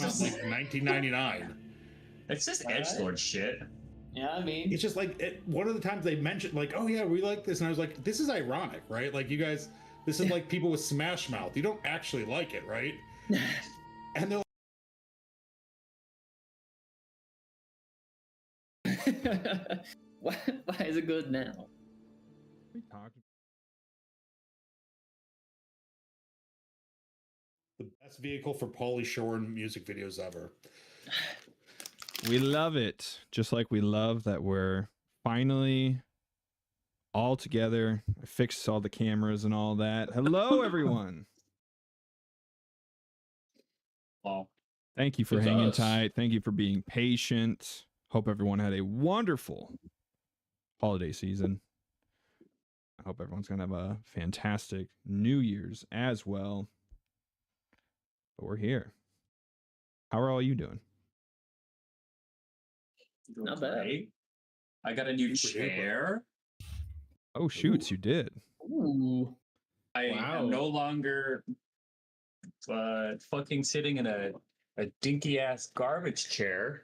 came out in like 1999. It's just edgelord shit. Yeah, I mean, It's just like one of the times they mentioned like, oh yeah, we like this, and I was like, this is ironic, right? Like you guys, this is like people with Smash Mouth. You don't actually like it, right? And they're like, why is it good now? We talked. the best vehicle for Pauly Shore music videos ever. We love it. Just like we love that we're finally all together. I fixed all the cameras and all that. Hello, everyone. Well, Thank you for It's hanging us. tight. Thank you for being patient. Hope everyone had a wonderful holiday season. I hope everyone's going to have a fantastic New Year's as well. But we're here. How are all you doing? Not bad. right? I got a new Super duper. chair. Oh, shoots, you did. Ooh. I Wow. am no longer fucking sitting in a dinky ass garbage chair.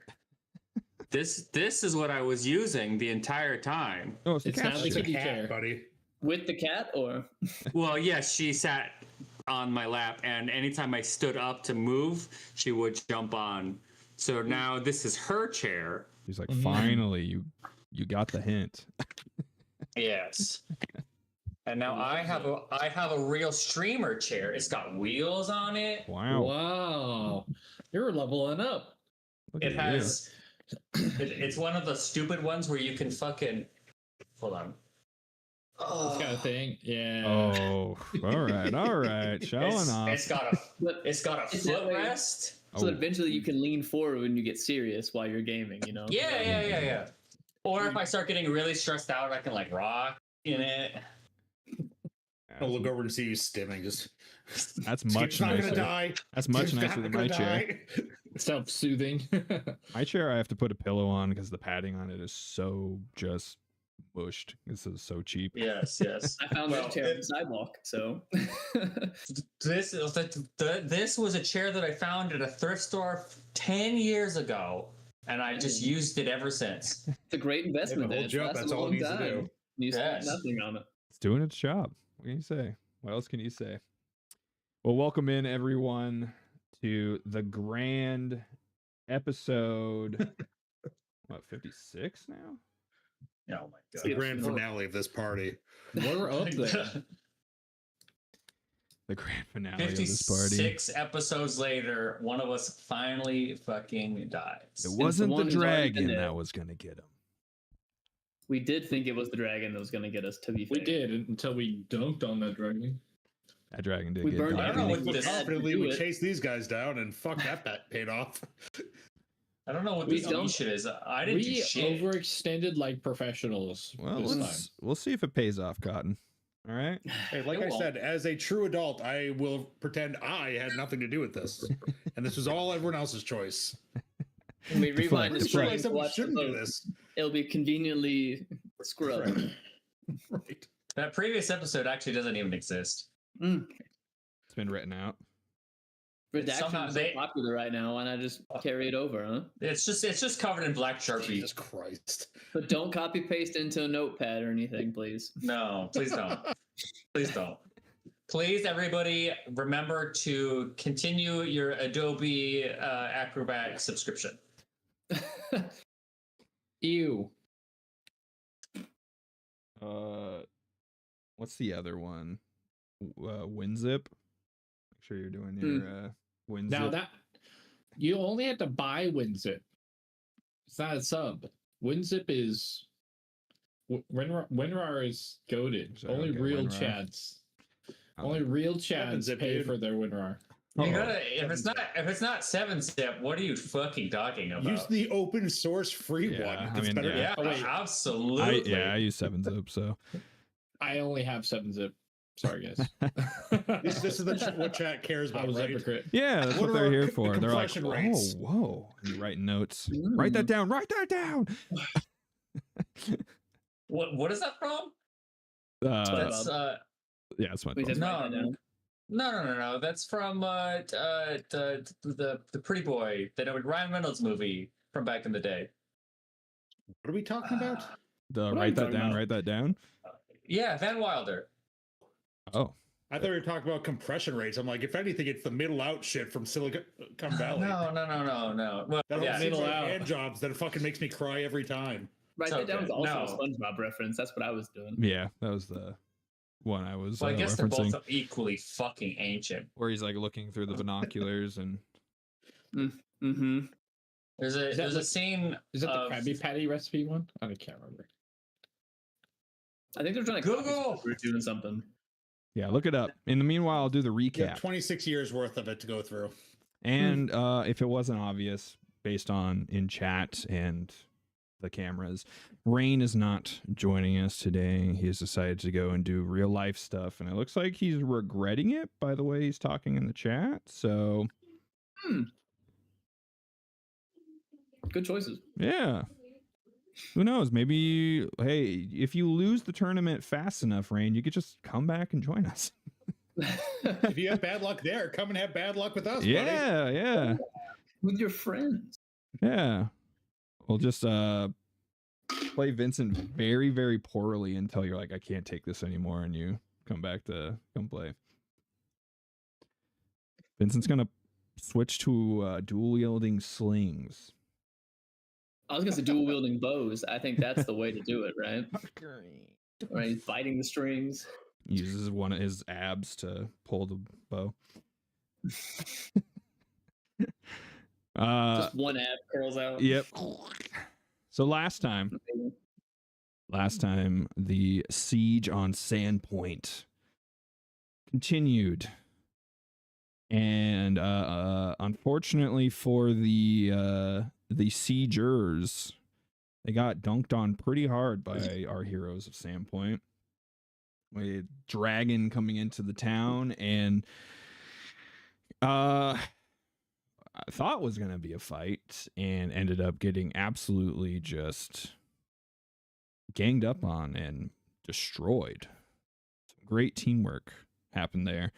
This is what I was using the entire time. Oh, it's the It's cat now the shit. kitty chair. Cat, buddy. With the cat, or Well, yes, she sat on my lap, and anytime I stood up to move, she would jump on. So now this is her chair. He's like, Mhm. finally, you got the hint. Yes. And now I have a real streamer chair. It's got wheels on it. Wow. Wow. You're leveling up. Look It at you. has. It's one of the stupid ones where you can fucking. Hold on. This kind of thing. Yeah. Oh, all right. Showing off. It's got a it's that way footrest. so that Oh. eventually you can lean forward when you get serious while you're gaming. You know. Yeah. Or if I start getting really stressed out, I can like rock in it. I'll look over and see you stimming. Just That's much Steve's not gonna nicer. die. That's much Steve's nicer not than gonna my chair. die. Self-soothing. My chair, I have to put a pillow on because the padding on it is so just mushed. This is so cheap. Yes. I found Well, that chair on the sidewalk. So. This was a chair that I found at a thrift store 10 years ago, and I just used it ever since. It's a great investment. Hey, but It's hold you up, lasted that's a all it long needs to time. do. You spent Yes. nothing on it. It's doing its job. What can you say? What else can you say? Well, welcome in everyone to the grand episode. What, 56 now? Oh my It's the god. grand finale of this party. We're up there. The grand finale of this party. 56 episodes later, one of us finally fucking dies. It wasn't the one who's already been dragon there. that was going to get him. We did think it was the dragon that was going to get us. To be fair, We did until we dunked on that dragon. That dragon did We get burned dunked I don't know on. what everything we this- had to Confidently, do we it. chased these guys down, and fuck that paid off. I don't know what We this don't- shit is. I didn't do We shit. overextended like professionals Well, this let's, time. we'll see if it pays off, Cotton. All right. Hey, like It I won't. said, as a true adult, I will pretend I had nothing to do with this, and this was all everyone else's choice. When we rewind the Deflect. screen, Realize that we watch the shouldn't do vote, this. it'll be conveniently scrubbed. Right. That previous episode actually doesn't even exist. It's been written out. Redaction Somehow is so they- popular right now. Why not just carry it over, huh? It's just covered in black Sharpie. Jesus Christ. But don't copy paste into a notepad or anything, please. No, please don't. Please don't. Please, everybody, remember to continue your Adobe Acrobat subscription. Ew. What's the other one? WinZip. Make sure you're doing your WinZip. Now that you only have to buy WinZip. It's not a sub. WinZip is WinRAR is goaded. So, Only okay, real WinRAR. chads. Oh, Only real chads Zip, pay dude. for their WinRAR. You Uh-oh. gotta if it's not 7-zip, what are you fucking talking about? Use the open source free Yeah, one. I It's mean, better. yeah, Oh, wait. absolutely. I use 7-Zip, so I only have 7-zip. Sorry, guys. This is what chat cares I about, was right? hypocrite. yeah, that's What what are they're our here the for. They're like, compression rates? oh, whoa, and you write notes. Write that down. Write that down. What is that from? Uh, That's yeah, that's my We phone. just No, write that down. No. That's from the Pretty Boy, the Ryan Reynolds movie from back in the day. What are we talking about? What are Write you that talking down. about? Write that down. Yeah, Van Wilder. Oh, I thought we were talking about compression rates. I'm like, if anything, it's the middle out shit from Silicon Valley. No. Well, That whole yeah. scene Middle about out. hand jobs that fucking makes me cry every time. Write So that down good. was also No. a SpongeBob reference. That's what I was doing. yeah, that was the one I was Well, I guess they're referencing. both equally fucking ancient. Where he's like looking through the binoculars and Mm-hmm. There's Is that a scene. Is that the of- Krabby Patty recipe one? I can't remember. I think they're trying to Google! We're doing something. yeah, look it up. In the meanwhile, I'll do the You recap. have 26 years worth of it to go through. And if it wasn't obvious based on in chat and the cameras, Rain is not joining us today. He has decided to go and do real life stuff, and it looks like he's regretting it by the way he's talking in the chat. So Good choices. yeah, who knows? Maybe, hey, if you lose the tournament fast enough, Rain, you could just come back and join us. If you have bad luck there, come and have bad luck with us, buddy. Yeah. With your friends. Yeah. We'll just play Vincent very, very poorly until you're like, I can't take this anymore, and you come back to come play. Vincent's gonna switch to dual wielding slings. I was gonna say dual wielding bows. I think that's the way to do it, right? Right, biting the strings. Uses one of his abs to pull the bow. Just one ab curls out. Yep. So last time the siege on Sandpoint continued, and unfortunately for the siegers, they got dunked on pretty hard by our heroes of Sandpoint. We had dragon coming into the town, and I thought was going to be a fight, and ended up getting absolutely just ganged up on and destroyed. Some great teamwork happened there.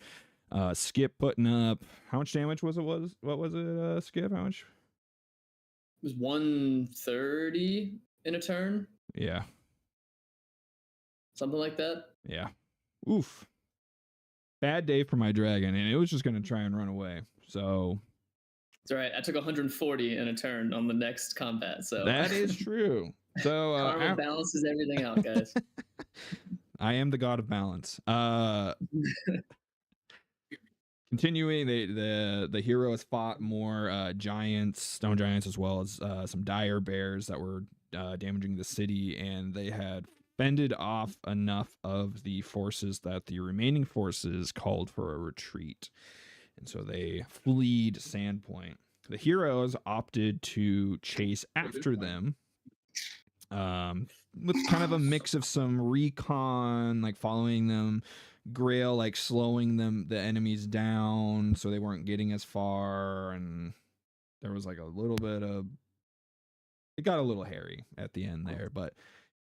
Skip putting up, how much damage what was it, Skip? How much? It was 130 in a turn, Yeah. something like that. Yeah. Oof. Bad day for my dragon, and it was just going to try and run away. So It's all right. I took 140 in a turn on the next combat, so that is true. So karma balances everything out, guys. I am the god of balance. Continuing, the heroes fought more giants, stone giants, as well as some dire bears that were damaging the city, and they had fended off enough of the forces that the remaining forces called for a retreat, and so they fled Sandpoint. The heroes opted to chase after them, with kind of a mix of some recon, like following them, Grail like slowing the enemies down so they weren't getting as far, and there was like a little bit of, it got a little hairy at the end there, but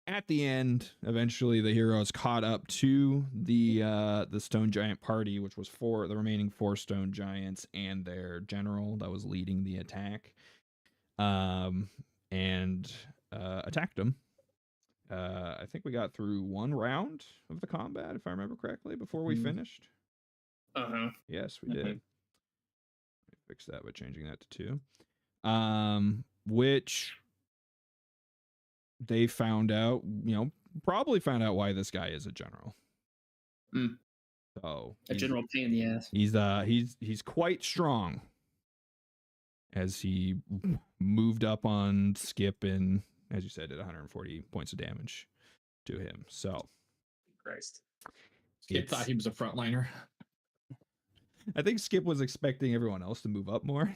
at the end, eventually the heroes caught up to the stone giant party, which was the remaining 4 stone giants and their general that was leading the attack, and attacked them. I think we got through 1 round of the combat, if I remember correctly, before we finished. Yes, we did. Fix that by changing that to 2. Which they found out, probably found out why this guy is a general. So A general pain in the ass. He's quite strong, as he moved up on Skip and, as you said, did 140 points of damage to him. So Christ. Skip thought he was a frontliner. I think Skip was expecting everyone else to move up more,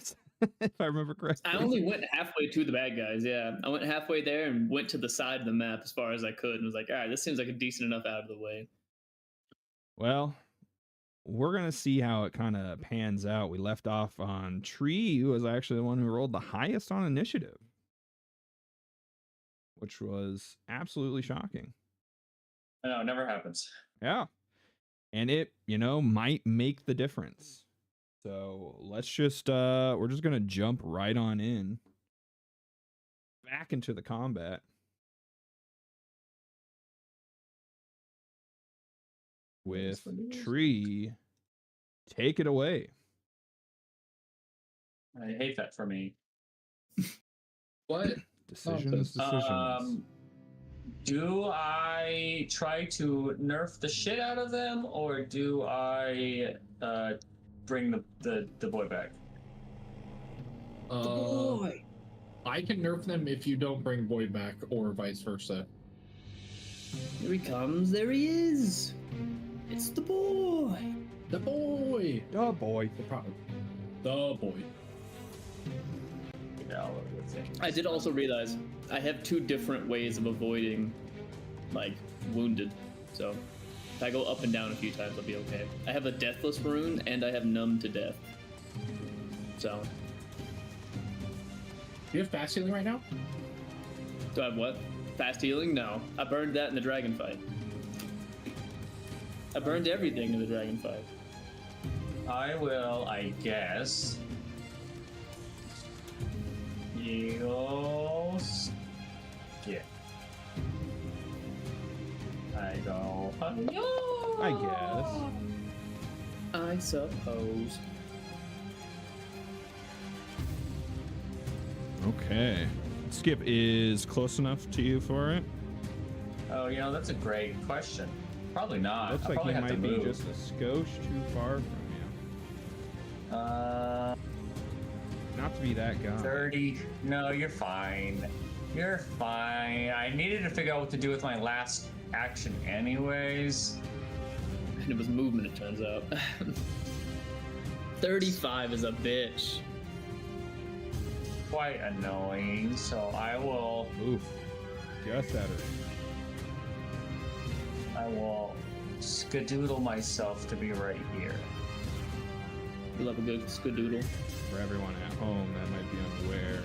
if I remember correctly. I only went halfway to the bad guys. Yeah, I went halfway there and went to the side of the map as far as I could, and was like, all right, this seems like a decent enough out of the way. Well, we're gonna see how it kind of pans out. We left off on Tree, who was actually the one who rolled the highest on initiative, which was absolutely shocking. I know, it never happens. Yeah. and it, might make the difference. So let's just we're just gonna jump right on in back into the combat with Tree. Take it away. I hate that for me. What? Decisions. Do I try to nerf the shit out of them, or do I bring the boy back? Boy. I can nerf them if you don't bring boy back, or vice versa. Here he comes. There he is. It's the boy. The boy. Oh boy. The problem. The boy. I did also realize I have two different ways of avoiding, like, wounded. So if I go up and down a few times, I'll be okay. I have a deathless rune and I have numb to death. So. Do you have fast healing right now? Do I have what? Fast healing? No. I burned that in the dragon fight. I burned everything in the dragon fight. I will, I guess. Eagles. Yeah. I go. I guess. I suppose. Okay. Skip is close enough to you for it. Oh, that's a great question. Probably not. Looks I'll like probably he have to might be move. just a skosh too far from you. Not to be that guy. 30. No, you're fine. You're fine. I needed to figure out what to do with my last action anyways. And it was movement, it turns out. 35 is a bitch. Quite annoying, so I will Oof. Just at her. I will skadoodle myself to be right here. We love a good skadoodle. For everyone at home that might be unaware,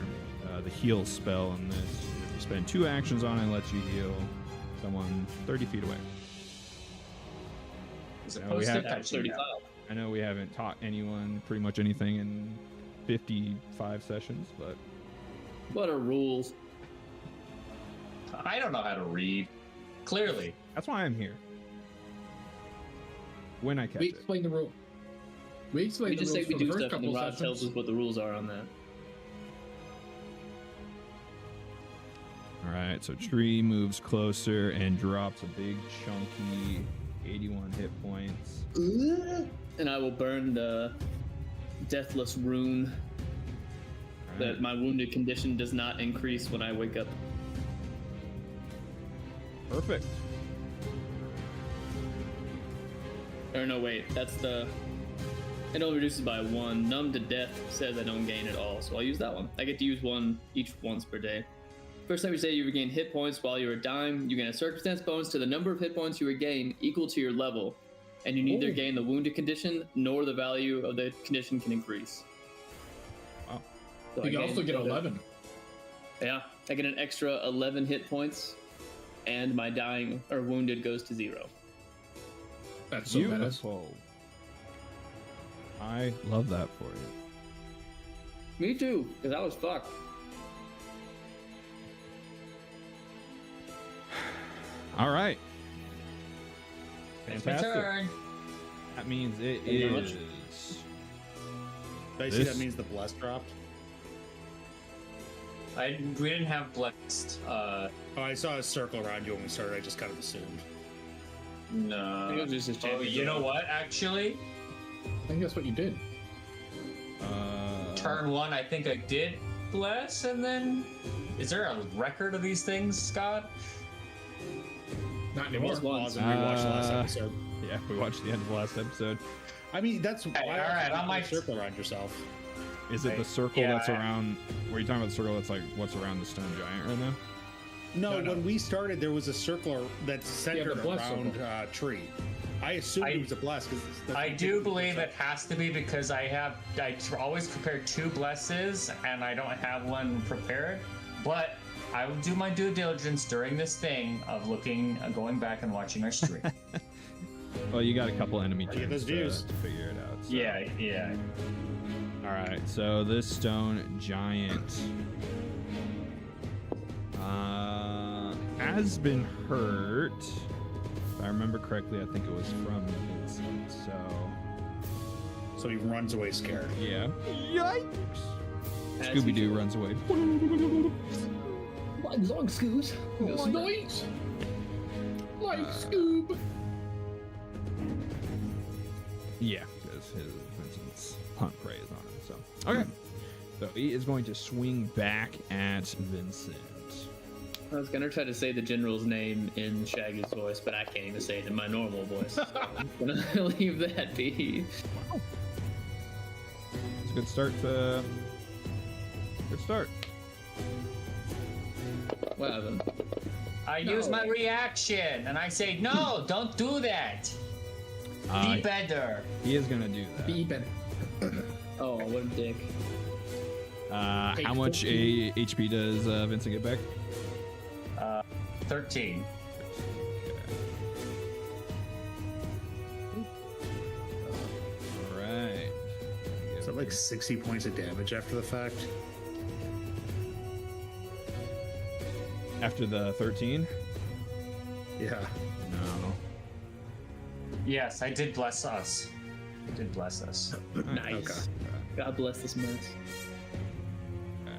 the heal spell in this, if you spend 2 actions on it, lets you heal someone 30 feet away. As No, opposed we to have- touching 35. them. I know we haven't taught anyone pretty much anything in 55 sessions, but What are rules? I don't know how to read. Clearly. that's why I'm here. When I catch We it. explain the rule. We explain We the just say rules we for the do first stuff and couple then Rob tells sessions. us what the rules are on that. Alright, so Tree moves closer and drops a big chunky 81 hit points. And I will burn the deathless rune that Alright, my wounded condition does not increase when I wake up. perfect. Or no, wait, that's the... It only reduces by 1. Numb to death says I don't gain at all, so I'll use that one. I get to use one each once per day. First time you say you regain hit points while you are dying, you gain a circumstance bonus to the number of hit points you regain equal to your level, and you neither Ooh. gain the wounded condition nor the value of the condition can increase. Wow. So You I can gain- also get 11. Yeah, I get an extra 11 hit points, and my dying or wounded goes to 0. That's so badass. Beautiful. I love that for you. Me too, because I was fucked. All right. It's my Fantastic. turn. That means it Thank you very much. is. I see This- that means the bless dropped. We didn't have blessed. Oh, I saw a circle around you when we started. I just kind of assumed. No. I think it was just his Oh, champion. you know what? Actually, I think that's what you did. turn 1, I think I did bless, and then is there a record of these things, Scott? Not It anymore. was pause and rewatch the last episode. Yeah, we watched the end of the last episode. I mean, that's why. all right, I on my- circle around yourself. Is it the Right. circle Yeah, that's around? Were you talking about the circle that's like what's around the stone giant right now? No, No. when we started, there was a circle that's centered the bless around circle. Tree. I assumed it was a bless because I do believe it has to be because I always prepare 2 blesses and I don't have one prepared. But I will do my due diligence during this thing of going back and watching our stream. Well, you got a couple enemy Gotta get turns those views. to figure it out. so. Yeah. All right, so this stone giant has been hurt. If I remember correctly, I think it was from Vincent. So he runs away scared. Yeah. Yikes! As Scooby Doo usual. runs away. Long Scoos. Nice. Like Scoob. Yeah, because his Vincent's hunt prey is on him. So okay, so he is going to swing back at Vincent. I was gonna try to say the general's name in Shaggy's voice, but I can't even say it in my normal voice. So I'm gonna leave that be. It's a good start. Good start. What happened? I use my reaction and I say, no, don't do that. Be better. He is gonna do that. Be better. Oh, what a dick. How much HP does Vincent get back? 13. All right. Is that like 60 points of damage after the fact? After the 13? Yeah. No. Yes, I did bless us. I did bless us. Nice. Okay. God bless this mess. So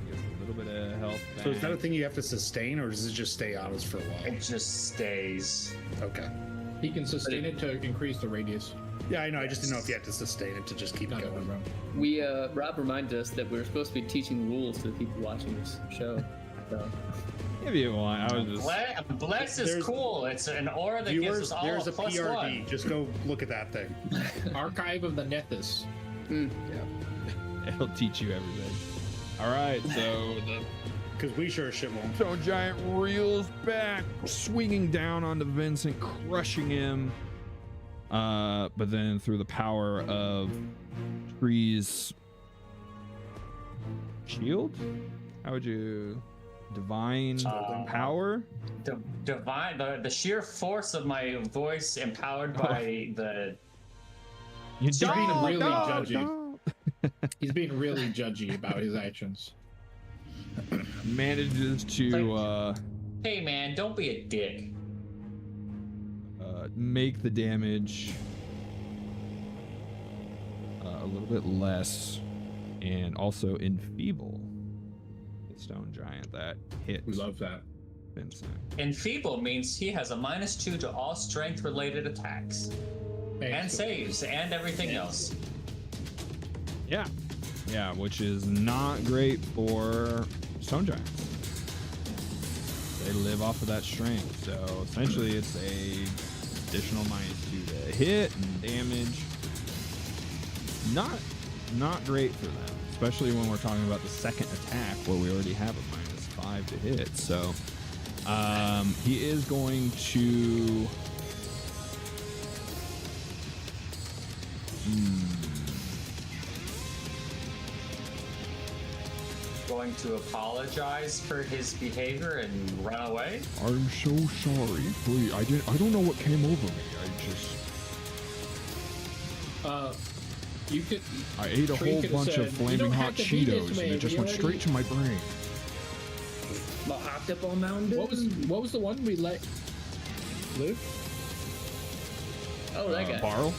he gets a little bit of health back. So is that a thing you have to sustain, or does it just stay on us for a while? It just stays. Okay. He can sustain it to increase the radius. Yeah, I know. I just didn't know if you had to sustain it to just keep No, no, going. no. We Rob reminded us that we were supposed to be teaching rules to the people watching this show. So If you want, I was just. Bless is There's- cool. It's an aura that gives Viewers, us all there's a a plus PRD. one. Just go look at that thing. Archive of the Nethys. It'll teach you everything. All right, so the Because we sure as shit won't. stone giant reels back, swinging down onto Vincent, crushing him. But then through the power of Tree's shield, how would you divine power? Divine, the sheer force of my voice empowered by the. You being really judgy. don't. He's being really judgy about his actions. Manages to Hey man, don't be a dick. make the damage a little bit less, and also enfeeble the stone giant that hit We love that. Vincent. Enfeeble means he has a -2 to all strength related attacks and Thanks. saves and everything else. Yeah, which is not great for stone giants. They live off of that strength, so essentially it's a additional -2 to hit and damage. Not great for them, especially when we're talking about the second attack where we already have a -5 to hit. So he is going to Going to apologize for his behavior and run away. I'm so sorry. Please, I don't know what came over me. You could. I ate a Tree whole could've bunch of said, "You flaming don't hot have to be this Cheetos, way, and it just we went already-" straight to my brain. hopped up on Mountain Dew. What was the one we let live? Oh, that guy. Barrel.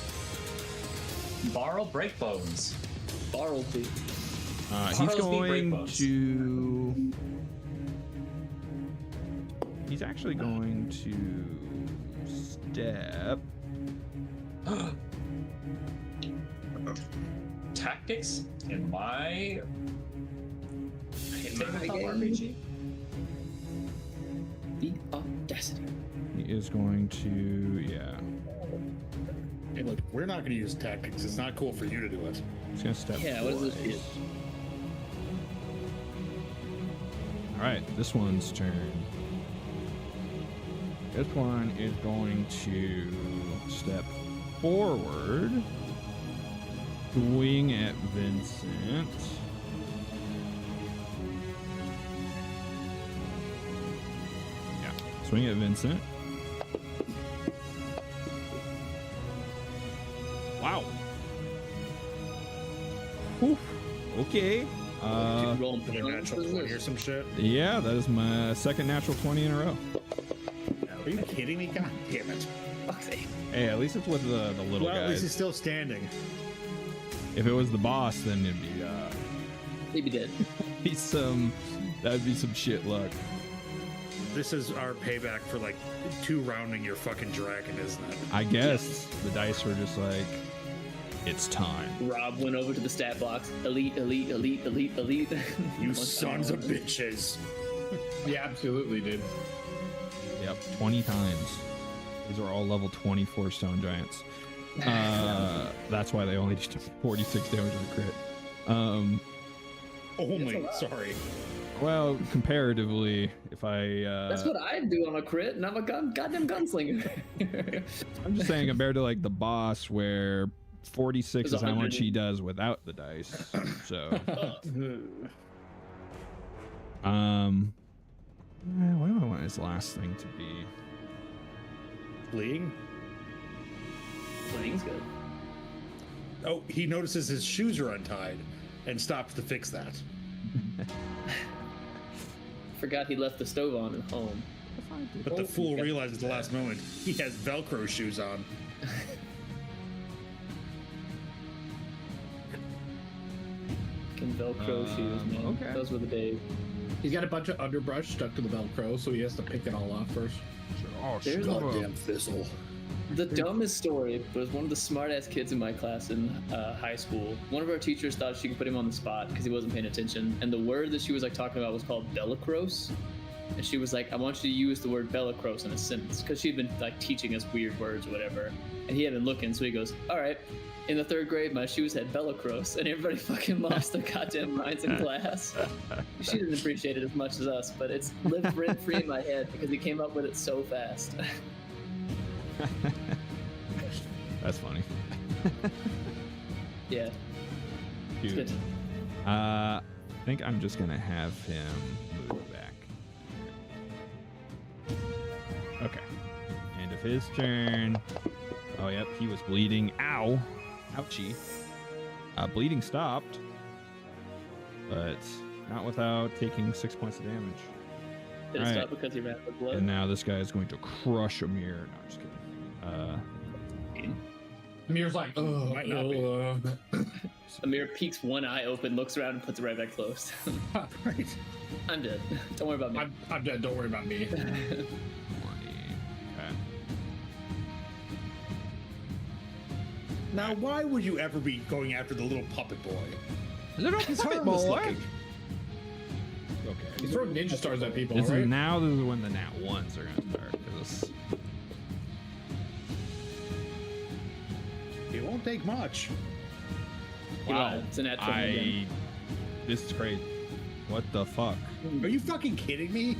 Borrow breakbones. Bartleby. He's Carlos B. going Breakbones. to. He's actually going to step. Tactics in my tabletop game. RPG. The audacity. He is going to, yeah. Hey, look, we're not going to use tactics. It's not cool for you to do it. He's gonna step. Yeah, what is this twice. shit? All right, this one's turn. This one is going to step forward, swing at Vincent. Yeah, swing at Vincent. Okay. Rolling Like a natural 20 or some shit. Yeah, that is my second natural 20 in a row. Are you kidding me? God damn it. Fuck's sake. Hey, at least it's with the little Well, at least guys. he's still standing. If it was the boss, then it'd Maybe dead. be some that'd be some shit luck. This is our payback for like 2 rounding your fucking dragon, isn't it? I guess the dice were just like, it's time. Rob went over to the stat blocks. Elite, elite, elite, elite, elite. You sons of bitches. Yeah, absolutely, dude. Yep, 20 times. These are all level 24 stone giants. That's why they only just 46 damage on crit. Only, sorry. Well, comparatively, if I That's what I do on a crit, and I'm a goddamn gunslinger. I'm just saying compared to like the boss where 46 There's is how much 100. he does without the dice. So what do I want his last thing to be? Fleeing? Fleeing's good. Oh, he notices his shoes are untied and stops to fix that. Forgot he left the stove on at home. But the fool realizes at the last moment he has Velcro shoes on. Fucking Velcro shoes, man. okay. Those were the days. He's got a bunch of underbrush stuck to the Velcro, so he has to pick it all off first. Oh, There's shut up. Goddamn fizzle. The dumbest story was one of the smartass kids in my class in high school. One of our teachers thought she could put him on the spot because he wasn't paying attention, and the word that she was like talking about was called bellicrose. And she was like, I want you to use the word bellicrose in a sentence, because she'd been like teaching us weird words or whatever. And he had been looking, so he goes, all right. In the 3rd grade, my shoes had bellicrose, and everybody fucking lost their goddamn minds in class. She didn't appreciate it as much as us, but it's lived rent free in my head because he came up with it so fast. That's funny. Yeah, it's Dude. good. I think I'm just gonna have him move back. Okay. End of his turn. Oh, yep, he was bleeding. Ow. Ouchie. Bleeding stopped, but not without taking 6 points of damage. Did it All stop right. because he ran out of blood? And now this guy is going to crush Amir. No, I'm just kidding. Amir's like, oh, Might not be. Amir peeks one eye open, looks around, and puts it right back closed. Right. I'm dead. Don't worry about me. I'm dead. Don't worry about me. 20. Okay. Now, why would you ever be going after the little puppet boy? Little He's puppet harmless boy. looking. Okay. He's throwing ninja stars at people, This right? is now. This is when the nat ones are gonna start. 'Cause It won't take much. Wow, it's an natural again. This is crazy. What the fuck? Are you fucking kidding me?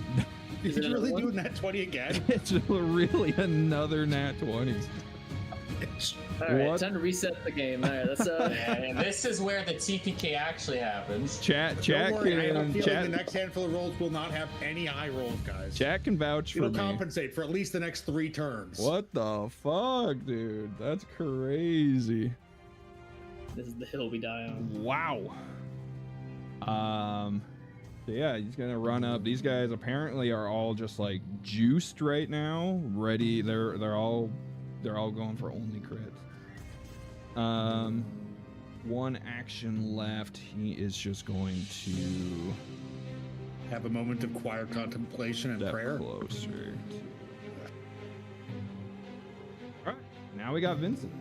Is Is it you really another one? doing that 20 again? It's really another nat 20. All right, What? time to reset the game. All right, let's And this is where the TPK actually happens. Chat Don't worry, I have a can feeling chat, the next handful of rolls will not have any high rolls, guys. chat can vouch for It'll me. compensate for at least the next 3 turns. What the fuck, dude? That's crazy. This is the hill we die on. Wow. So yeah, he's gonna run up. These guys apparently are all just like juiced right now, ready. They're all going for only crit. One action left. He is just going to Have a moment of quiet contemplation and step prayer. closer. All right, now we got Vincent.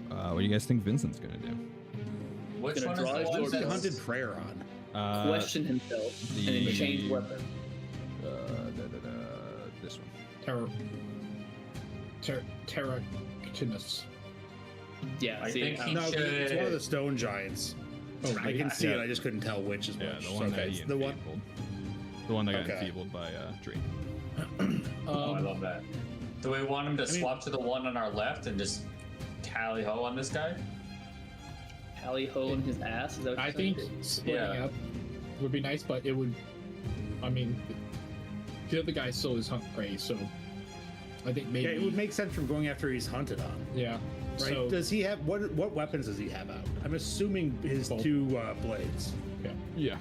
What do you guys think Vincent's gonna do? Which Gonna one is draw the his one sword. What's the that's hunted prayer on? Question himself and then change weapon. This one. Terratinus. Yeah, I see, think he No, it's one of the should. stone giants. Oh, I can see Yeah. it. I just couldn't tell which is Yeah, which. the one that it's he the one. enfeebled. The one that got Okay. enfeebled by Drake. Oh, I love that. Do we want him to mean- swap to the one on our left and just tally ho on this guy? Tally ho in his ass. Is that what I you're think saying? splitting Yeah. up would be nice, but it would. I mean, the other guy still is hunt prey, so I think maybe. Yeah, it would make sense from going after he's hunted on. Yeah. Right? So Does he have what weapons does he have out? I'm assuming his Both. 2 blades. Yeah.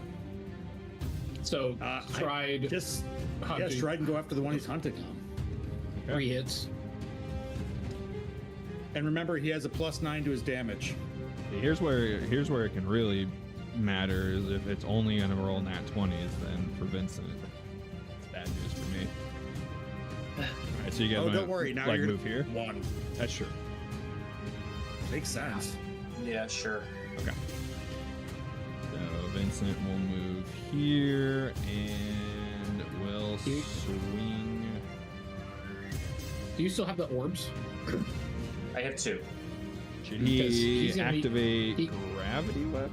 so tried Just hunting, try and go after the one he's hunting on. 3 hits. And remember, he has a +9 to his damage. Here's where it can really matter is if it's only gonna roll nat 20s, then for Vincent, it's bad news for me. All right, so you get Oh, don't worry. Now like you're move here. 1. That's true. Makes sense. Yeah, sure. Okay. So Vincent will move here and will swing. Do you still have the orbs? I have 2. Should Because he he's gonna be- activate gravity weapon?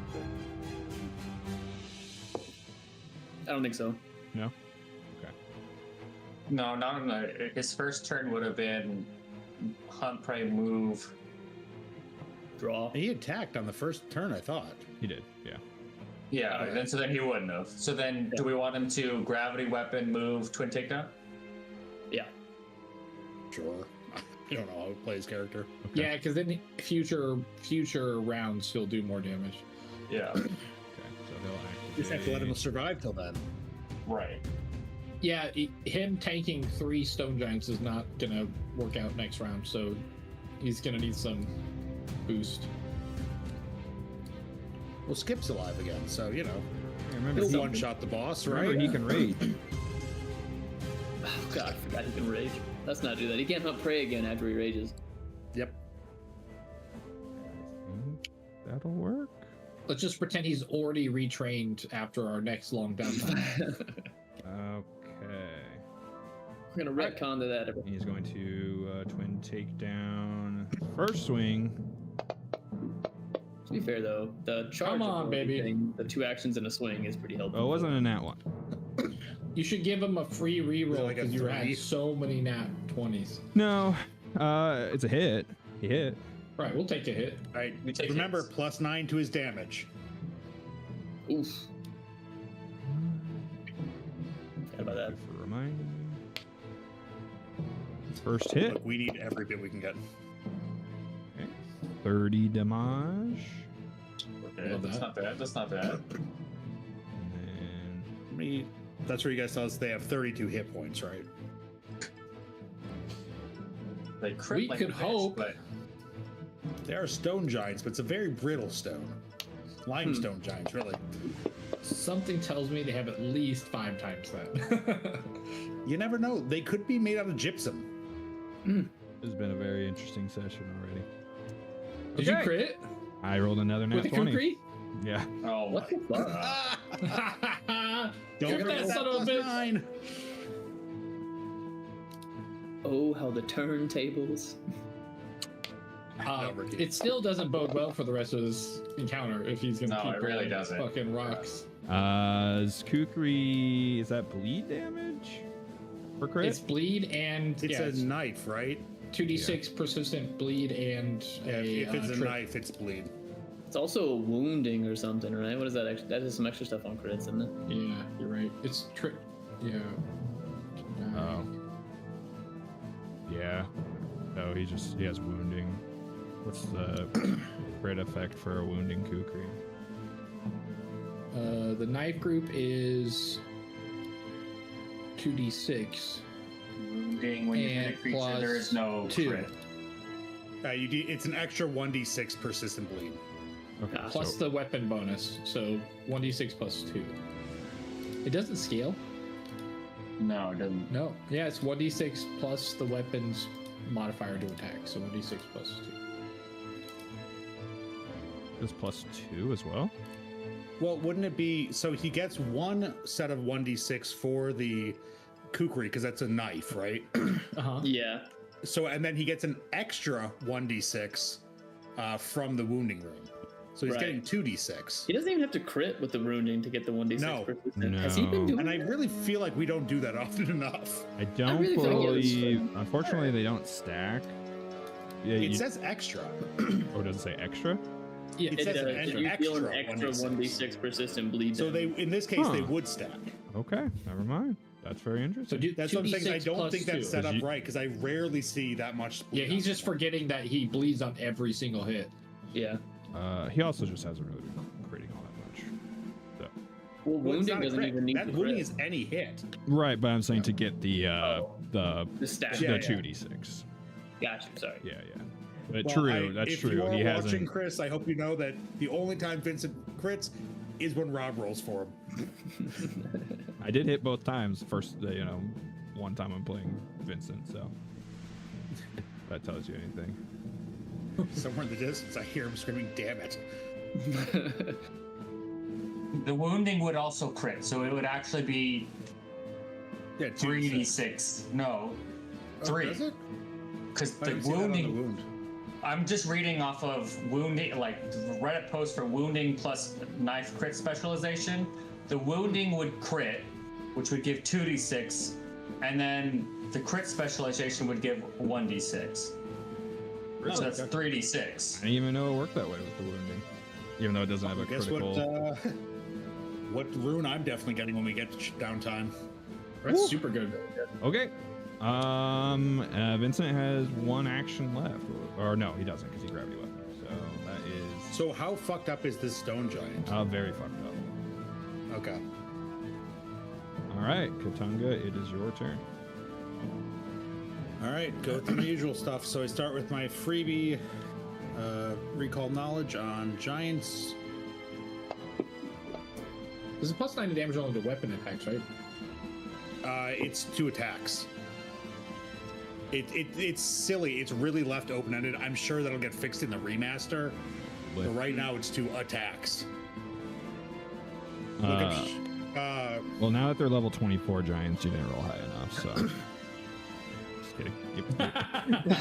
I don't think so. No. Okay. No, no. His first turn would have been hunt, prey, move. Draw. He attacked on the first turn, I thought. He did. Yeah. Yeah, Okay. then he wouldn't have. So then, do we want him to gravity weapon, move, twin takedown? Yeah. Sure. I don't know how to play his character. Okay. Yeah, because then future rounds he'll do more damage. Yeah. Okay. So he'll activate. Just have to let him survive till then. Right. Yeah, him tanking 3 stone giants is not gonna work out next round, so he's gonna need some boost. Well, Skip's alive again, so you know. Yeah, remember, He'll he, one-shot the boss, remember right? he can rage. Oh god, I forgot he can rage. Let's not do that. He can't hunt prey again after he rages. Yep. That'll work. Let's just pretend he's already retrained after our next long downtime. Okay. We're gonna retcon to that. He's going to twin takedown. First swing. To be fair though, the charge Come on, ability baby. thing, the 2 actions and a swing is pretty helpful. Oh, it wasn't a nat one. You should give him a free reroll like a because you 3? had so many nat 20s. No. It's a hit. He hit. Right, we'll take a hit. All right. We take Remember, hits. +9 to his damage. Oof. How about that? Thank you for reminding me. First hit. Look, we need every bit we can get. Okay. 30 damage. Okay, Love that's that. not bad. That's not bad. And then That's where you guys tell us they have 32 hit points, right? They crit We like could a bitch, hope. but They are stone giants, but it's a very brittle stone. Limestone giants, really. Something tells me they have at least 5 times that. You never know. They could be made out of gypsum. this has been a very interesting session already. Did you Okay. crit? I rolled another nat With the 20. kukri? Yeah. oh, What the fuck? Don't Look at forget that son of a bitch. +9. Oh, how the turntables. Ricky. It still doesn't bode well for the rest of this encounter if he's gonna No, keep it really rolling doesn't. fucking rocks. Is Kukri, is that bleed damage? For crit? It's bleed and It's yeah, a knife, right? 2d6 persistent bleed and a If it's a trip. knife, it's bleed. It's also wounding or something, right? What is that? Actually, that is some extra stuff on crits, isn't it? Yeah, you're right. It's trip. Yeah. Oh. Yeah. Oh, he has wounding. What's the crit effect for a wounding Kukri? The knife group is 2d6. wounding when you hit a And creature, plus there is no 2. crit. It's an extra 1d6 persistent bleed. Okay. Plus so, the weapon bonus, so 1d6 plus 2. It doesn't scale. No, it doesn't. No. Yeah, it's 1d6 plus the weapon's modifier to attack, so 1d6 plus 2. it's +2 as well? Well, wouldn't it be so he gets one set of 1d6 for the kukri because that's a knife, right? Uh-huh. Yeah. So and then he gets an extra 1d6 from the wounding room. So he's Right. getting 2d6. He doesn't even have to crit with the wounding to get the 1d6 No. persistent. Has he been No. doing And I that? really feel like we don't do that often enough. I don't really feel like it was- believe. Unfortunately, they don't stack. Yeah, It you, says extra. oh, does it say extra? Yeah, It It says does. an You extra deal an extra 1d6 persistent bleed So damage. in this case, they Huh. would stack. Okay, never mind. That's very interesting. So That's what I'm saying. I 2d6 don't plus think that's 2. set up You- right because I rarely see that much. Yeah, bleed he's on just someone. forgetting that he bleeds on every single hit. Yeah. He also just hasn't really been critting all that much. So. Well, Well, it's wounding not a doesn't crit. even need that to wounding crit. is any hit. Right, but I'm saying to get the The stack. Yeah, the 2d6. Gotcha. Sorry. Yeah. But Well, true, that's if true. you are He watching hasn't. Chris, I hope you know that the only time Vincent crits is when Rob rolls for him. I did hit both times. First, one time I'm playing Vincent, so that tells you anything. Somewhere in the distance, I hear him screaming, "Damn it!" The wounding would also crit, so it would actually be Yeah, 3d6. No, Oh, 3. does it? Because I the didn't see that on the wounding. wound. I'm just reading off of wounding, like Reddit post for wounding plus knife crit specialization. The wounding would crit, which would give 2d6, and then the crit specialization would give 1d6. So that's 3d6. I didn't even know it worked that way with the wounding, even though it doesn't have a Guess critical. what rune I'm definitely getting when we get to downtime. That's super good. Okay. Vincent has one action left, or no, he doesn't because he gravity weapon. So that is So how fucked up is this stone giant? very fucked up. Okay. All right, Katunga, it is your turn. All right, go through the usual stuff. So I start with my freebie, recall knowledge on giants. This is plus 9 damage only to weapon attacks, right? It's 2 attacks. It's silly. It's really left open-ended. I'm sure that'll get fixed in the remaster. But right now it's 2 attacks. Look up. Well, now that they're level 24 giants, you didn't roll high enough. So, just kidding. All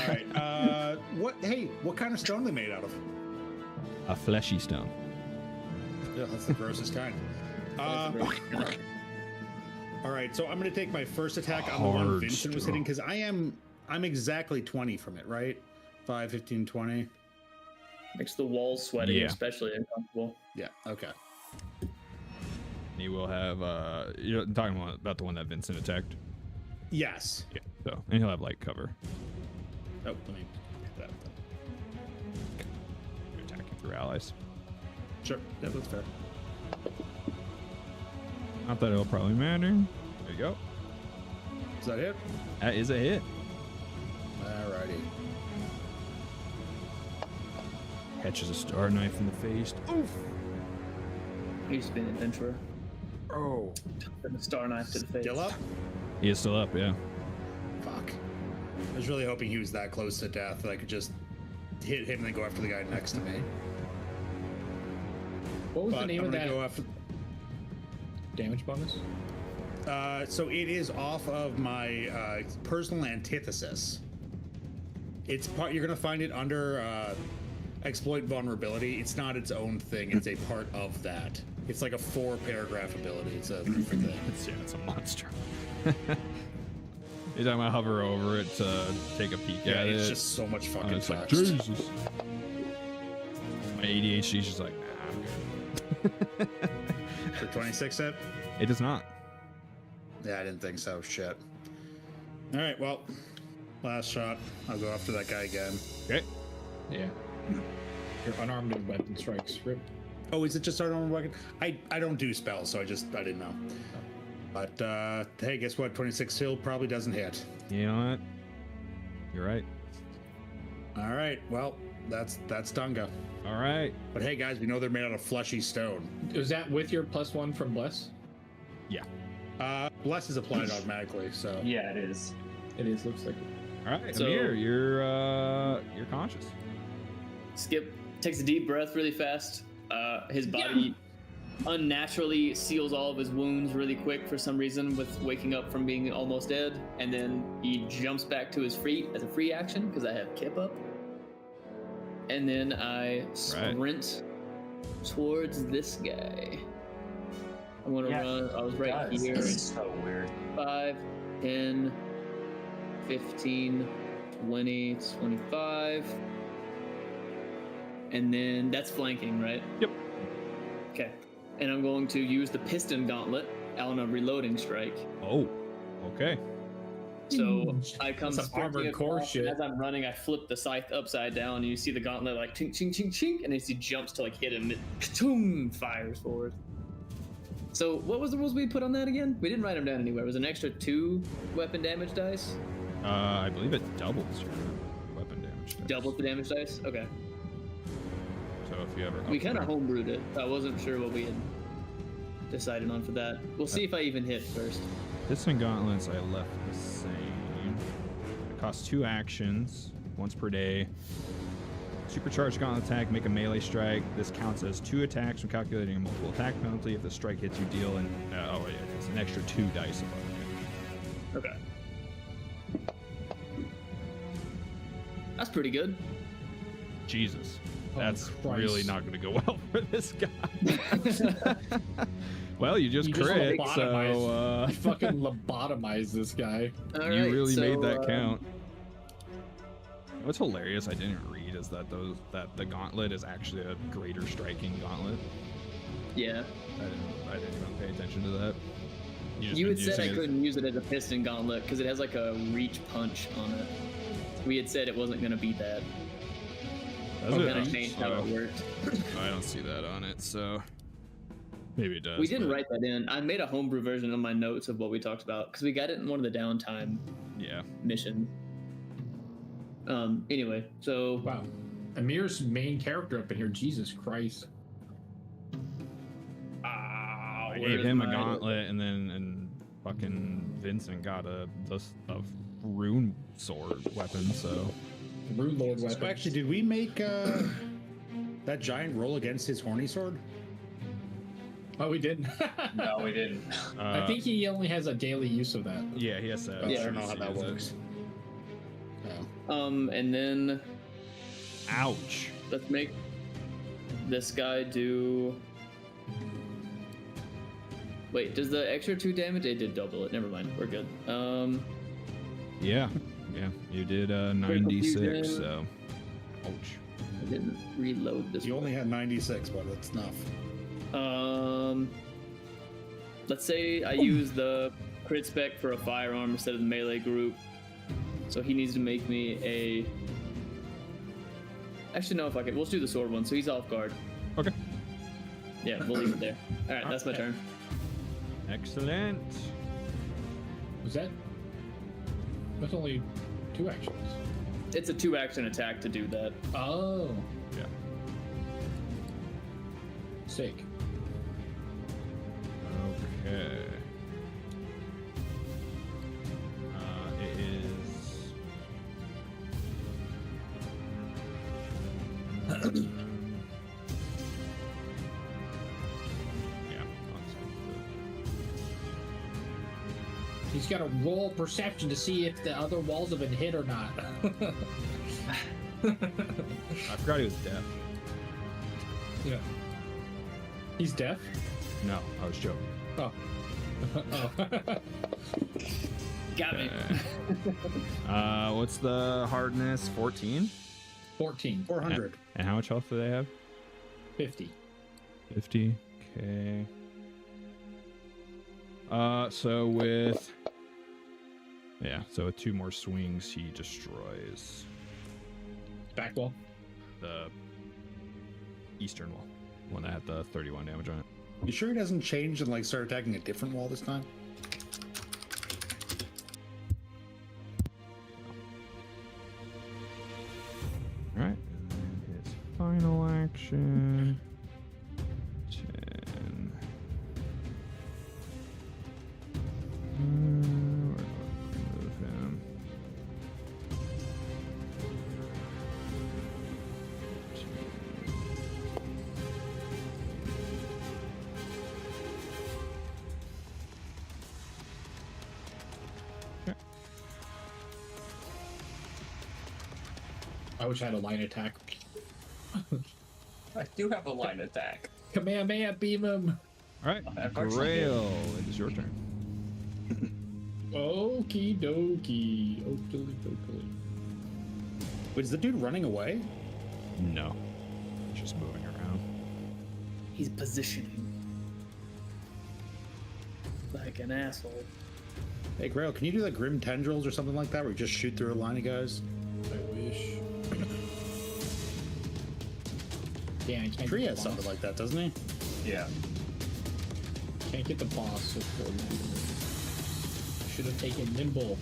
right. What kind of stone are they made out of? A fleshy stone. Yeah, that's the grossest kind. All right, so I'm going to take my first attack on the one Hard Vincent was stone. hitting because I'm exactly 20 from it, right? 5, 15, 20. Makes the walls sweaty, Yeah. especially uncomfortable. Yeah. Okay. He will have. You're talking about the one that Vincent attacked. Yes. Yeah. So, and he'll have light cover. Oh, let me get that. Attacking through allies. Sure. Yeah, that's fair. Not that it'll probably matter. There you go. Is that it? That is a hit. Alrighty. Catches a star knife in the face. Oof. He used to be an adventurer. Oh. Took a star knife to the face. Still up? He is still up. Yeah. Fuck. I was really hoping he was that close to death that I could just hit him and then go after the guy next to me. What was But the name I'm of gonna that go after. damage bonus? So it is off of my personal antithesis. It's part. You're gonna find it under exploit vulnerability. It's not its own thing. It's a part of that. It's like a 4-paragraph ability. It's a different thing. It's a monster. You're talking about hover over it to take a peek Yeah, at it's it. just so much and fucking it's like text. Jesus. My ADHD's just like, nah, I'm good. For 26 hit? It does not. Yeah, I didn't think so. Shit. All right, well, last shot. I'll go after that guy again. Okay. Yeah. Your unarmed weapon strikes. Rip. Oh, is it just our normal weapon? I don't do spells, so I didn't know. But hey, guess what? 26 still probably doesn't hit. You know what? You're right. All right, well, that's Dunga. All right. But hey, guys, we know they're made out of fleshy stone. Was that with your +1 from Bless? Yeah. Bless is applied automatically, so Yeah, it is. It is. Looks like. All right. So- Amir, you're conscious. Skip takes a deep breath really fast. His body unnaturally seals all of his wounds really quick for some reason with waking up from being almost dead. And then he jumps back to his feet as a free action because I have Kip up. And then I sprint towards this guy. I'm going to run. I was right here. It's so weird. 5, 10, 15, 20, 25. And then that's flanking, right? Yep. Okay. And I'm going to use the piston gauntlet on a reloading strike. Oh. Okay. So I come Some sprinting Armored Core across, shit. and as I'm running, I flip the scythe upside down, and you see the gauntlet like chink, chink, chink, chink, and as he jumps to like hit him, it ka-toom, fires forward. So what was the rules we put on that again? We didn't write them down anywhere. It was an extra 2 weapon damage dice. I believe it doubles your weapon damage. dice. Doubles the damage dice. Okay. So if you ever We kind of homebrewed it. I wasn't sure what we had decided on for that. We'll see if I even hit first. Piston gauntlets I left the same. It costs 2 actions, once per day. Supercharged gauntlet attack, make a melee strike. This counts as 2 attacks when calculating a multiple attack penalty. If the strike hits, you deal it's an extra 2 dice above damage. Okay. That's pretty good. Jesus. Oh, That's Christ. really not going to go well for this guy. Well, you just You just crit, lobotomized. so You fucking lobotomized this guy. All you right, really so, made that count. What's hilarious I didn't read is that the gauntlet is actually a greater striking gauntlet. Yeah. I didn't even pay attention to that. You had said I couldn't use it as a piston gauntlet because it has like a reach punch on it. We had said it wasn't going to be that. Does We it? kind of changed how it worked. I don't see that on it, so maybe it does. We didn't but write that in. I made a homebrew version of my notes of what we talked about because we got it in one of the downtime Yeah. mission. Anyway, so Wow. Amir's main character up in here. Jesus Christ. I where's gave him a my- gauntlet, and fucking Vincent got a rune sword weapon. So Runelord So weapon. actually, did we make that giant roll against his horny sword? Oh, we didn't. No, we didn't. I think he only has a daily use of that. Yeah, he has that. Yeah, I don't know how that works. Oh. and then Ouch. let's make this guy do. Wait, does the extra 2 damage? It did double it. Never mind. We're good. Yeah. You did 96. confusion. So, ouch. I didn't reload this. You one. only had 96, but that's enough. Let's say I use the crit spec for a firearm instead of the melee group. So he needs to make me a. Actually, no, fuck it. We'll just do the sword one. So he's off guard. Okay. Yeah, we'll leave it there. All right, that's my turn. Excellent. Was that? That's only 2 actions. It's a 2-action attack to do that. Oh, Yeah. sick. Okay. It is. Yeah. He's got to roll perception to see if the other walls have been hit or not. I forgot he was deaf. Yeah. He's deaf? No, I was joking. Oh. Oh. Got me. What's the hardness? 14? 14. 400. And how much health do they have? 50. 50. Okay. So with 2 more swings, he destroys Back wall. the eastern wall, one that had the 31 damage on it. You sure he doesn't change and start attacking a different wall this time? All right. And then his final action. 10. Where do I remove him? I wish I had a line attack. I do have a line attack. Kamehameha beam him. All right, Unfortunately, Grail, it is your turn. Okie dokie. Okie dokie. Wait, is the dude running away? No, he's just moving around. He's positioning like an asshole. Hey, Grail, can you do the Grim Tendrils or something like that, where you just shoot through a line of guys? I wish. Yeah, I can't Tree get has the something boss. like that, doesn't he? Yeah. Can't get the boss. So should have taken Nimble.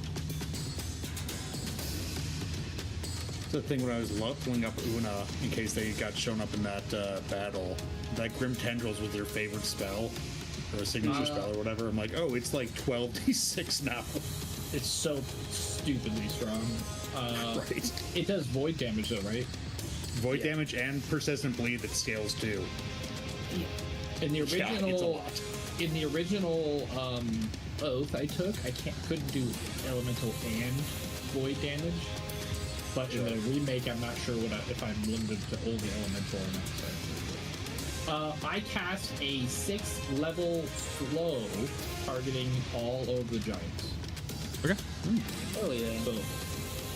It's the thing when I was pulling up Una in case they got shown up in that battle. That Grim Tendrils was their favorite spell, or a signature spell or whatever. I'm like, oh, it's like 12d6 now. It's so stupidly strong. Right. It does void damage though, right? Void damage and persistent bleed that scales too. In the Yeah, it's a original, lot. oath I took, couldn't do elemental and void damage. But in the remake, I'm not sure if I'm limited to only elemental or not. So I cast a 6th level slow targeting all of the giants. Okay. Oh yeah.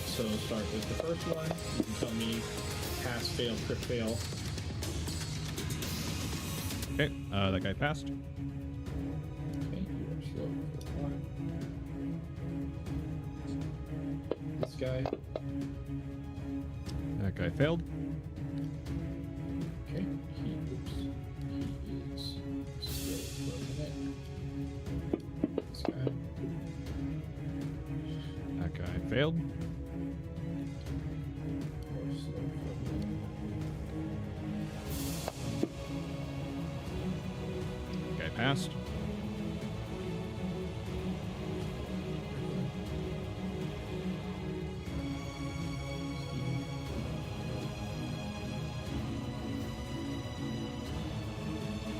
So start with the first one. You can tell me pass, fail, crit, fail. Okay. That guy passed. Okay, you are slow for one. This guy. That guy failed. Okay, he is slow for a minute. This guy. That guy failed. Or slow for a minute. Guy passed.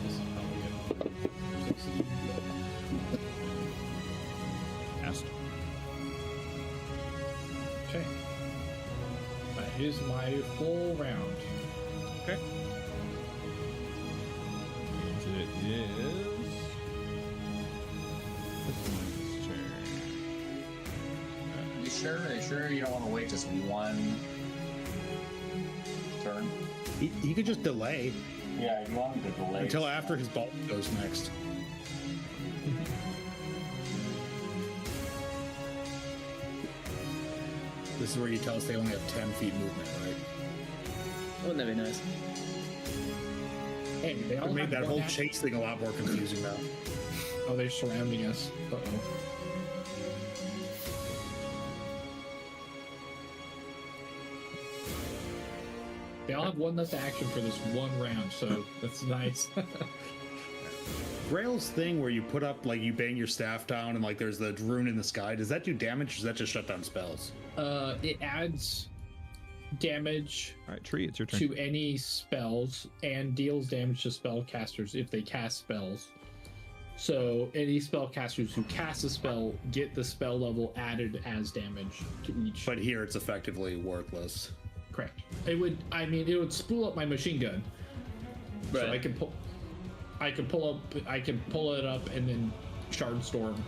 This is probably a 16, but Passed. okay. That is my full round. Okay. And it is. This one's turn. You sure? Are you sure you don't want to wait just one turn? He could just delay Yeah, you want him to delay until after his ball goes next. This is where you tell us they only have 10 feet movement, right? Wouldn't that be nice? Hey, they all It made have that one whole action. chase thing a lot more confusing now. Oh, they're surrounding us. Uh-oh. They all have one less action for this one round, so that's nice. Grail's thing where you put up, like, you bang your staff down and, like, there's the rune in the sky, does that do damage or does that just shut down spells? It adds damage All right, Tree, it's your turn. to any spells and deals damage to spellcasters if they cast spells. So any spellcasters who cast a spell get the spell level added as damage to each. But here it's effectively worthless. Correct. It would spool up my machine gun. So Right. I can pull it up and then shard storm.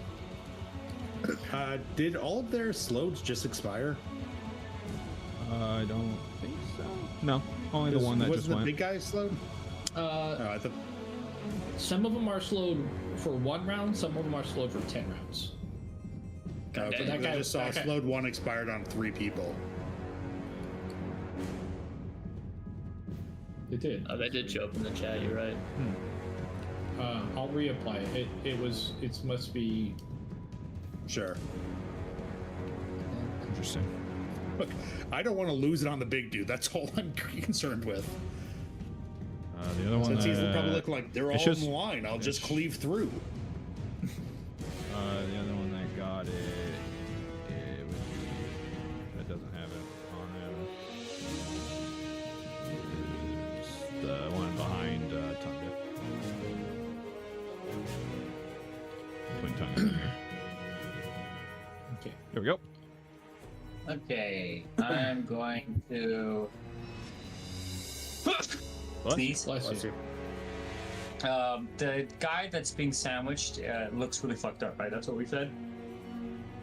Did all of their slows just expire? I don't think so. No, only the one that was just the went. big guy slowed? Oh, I thought. Some of them are slowed for 1 round, some of them are slowed for 10 rounds. Okay, that guy- I just saw that guy- slowed one expired on 3 people. It did. Oh, that did show up in the chat. You're right. I'll reapply it. It must be. Sure. Interesting. Look, I don't want to lose it on the big dude. That's all I'm concerned with. The other one. Since he's probably looking like they're all it's just- in line, I'll just cleave through. The other one that got it would be that doesn't have it on it. It's the one behind Tonga. Between Tonga and here. Okay. There we go. Okay, I'm going to What? sneeze. Bless Bless you. you. The guy that's being sandwiched looks really fucked up, right? That's what we said.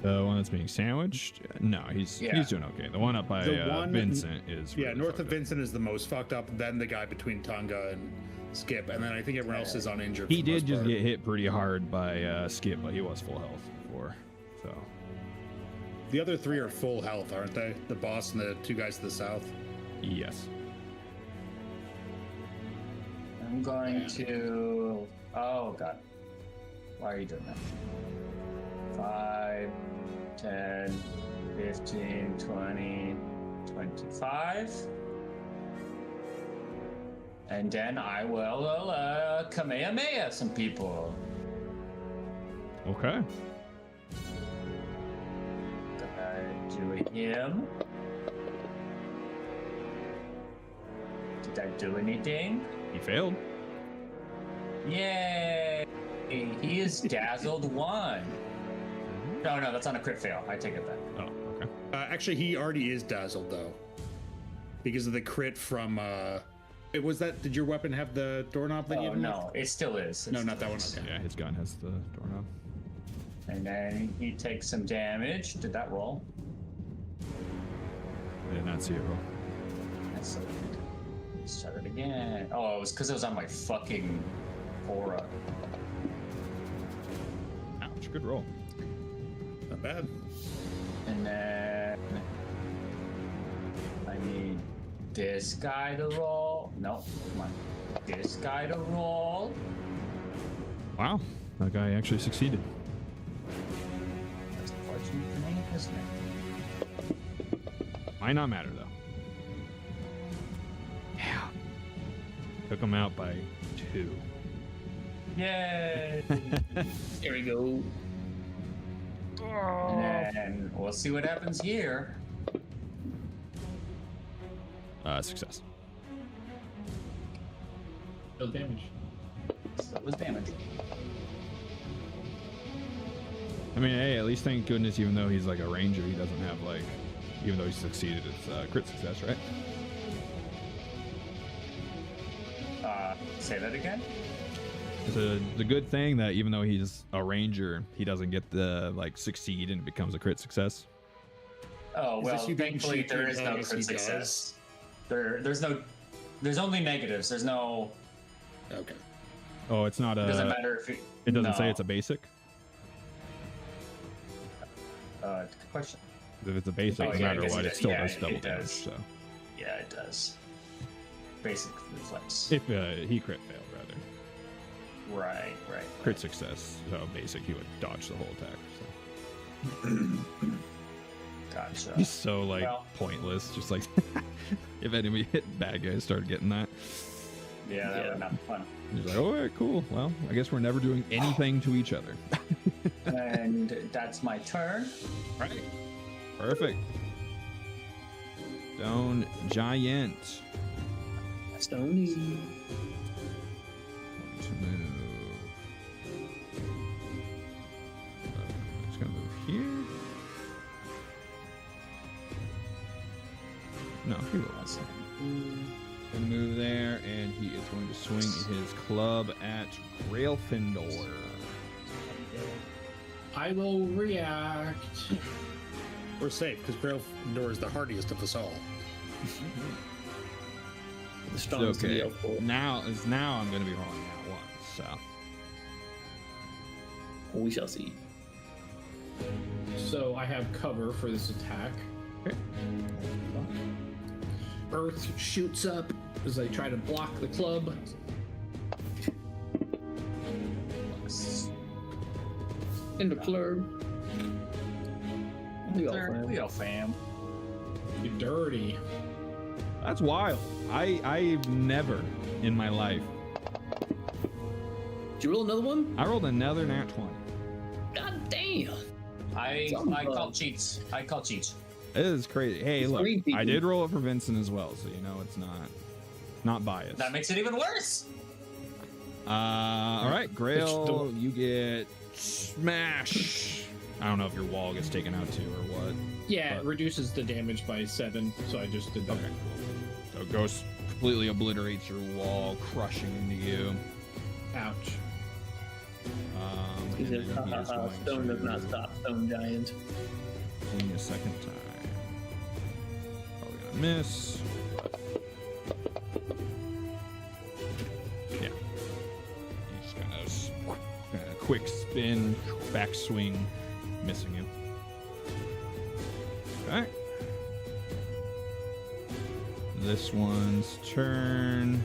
The one that's being sandwiched? No, he's doing okay. The one up by The one- Vincent is Yeah, really north of fucked up. Vincent is the most fucked up. Then the guy between Tonga and Skip, and then I think everyone else is uninjured. He for the did most just part. get hit pretty hard by Skip, but he was full health before. So The other three are full health, aren't they? The boss and the two guys to the south. yes. I'm going to. Oh god. Why are you doing that? 5, 10, 15, 20, 25. And then I will Kamehameha some people. Okay. Do him. Did I do anything? He failed. Yay! He is dazzled 1. No, that's on a crit fail. I take it back. Oh, okay. Actually, he already is dazzled though, because of the crit from. Was that? Did your weapon have the doorknob that you? Oh no, it still is. No, not that one. Okay. Yeah, his gun has the doorknob. And then he takes some damage. Did that roll? I did not see it roll. That's so good. Let's try it again. Oh, it was because it was on my fucking aura. Ouch, good roll. Not bad. And then I need this guy to roll. No, come on. This guy to roll. Wow, that guy actually succeeded. That's unfortunate for me, isn't it? Might not matter though. Yeah. Took him out by 2. Yay! There we go. And then we'll see what happens here. Success. No damage. So it was damage. I mean, hey, at least thank goodness, even though he's like a ranger, he doesn't have like, even though he succeeded, it's crit success, right? Say that again? It's a good thing that even though he's a ranger, he doesn't get the like succeed and it becomes a crit success. Oh Is well, this you being thankfully there cheated is no as crit he success. There's only negatives. There's no. Okay. Oh, it's not a. It doesn't matter if It doesn't say no. it's a basic. Good question. If it's a basic, Oh, no yeah, I matter guess what, it it still does. does Yeah, double it damage. does. So Yeah, it does. Basic reflex. if he crit failed, rather Right. crit success, so basic, he would dodge the whole attack. So Gotcha. he's so like Well- pointless. Just like if enemy hit bad guys started getting that, Yeah, that would not be fun. he's like, all right, cool. Well, I guess we're never doing anything to each other. And that's my turn. Right. Perfect. Stone Giant. Stony. Going to move. It's gonna move here. No, he will. Gonna move there, and he is going to swing his club at Grailfindor. I will react. We're safe because Gryffindor is the hardiest of us all. The It's strongest of the okay. elf four. Now I'm gonna be rolling that one. So We shall see. So I have cover for this attack. okay. Earth shoots up as I try to block the club. In the club. Leo fam. You dirty. That's wild. I've never in my life. Did you roll another one? I rolled another nat 20. God damn. I Somebody. call cheats. I call cheats. It is crazy. Hey, It's look, green people. I did roll it for Vincent as well, so you know it's not biased. That makes it even worse. All right, Grail, you get smash. I don't know if your wall gets taken out too or what. Yeah, But- it reduces the damage by 7, so I just did that. Okay, cool. So Ghost completely obliterates your wall, crushing into you. Ouch. He And says, then ha he ha is ha, going stone to does not stop, stone giant. swing a second time. Probably gonna miss. Yeah. He's gonna quick spin, backswing, missing you. Okay. This one's turn.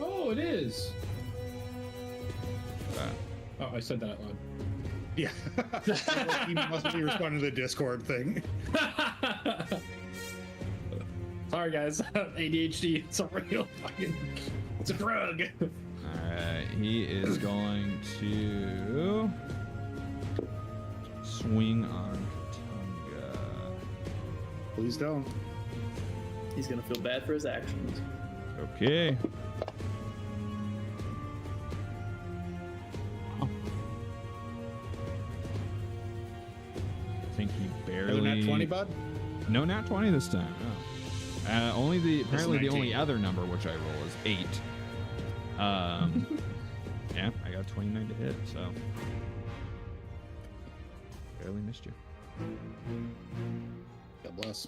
Oh, it is. Okay. Oh, I said that out loud. Yeah. He must be responding to the Discord thing. Sorry, guys. ADHD. It's a real fucking. It's a drug. Alright, he is going to swing on Katunga. Please don't. He's gonna feel bad for his actions. Okay. I think he barely. No nat 20, bud? No nat 20 this time. No. Only the apparently the 19. only other number which I roll is 8. Yeah, I got 29 to hit, so barely missed you. God bless.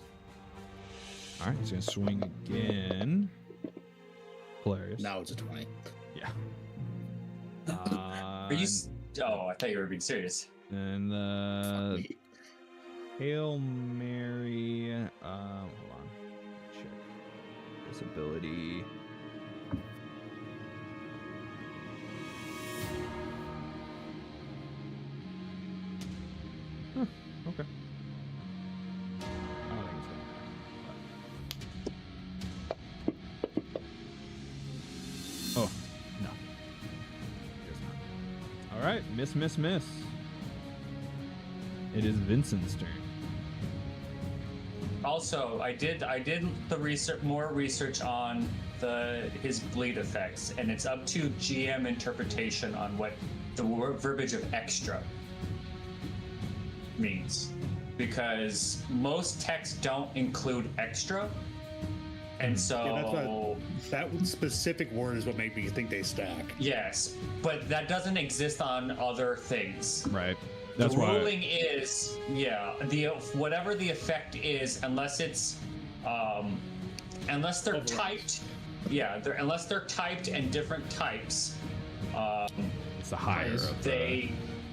All right, he's gonna swing again. Hilarious. Now it's a 20. Yeah. Are you? Oh, I thought you were being serious. And the Hail Mary. Hold on. Check this ability. Huh, okay. I don't think it's gonna matter. Oh, no. Guess not. All right, miss. It is Vincent's turn. Also, I did the more research on his bleed effects, and it's up to GM interpretation on what the verbiage of extra means, because most texts don't include extra, and so Yeah, that specific word is what made me think they stack. yes, but that doesn't exist on other things. Right. That's the why. ruling is, yeah, whatever the effect is, unless it's unless they're Overrides. typed, yeah, unless they're typed and different types, It's the higher of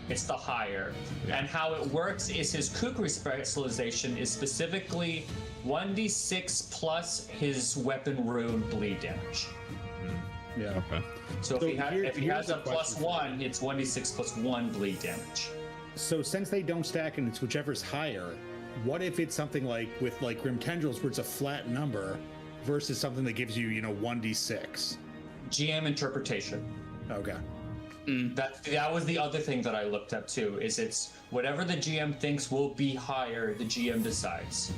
it's the higher. Yeah. And how it works is his kukri specialization is specifically 1d6 plus his weapon rune bleed damage. Yeah. Okay. So if he here's has the a plus question. 1, it's 1d6 plus 1 bleed damage. So since they don't stack and it's whichever's higher, what if it's something like with like Grim Tendrils where it's a flat number versus something that gives you, 1d6? GM interpretation. Okay. That was the other thing that I looked up too, is it's whatever the GM thinks will be higher, the GM decides.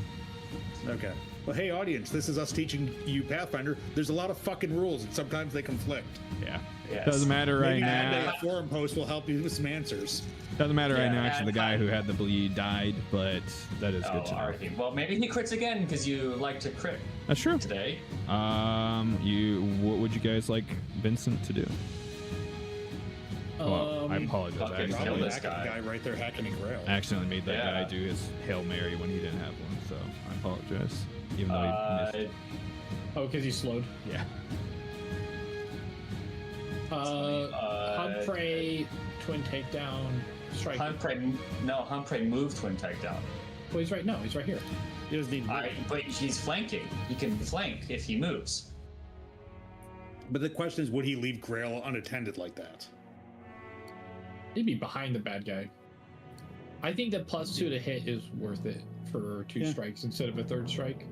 Okay. Well, hey, audience, this is us teaching you Pathfinder. There's a lot of fucking rules, and sometimes they conflict. Yeah. Yes. Doesn't matter right Maybe now. a forum post will help you with some answers. Doesn't matter right Yeah, now. Actually, the guy and- who had the bleed died, but that is good to know. alright. Well, maybe he crits again because you like to crit That's true. today. What would you guys like Vincent to do? Well, I apologize. fucking I kill Probably this hacking guy. the guy right there hacking a grail. accidentally made that Yeah. guy do his Hail Mary when he didn't have one, so I apologize. Even though he missed. Oh, because he slowed. Yeah. Humphrey, twin takedown, strike. Humphrey moved twin takedown. Oh, he's right. No, he's right here. He doesn't need But he's flanking. He can flank if he moves. But the question is, would he leave Grail unattended like that? He'd be behind the bad guy. I think that +2 to hit is worth it for 2 strikes instead of a 3rd strike.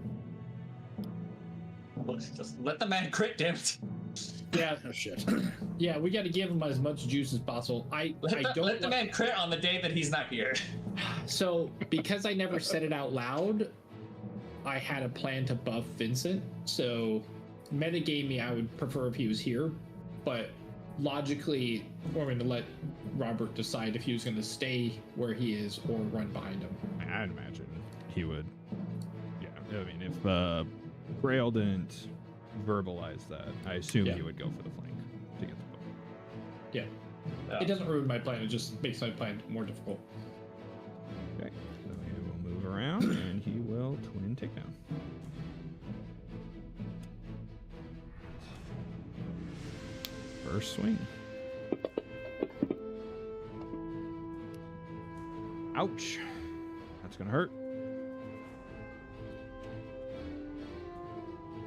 Just let the man crit, damn it. Yeah, Oh shit. yeah, we got to give him as much juice as possible. I don't Let the man crit on the day that he's not here. So because I never said it out loud, I had a plan to buff Vincent. So metagamey, I would prefer if he was here, but logically, we're going to let Robert decide if he was going to stay where he is or run behind him. I'd imagine he would. Yeah. I mean, if Grail didn't verbalize that, I assume Yeah. he would go for the flank to get the book. Yeah. Yeah. It doesn't ruin my plan, it just makes my plan more difficult. Okay. So he will move around and he will twin takedown. First swing. Ouch. That's gonna hurt.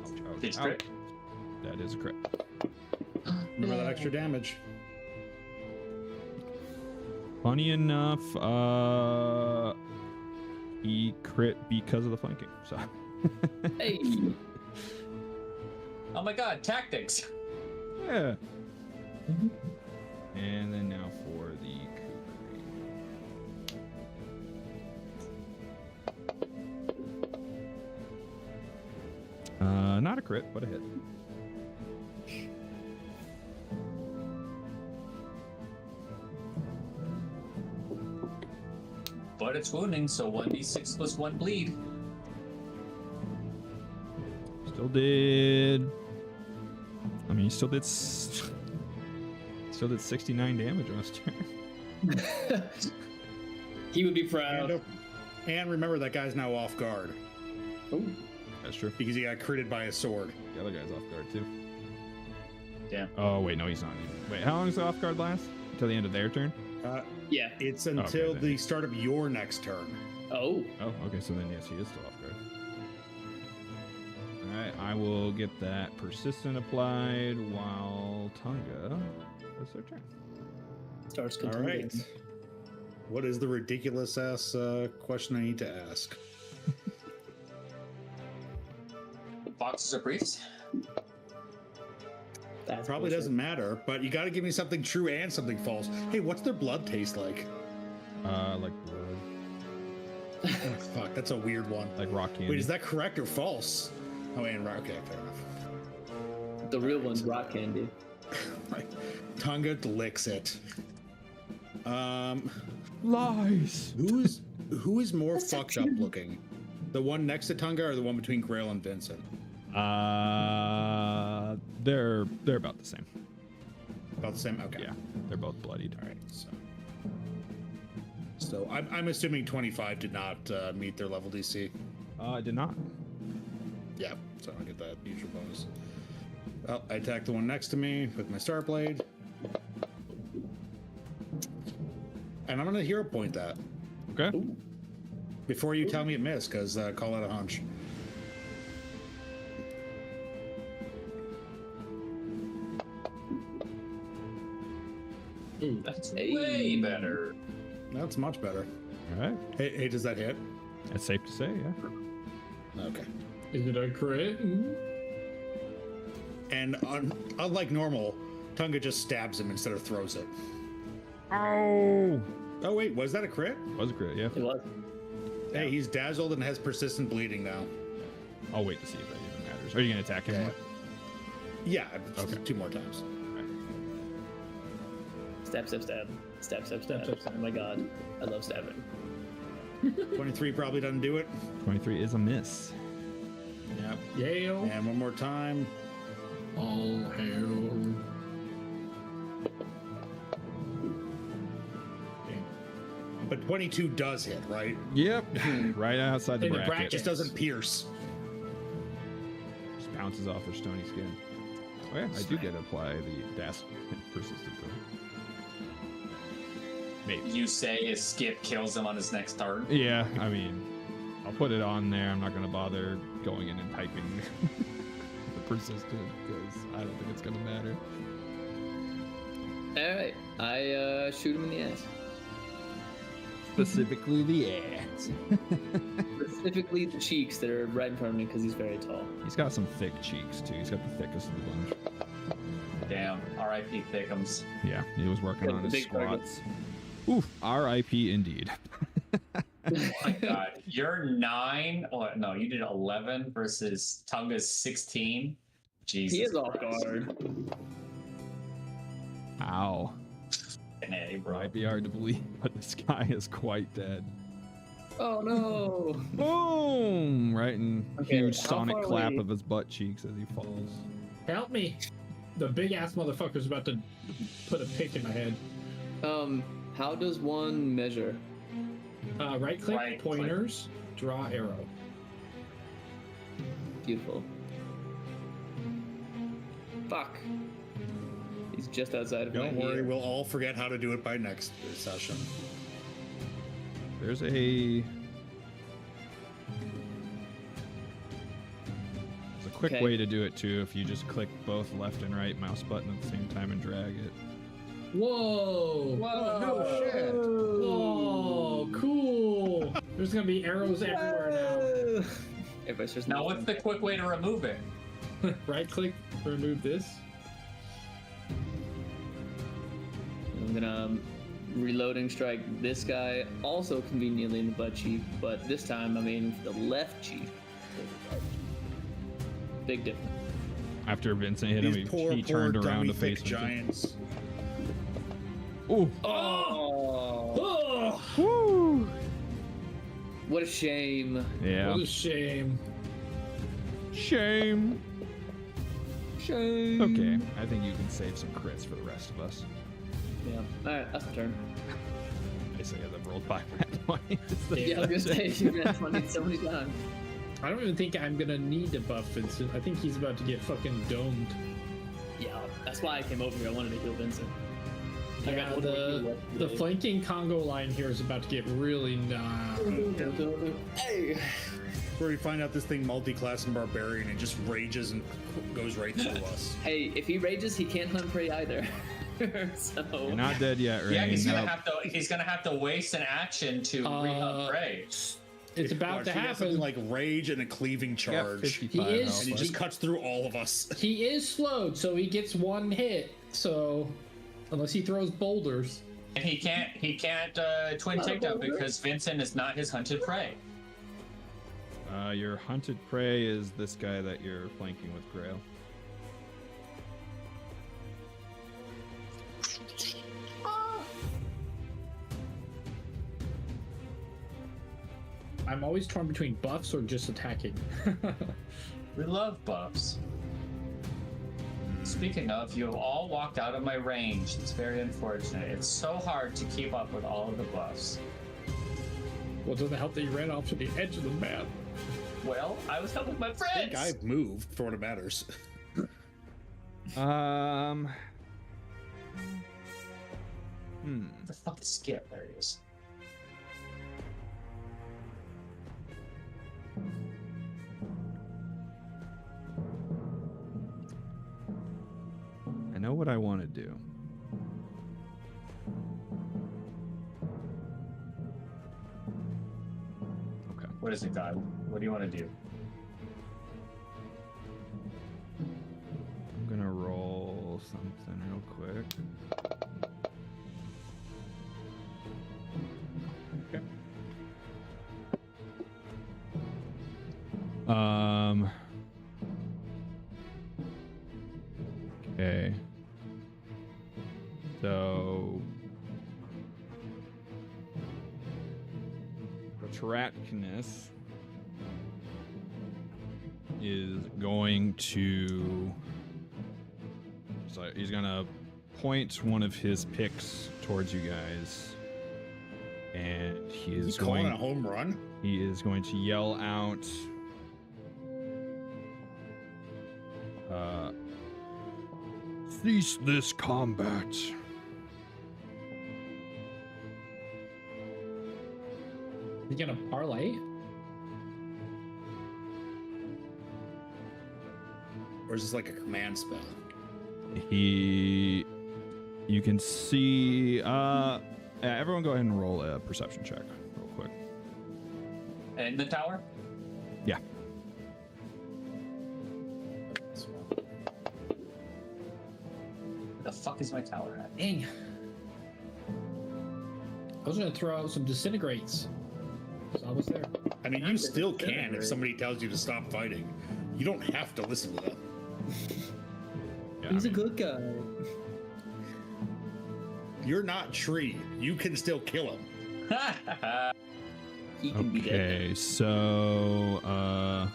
Ouch, ouch, Did you ouch. crit? That is a crit. Remember that extra damage. Funny enough, he crit because of the flanking. So. Hey. Oh my god, tactics. Yeah. And then now for the Kukri. Not a crit, but a hit. But it's wounding, so 1d6 plus 1 bleed. Still did. I mean, he still did 69 damage on his turn. He would be proud. And remember, that guy's now off guard Oh, That's true. because he got critted by a sword. The other guy's off guard too. Damn. Oh wait, no, he's not. Wait, how long does the off guard last? Until the end of their turn? yeah. It's until then. the start of your next turn. Oh, Oh, okay. So then yes, he is still off guard. All right, I will get that persistent applied while Tunga does their turn. starts All continuing. right. What is the ridiculous ass question I need to ask? Boxes or briefs? That's Probably bullshit. doesn't matter, but you got to give me something true and something false. Hey, what's their blood taste like? Like blood, Oh, fuck, that's a weird one. like rock candy. Wait, is that correct or false? Oh, and rock. Okay, fair enough. The real one's rock candy. Right. Tunga licks it. Lies? Who is more fucked up looking? The one next to Tunga or the one between Grail and Vincent? They're about the same. About the same. Okay. Yeah, they're both bloodied. All right. So I'm assuming 25 did not meet their level DC. I did not. Yeah. So I don't get that usual bonus. Well, I attack the one next to me with my Star Blade. And I'm going to hero point that Okay. before you tell me it missed, because call it a hunch. That's Hey. way better. That's much better. All right. Hey, does that hit? That's safe to say. Yeah. Okay. Is it a crit? And unlike normal, Tunga just stabs him instead of throws it. Ow! Oh wait, was that a crit? Was a crit. Yeah. It was. Hey, he's dazzled and has persistent bleeding now. I'll wait to see if that even matters. Are you gonna attack him? Yeah. Yeah, Okay. 2 more times. Stab, stab, stab. Stab, stab, stab. Stab, stab, Oh my god. I love stabbing. 23 probably doesn't do it. 23 is a miss. Yep. Yale. And one more time. All hail. But 22 does hit, right? Yep. Right outside the In the bracket. bracket. Just doesn't pierce. Just bounces off her stony skin. Oh yeah, I do get to apply the dazzle persistent though. Maybe. You say his skip kills him on his next turn. Yeah, I mean, I'll put it on there. I'm not gonna bother going in and typing the persistent because I don't think it's gonna matter. Alright. I shoot him in the ass. Specifically the ass. Specifically the cheeks that are right in front of me because he's very tall. He's got some thick cheeks too. He's got the thickest of the bunch. Damn. R.I.P. Thickums. Yeah, he was working Got on the his big target. squats. Oof, R.I.P. indeed. Oh my god. You're 9. Oh, no, you did 11 versus Tunga's 16. Jesus. He is off Christ. guard. Ow. Hey, bro. Might be hard to believe, but this guy is quite dead. Oh no! Boom! Right in Okay, huge how sonic far clap away- of his butt cheeks as he falls. Help me. The big ass motherfucker's about to put a pick in my head. How does one measure? Right click, Right click. pointers, draw arrow. Beautiful. Fuck. He's just outside of my Don't worry, ear. we'll all forget how to do it by next session. There's a quick Okay. way to do it too if you just click both left and right mouse button at the same time and drag it. Whoa! Oh, no shit. Whoa! Cool. There's gonna be arrows everywhere Everybody's just Now, what's the quick way to remove it? now. Right click, remove this. I'm gonna reloading strike this guy, also conveniently in the butt cheek, but this time I'm aiming for the left cheek. Big difference. After Vincent hit him, These poor, he poor turned around dummy to face thick Vincent. giants. Ooh. Oh, Oh! Woo! what a shame. Yeah. What a shame. Shame. Shame. Okay, I think you can save some crits for the rest of us. Yeah. Alright, that's the turn. I say as I've rolled 5 red points. Yeah, I was gonna say, you've been 20 so many times. I don't even think I'm gonna need to buff Vincent. I think he's about to get fucking domed. Yeah, that's why I came over here. I wanted to heal Vincent. I Yeah, got one more heal left the today. flanking Congo line here is about to get really Hey! Where we find out this thing multi-class and barbarian and just rages and goes right through us. Hey, if he rages, he can't hunt prey either. So You're not dead yet, right? Yeah, he's gonna have to waste an action to re-up prey. It's about Watch, to he has happen. something like rage and a cleaving You got charge. 55 He is- health And he left. just cuts through all of us. He is slowed, so he gets one hit. So unless he throws boulders. And he can't twin takedown because Vincent is not his hunted prey. Your hunted prey is this guy that you're flanking with Grail. I'm always torn between buffs or just attacking. We love buffs. Speaking of, you have all walked out of my range. It's very unfortunate. It's so hard to keep up with all of the buffs. Well, it doesn't help that you ran off to the edge of the map. Well, I was helping my I friends. think I've moved for what it matters. Hmm. The fuck is Skip? There he is. I know what I want to do. Okay. What is it, God? What do you want to do? I'm gonna roll something real quick. Okay. So Taratkinus is going to. So he's gonna point one of his picks towards you guys, and he is He's calling going. a home run. He is going to yell out. Cease this combat. You gonna parlay? Or is this like a command spell? You can see. Everyone, go ahead and roll a perception check, real quick. In the tower? Yeah. Where the fuck is my tower at? Dang. I was gonna throw out some disintegrates. So I was there. I mean, you still can if somebody tells you to stop fighting. You don't have to listen to them. Yeah, He's a good guy. You're not Tree. You can still kill him. He can be dead. Okay, so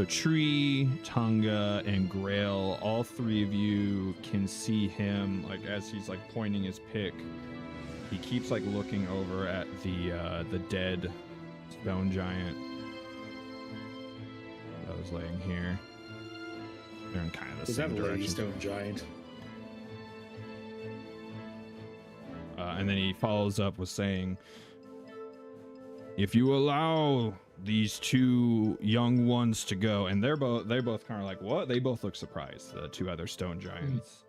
Tree, Tunga, and Grail, all three of you can see him like as he's like pointing his pick. He keeps like looking over at the dead stone giant that was laying here. They're in kind of the Was that same a lady direction. stone giant? And then he follows up with saying, if you allow these two young ones to go, and they're both kind of like, what? They both look surprised, the two other stone giants.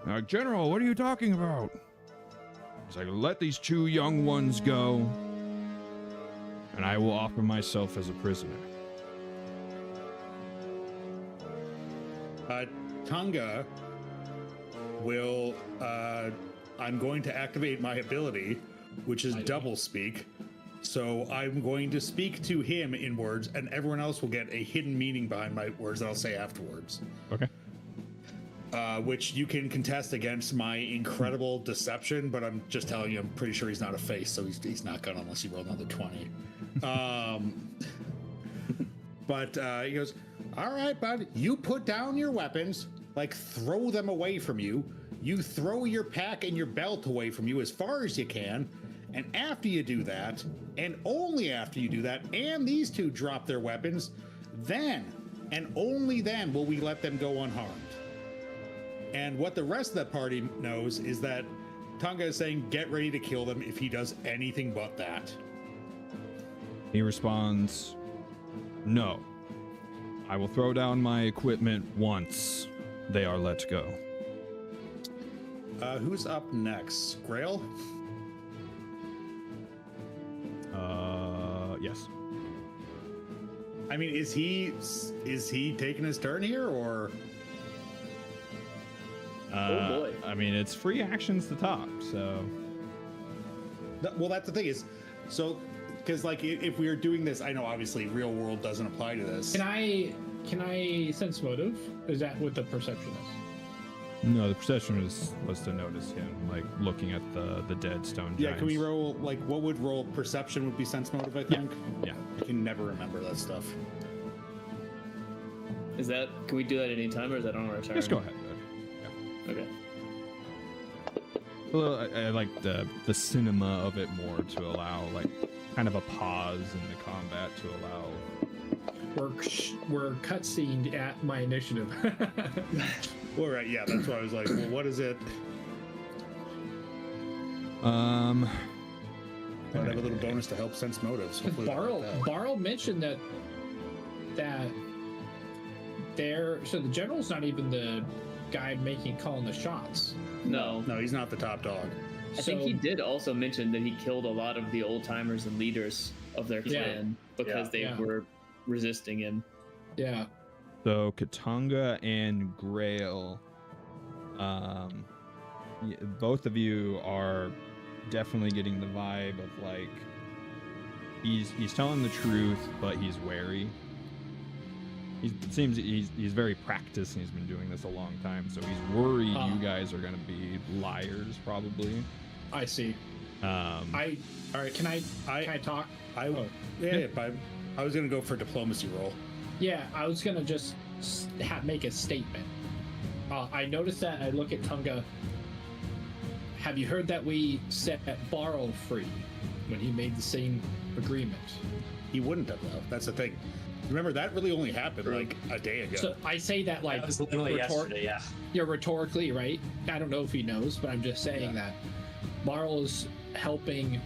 They're like, General, what are you talking about? He's like, let these two young ones go, and I will offer myself as a prisoner. Tonga will, I'm going to activate my ability, which is double speak. So I'm going to speak to him in words, and everyone else will get a hidden meaning behind my words that I'll say afterwards. Okay. Which you can contest against my incredible deception, but I'm just telling you, I'm pretty sure he's not a face, so he's not gonna unless you roll another 20. But he goes, all right, bud, you put down your weapons, like throw them away from you. You throw your pack and your belt away from you as far as you can. And after you do that, and only after you do that, and these two drop their weapons, then, and only then will we let them go unharmed. And what the rest of the party knows is that Tonga is saying, get ready to kill them if he does anything but that. He responds, no. I will throw down my equipment once they are let go. Who's up next? Grail? Yes. I mean, is he taking his turn here, or? Oh boy. I mean, it's free actions to talk, so. Well, that's the thing is, so, because like if we are doing this, I know obviously real world doesn't apply to this. Can I sense motive? Is that what the perception is? No, the perception was to notice him, like looking at the dead stone giants. Yeah, can we roll, like, what would roll perception would be sense motive, I think? Yeah. I can never remember that stuff. Is that? Can we do that anytime, or is that on our turn? Just go ahead. Yeah. Okay. Well, I like the cinema of it more to allow, like, kind of a pause in the combat to allow. We're cutscened at my initiative. Well, right, yeah, that's why I was like, well, what is it? Okay. I'd have a little bonus to help sense motives. Hopefully that'll work out. Barl mentioned that so the general's not even the guy calling the shots. No. No, he's not the top dog. I think he did also mention that he killed a lot of the old timers and leaders of their clan because they were resisting him. Yeah. So Katanga and Grail, both of you are definitely getting the vibe of like he's telling the truth, but he's wary. It seems he's very practiced and he's been doing this a long time, so he's worried you guys are going to be liars probably. I see. All right. Can I talk? I was gonna go for diplomacy roll. Yeah, I was gonna just make a statement. I noticed that. I look at Tonga. Have you heard that we set Barl free when he made the same agreement? He wouldn't have though. That's the thing. Remember that really only happened like a day ago. So I say that like That was literally yesterday, yeah. You're rhetorically, right? I don't know if he knows, but I'm just saying that Barl is helping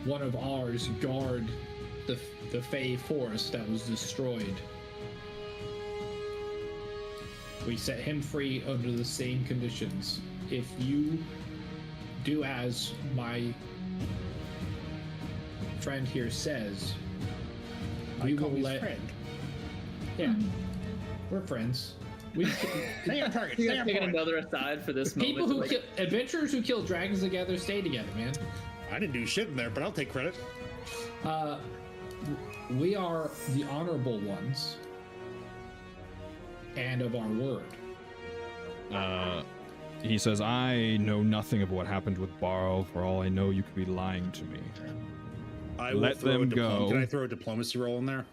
one of ours guard the Fey forest that was destroyed. We set him free under the same conditions. If you do as my friend here says, we will let. Friend. Yeah, we're friends. We Stay on target. You Stay guys on taking point. another aside for this moment. people who like, kill adventurers who kill dragons together stay together, man. I didn't do shit in there, but I'll take credit. We are the honorable ones, and of our word. He says, I know nothing of what happened with Barl. For all I know, you could be lying to me. I will Let throw them a go. Can I throw a diplomacy roll in there?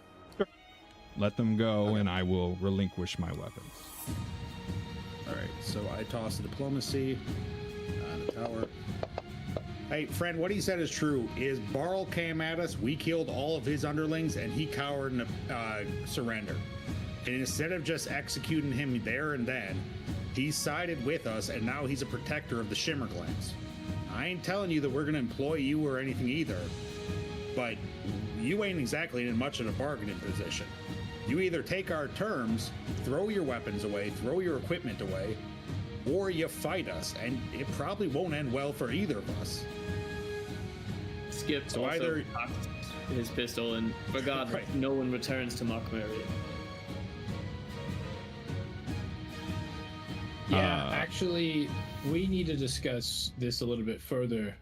Let them go, and I will relinquish my weapons. All right, so I toss the diplomacy on the tower. Hey, friend, what he said is true. Is Barl came at us, we killed all of his underlings, and he cowered and surrendered. And instead of just executing him there and then, he sided with us, and now he's a protector of the Shimmer Clans. All right? I ain't telling you that we're gonna employ you or anything either, but you ain't exactly in much of a bargaining position. You either take our terms, throw your weapons away, throw your equipment away, or you fight us, and it probably won't end well for either of us. Skip So also either- cocked his pistol, and for God, Right. no one returns to Mockmerry. Yeah, actually, we need to discuss this a little bit further.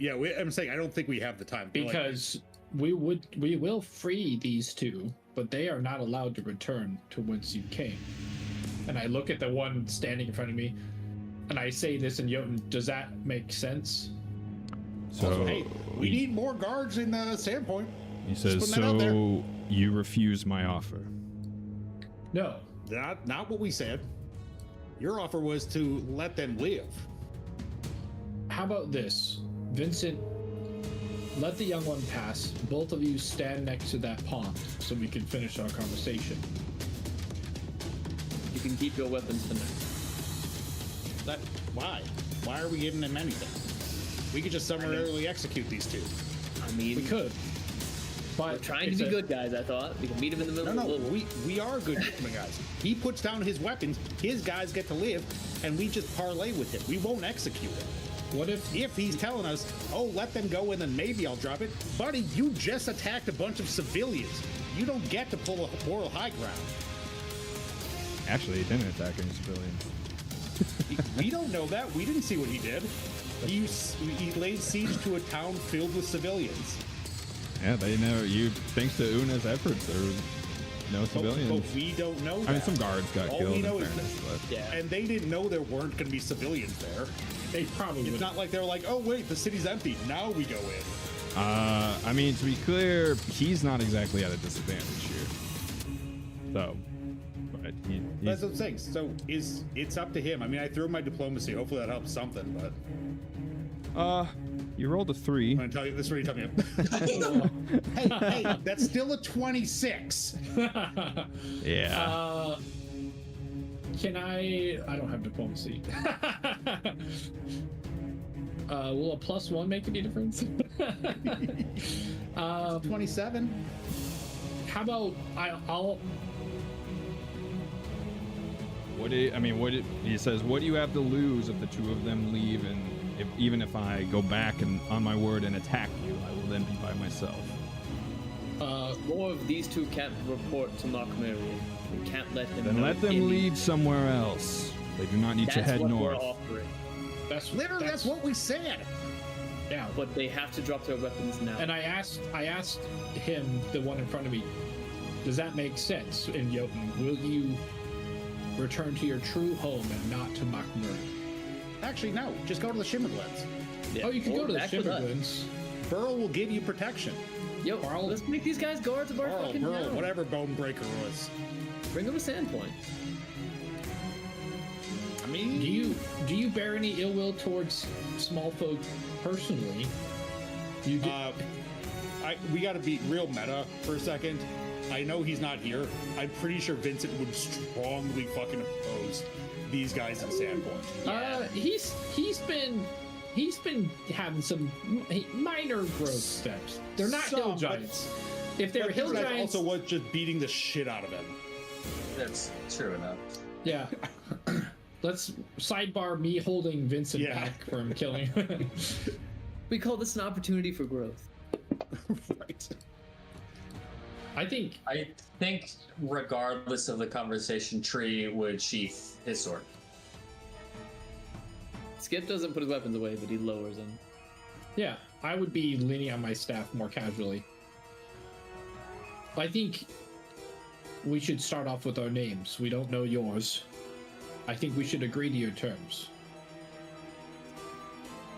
Yeah, I'm saying I don't think we have the time. Because we will free these two, but they are not allowed to return to whence you came. And I look at the one standing in front of me, and I say this in Jotun. Does that make sense? So Also, hey, we need more guards in Sandpoint. he says, putting that out there. so you refuse my offer. No. Not what we said. Your offer was to let them live. How about this, Vincent? Let the young one pass. Both of you stand next to that pond so we can finish our conversation. You can keep your weapons for now. Why? Why are we giving them anything? We could just summarily execute these two. I mean, We could, but we're trying to it's be a- good guys. I thought we can meet him in the middle. No, of the we are good guys. He puts down his weapons, his guys get to live, and we just parlay with him. We won't execute it. What if If he's telling us, oh, let them go and then maybe I'll drop it. Buddy, you just attacked a bunch of civilians. You don't get to pull a moral high ground. Actually, he didn't attack any civilians. We don't know that. We didn't see what he did. He laid siege to a town filled with civilians. Yeah, they never. You thanks to Una's efforts, there was no civilians. But we don't know that. I mean, some guards got All killed. we In know is fairness, but Yeah. And they didn't know there weren't going to be civilians there. they probably It's would? not like they're like, oh, wait, the city's empty. Now we go in. I mean, to be clear, he's not exactly at a disadvantage here. So, but he's, That's what I'm saying. So it's up to him. I mean, I threw my diplomacy. Hopefully that helps something, but you rolled a 3. I'm going to tell you this is what you tell me. hey, that's still a 26. Yeah. Can I don't have diplomacy. Will a +1 make any difference? 27. How about I'll He says, what do you have to lose if the two of them leave, and even if I go back and on my word and attack you, I will then be by myself. More of these two can't report to Mockmerry. We can't let them. Then know let them any- leave somewhere else. They do not need to That's head what north. we're offering. Literally, that's what we said. Yeah. But they have to drop their weapons now. And I asked him, the one in front of me, does that make sense in Jotun? Will you return to your true home and not to Mockmerry? Actually, no. Just go to the Shimmerglens. Yeah. Oh, you can Or go to the back with us. Shimmerglens. Burl will give you protection. Yo, Carl. let's make these guys guards of our fucking Burl, town. whatever Bonebreaker was. Bring them to Sandpoint. I mean, Do you bear any ill will towards small folk personally? You do. we got to be real meta for a second. I know he's not here. I'm pretty sure Vincent would strongly fucking oppose these guys in Sandpoint. He's been having some minor growth steps. They're not Some, hill but- giants. If they're But hill these guys giants, also was just beating the shit out of him. That's true enough. yeah. Let's sidebar me holding Vincent Yeah. back from killing. We call this an opportunity for growth. Right. I think I think, regardless of the conversation, Tree would sheath his sword. Skip doesn't put his weapons away, but he lowers them. Yeah, I would be leaning on my staff more casually. I think we should start off with our names. We don't know yours. I think we should agree to your terms.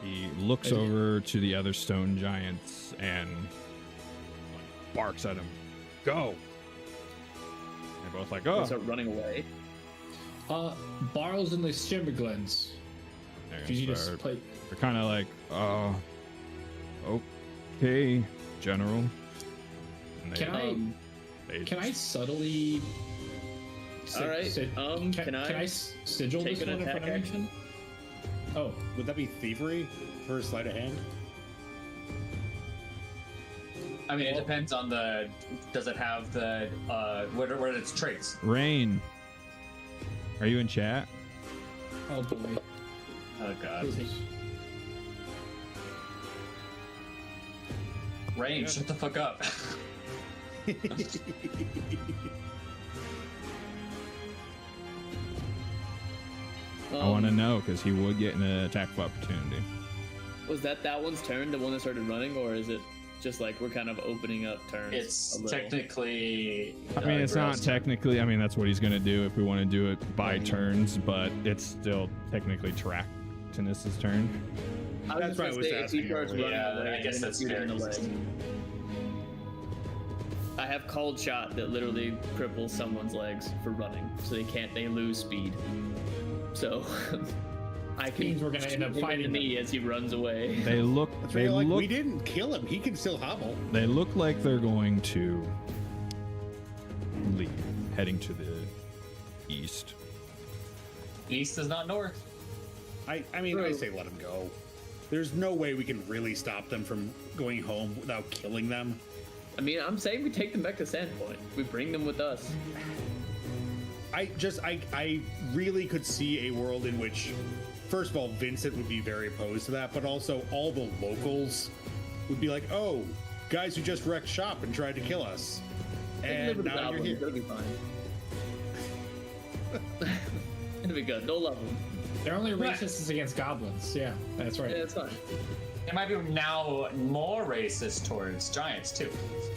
He looks Okay. over to the other stone giants and barks at him. Go! They're both like, They oh. start running away. Barrels in the Shimmerglens. They're Could you gonna just start- play? They're kind of like, okay, General. And they, Can I subtly? All right, can I sigil take this an one in attack front of me? action? Oh, Would that be thievery? for sleight of hand? I mean, it depends on the. Does it have the what are its traits? Rain, are you in chat? Oh boy. Oh god. Rain, shut the fuck up. I want to know because he would get an attack of opportunity. Was that one's turn, the one that started running, or is it just like we're kind of opening up turns? It's technically. I mean, it's not Gross. technically. I mean, that's what he's gonna do if we want to do it by turns, but it's still technically Tractinus's turn. That's what I was If he asking starts running Yeah, away, I guess then that's shoot him in the fair. leg. I have called shot that literally cripples someone's legs for running, so they lose speed. So I can Means we're gonna end up shoot him in fighting the knee as he runs away. They look. That's They right, like, look. we didn't kill him. He can still hobble. They look like they're going to leave, heading to the east. East is not north. I mean, I say let him go. There's no way we can really stop them from going home without killing them. I mean, I'm saying we take them back to Sandpoint. We bring them with us. I really could see a world in which, first of all, Vincent would be very opposed to that, but also all the locals would be like, oh, guys who just wrecked shop and tried to kill us. They can live And with the now you're goblins. here. It'll be fine. It'll be good. They'll love them. They're only racist against goblins. Yeah, that's right. Yeah, it's fine. They might be now more racist towards giants too.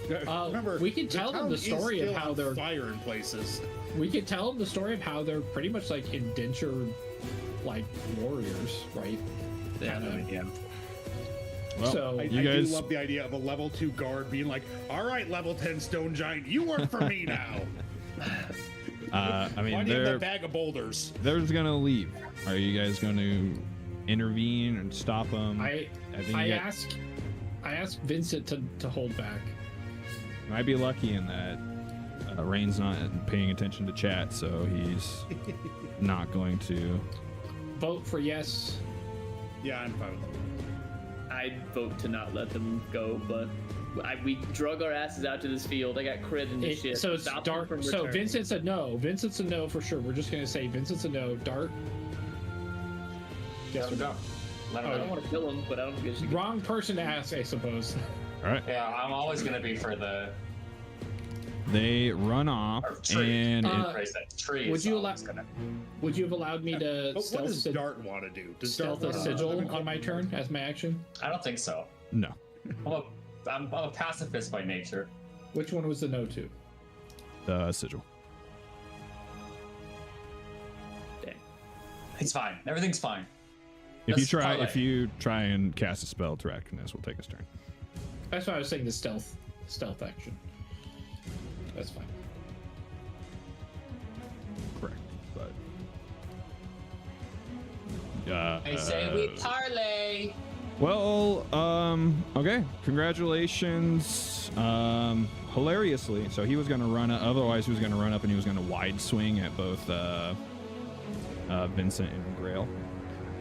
Remember, we can tell them town the is story of still how on they're- fire in places. We could tell them the story of how they're pretty much like indentured, like warriors, right? Yeah, Kinda. yeah. Well, So- I you do guys. love the idea of a level 2 guard being like, all right, level 10 stone giant, you work for me now. I Why mean, do you have they're that bag of boulders? gonna leave. Are you guys going to intervene and stop them? I think you get- asked Vincent to hold back. might be lucky in that Rain's not paying attention to chat, so he's not going to. Vote for yes. Yeah, I'm fine with that. I'd vote to not let them go, but we drug our asses out to this field. I got crit and shit. So it's Stop them Dart. from So returning. Vincent's a no. Vincent's a no for sure. We're just gonna say Vincent's a no. Dart. Let them go. Let them I go. don't want to kill him, but I don't think it's Wrong person to ask, I suppose. All right. Yeah, I'm always gonna be for the They run off, tree. and Raise that tree. would is you always allow- gonna. Would you have allowed me to But what stealth, does Dart want to do? Does Dart stealth a want sigil on my turn as my action? I don't think so. no. I'm a pacifist by nature. Which one was the no to? The sigil. Damn. It's fine. Everything's fine. If Let's parlay. you try and cast a spell, Tractinus will take his turn. That's why I was saying the stealth action. That's fine. Correct, but I say we parlay. well, okay. Congratulations. Hilariously, so he was going to run. Otherwise, he was going to run up and he was going to wide swing at both Vincent and Grail.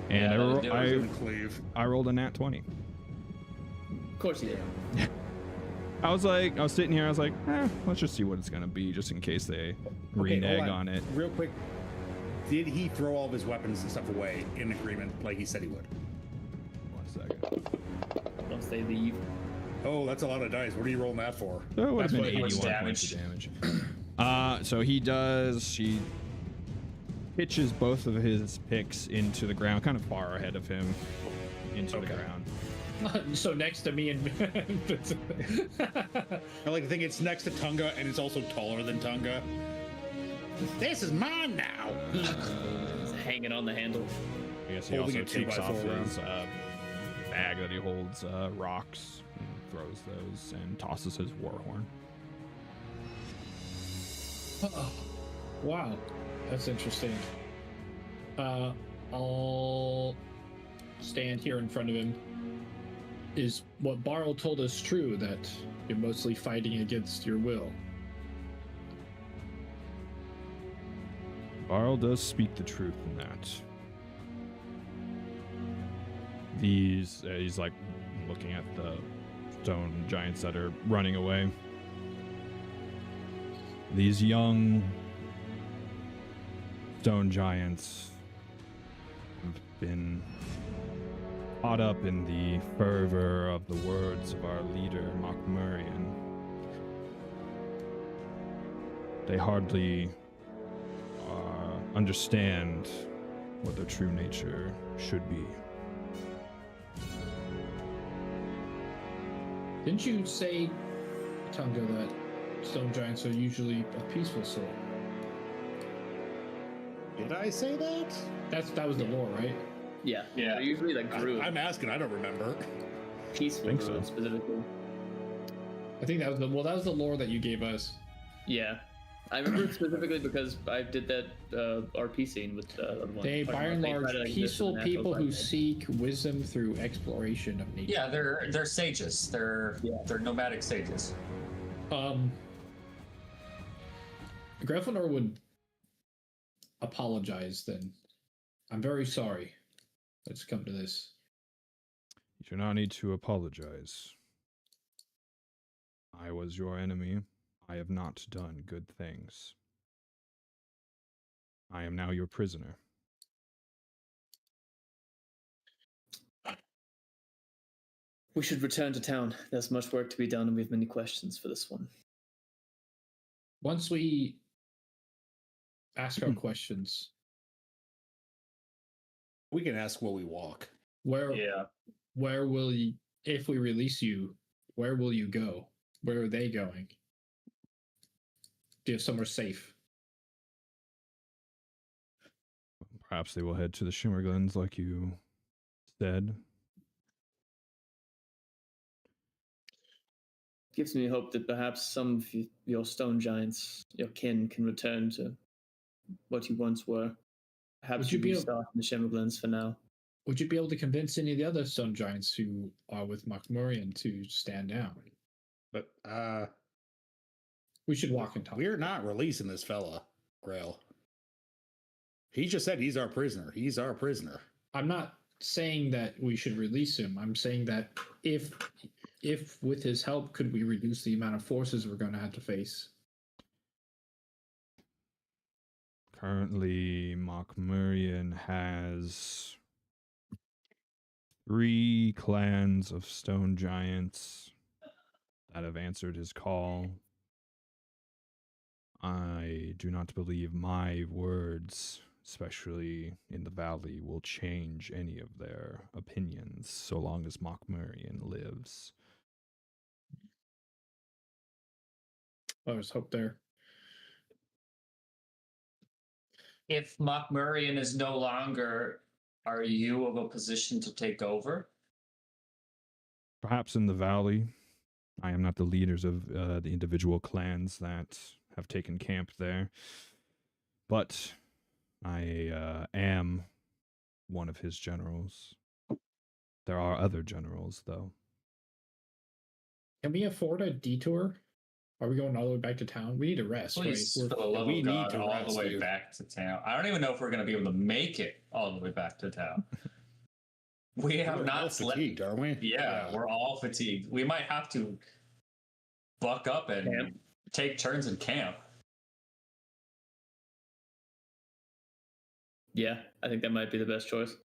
And Yeah, I rolled a nat 20. Of course he did. I was sitting here. I was like, let's just see what it's going to be, just in case they renege on it. Real quick, did he throw all of his weapons and stuff away in agreement like he said he would? 1 second. Once they leave. Oh, that's a lot of dice. What are you rolling that for? So it would have That's been what- 81 points of damage. So he pitches both of his picks into the ground, kind of far ahead of him into the ground. So next to me and Vincent. I like to think it's next to Tunga and it's also taller than Tunga. This is mine now. It's hanging on the handle. I guess he Holding also it 2 takes by off 4 his bag that he holds rocks and throws those and tosses his war horn. Wow, that's interesting. I'll stand here in front of him. Is what Barl told us true, that you're mostly fighting against your will? Barl does speak the truth in that. These, he's like looking at the stone giants that are running away. These young stone giants have been caught up in the fervor of the words of our leader, Mokmurian. They hardly understand what their true nature should be. Didn't you say, Tunga, that stone giants are usually a peaceful sort? Did I say that? That was the lore, right? Yeah. Yeah. They're usually like druid, I'm asking. I don't remember. peaceful think so. druid specifically. I think that was the lore that you gave us. Yeah. I remember it specifically because I did that RP scene with the one. They, by and They try large, to, like, peaceful listen to people who natural seek wisdom through exploration of nature. Yeah, they're sages. They're nomadic sages. Gryffindor would apologize then. I'm very sorry. Let's come to this. You do not need to apologize. I was your enemy. I have not done good things. I am now your prisoner. We should return to town. There's much work to be done, and we have many questions for this one. Once we ask our questions, We can ask while we walk. where will you, if we release you, where will you go? Where are they going? Do you have somewhere safe? Perhaps they will head to the Shimmerglens like you said. Gives me hope that perhaps some of your stone giants, your kin, can return to what you once were. Perhaps Would you you be restart in the Shimmerglens for now. Would you be able to convince any of the other stone giants who are with Mokmurian to stand down? But We should walk and talk. we're not releasing this fella, Grail. He just said he's our prisoner. He's our prisoner. I'm not saying that we should release him. I'm saying that if with his help, could we reduce the amount of forces we're going to have to face? Currently, Mokmurian has 3 clans of stone giants that have answered his call. I do not believe my words, especially in the valley, will change any of their opinions so long as Mokmurian lives. There's hope there. If Mokmurian is no longer, are you of a position to take over? Perhaps in the valley. I am not the leaders of the individual clans that have taken camp there, but I am one of his generals. There are other generals, though. Can we afford a detour? Are we going all the way back to town? We need to rest, Please, right? for the love we of need God, to all rest, the way dude. back to town. I don't even know if we're going to be able to make it all the way back to town. We have We're all not slept. fatigued, aren't we? Yeah, we're all fatigued. We might have to buck up and Camp. take turns in camp. Yeah, I think that might be the best choice.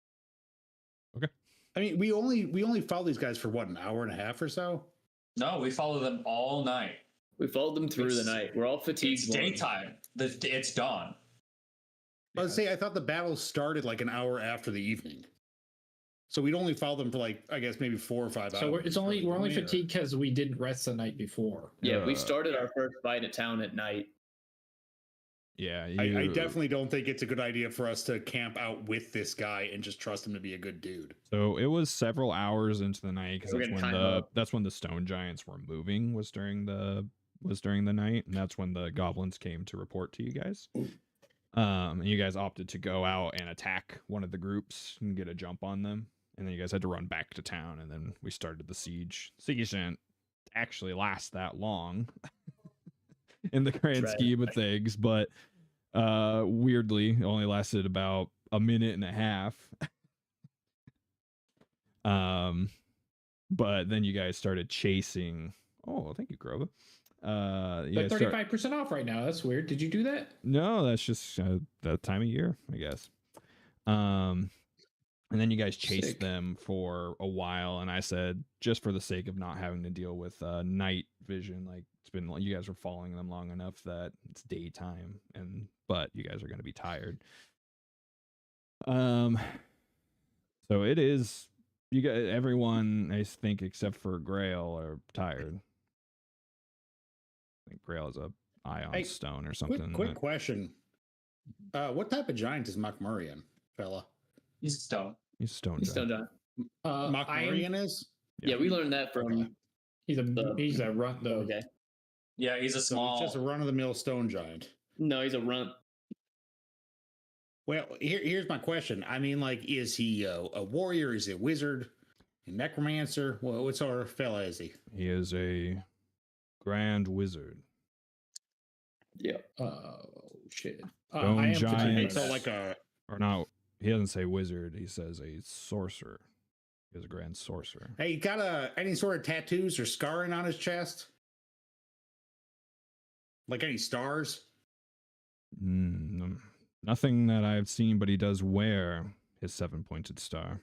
I mean, we only follow these guys for what, an hour and a half or so? No, we follow them all night. We followed them through It's- the night. We're all fatigued. It's daytime. It's dawn. Let's say I thought the battle started like an hour after the evening. So we'd only follow them for like, I guess maybe 4 or 5 hours. So we're only Yeah. fatigued because we didn't rest the night before. Yeah, we Uh, started our first fight at town at night. Yeah, I you- definitely don't think it's a good idea for us to camp out with this guy and just trust him to be a good dude. So it was several hours into the night because We're that's gonna when time up. that's when the stone giants were moving was during the night, and that's when the goblins came to report to you guys. And you guys opted to go out and attack one of the groups and get a jump on them, and then you guys had to run back to town, and then we started the siege. Siege didn't actually last that long in the grand Right. scheme of things, but weirdly, it only lasted about a minute and a half. But then you guys started chasing. Oh, thank you, Grova. You But guys start- 35% off right now. That's weird. Did you do that? No, that's just that time of year, I guess. And then you guys chased Sick. them for a while, and I said, just for the sake of not having to deal with night vision, like it's been, you guys were following them long enough that it's daytime, but you guys are going to be tired. So it is. You got everyone, I think, except for Grail, are tired. I think Grail is a ion Hey, stone or something. Quick question. What type of giant is Mokmurian, fella? He's a stone. He's a stone He's still giant. done. Mokmurian is? Yeah, we learned that from Okay. He's a runt though. Okay. Yeah, he's a So small. it's just a run-of-the-mill stone giant. No, he's a runt. Well, here's my question. I mean, like, is he a warrior? Is he a wizard? A necromancer? What sort of fella is he? He is a grand wizard. Yeah. Shit. Stone I am giant. familiar with So that. like a Or not, he doesn't say wizard, he says a sorcerer. He is a grand sorcerer. hey, he got any sort of tattoos or scarring on his chest? Like any stars? Nothing that I've seen, but he does wear his 7-pointed star.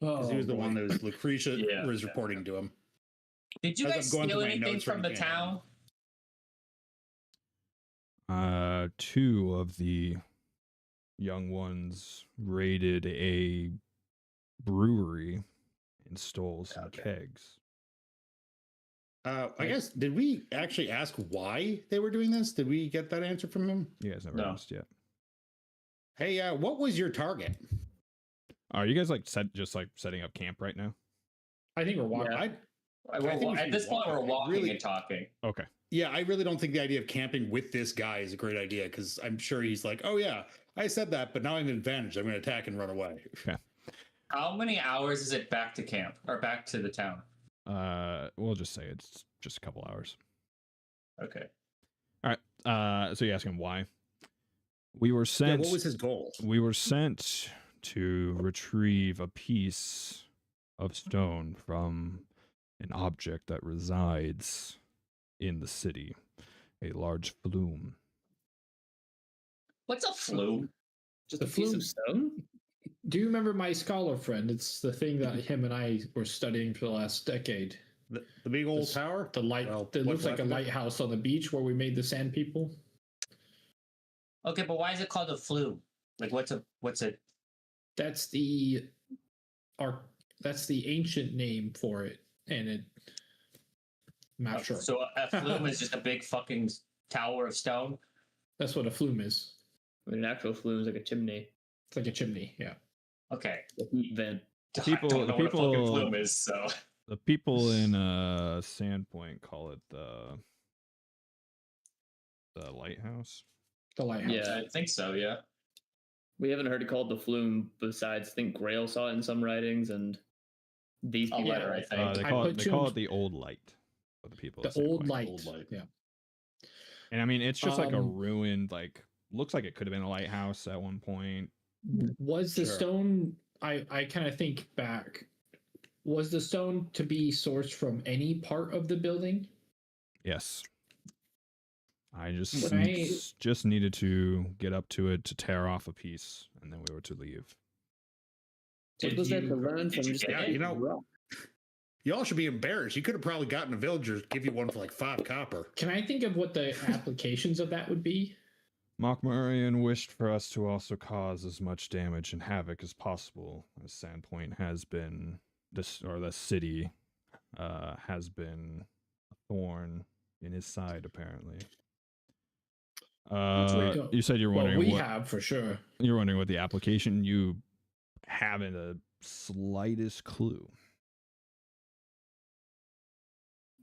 Because he was the one that was Lucretia Yeah. was reporting to him. Did you As I'm guys going steal through my anything notes from from the the town? Two of the young ones raided a brewery and stole some kegs. I guess, did we actually ask why they were doing this? Did we get that answer from him? You guys never No. asked yet. Hey, what was your target? Are you guys like just like setting up camp right now? I think we're walking. Yeah. I think we should At this be point, we're walking. walking Really- and talking. Okay. Yeah, I really don't think the idea of camping with this guy is a great idea because I'm sure he's like, oh yeah, I said that, but now I'm advantage. I'm going to attack and run away. How many hours is it back to camp or back to the town? We'll just say it's just a couple hours. Okay. All right. So you're asking why? We were Yeah, sent. what was his goal? We were sent to retrieve a piece of stone from an object that resides in the city, a large flume. What's a flume? Just The a piece flume- of stone? Do you remember my scholar friend? It's the thing that him and I were studying for the last decade. The big old This- tower? The light Well, that what's looks like a left of it? lighthouse on the beach where we made the sand people. Okay, but why is it called a flume? Like, what's it? That's the that's the ancient name for it, and it. I'm not sure. So a flume is just a big fucking tower of stone. That's what a flume is. I mean, an actual flume is like a chimney, It's like a chimney. Yeah. Okay. a heat vent. People- I don't know the what a fucking people- flume is. So The people in Sandpoint call it the lighthouse. The lighthouse. Yeah. I think so. Yeah. We haven't heard it called the flume besides, I think Grail saw it in some writings, and these A people. letter, I think. They I call put it two they call and- it the old light. For the people. The of Sandpoint. old light. Old light. Yeah. And I mean, it's just like a Um, ruined, like looks like it could have been a lighthouse at one point. Was the Sure. stone? I kind of think back. Was the stone to be sourced from any part of the building? Yes. I just When I- just needed to get up to it to tear off a piece, and then we were to leave. What Did was there to you- learn did from you just get a it? You know- rock? Y'all should be embarrassed. You could have probably gotten a villager to give you one for like 5 copper. Can I think of what the applications of that would be? Mokmurian wished for us to also cause as much damage and havoc as possible, as Sandpoint has been, the city has been a thorn in his side, apparently. You said you're Well, wondering we what have for sure. you're wondering what the application. You haven't a slightest clue.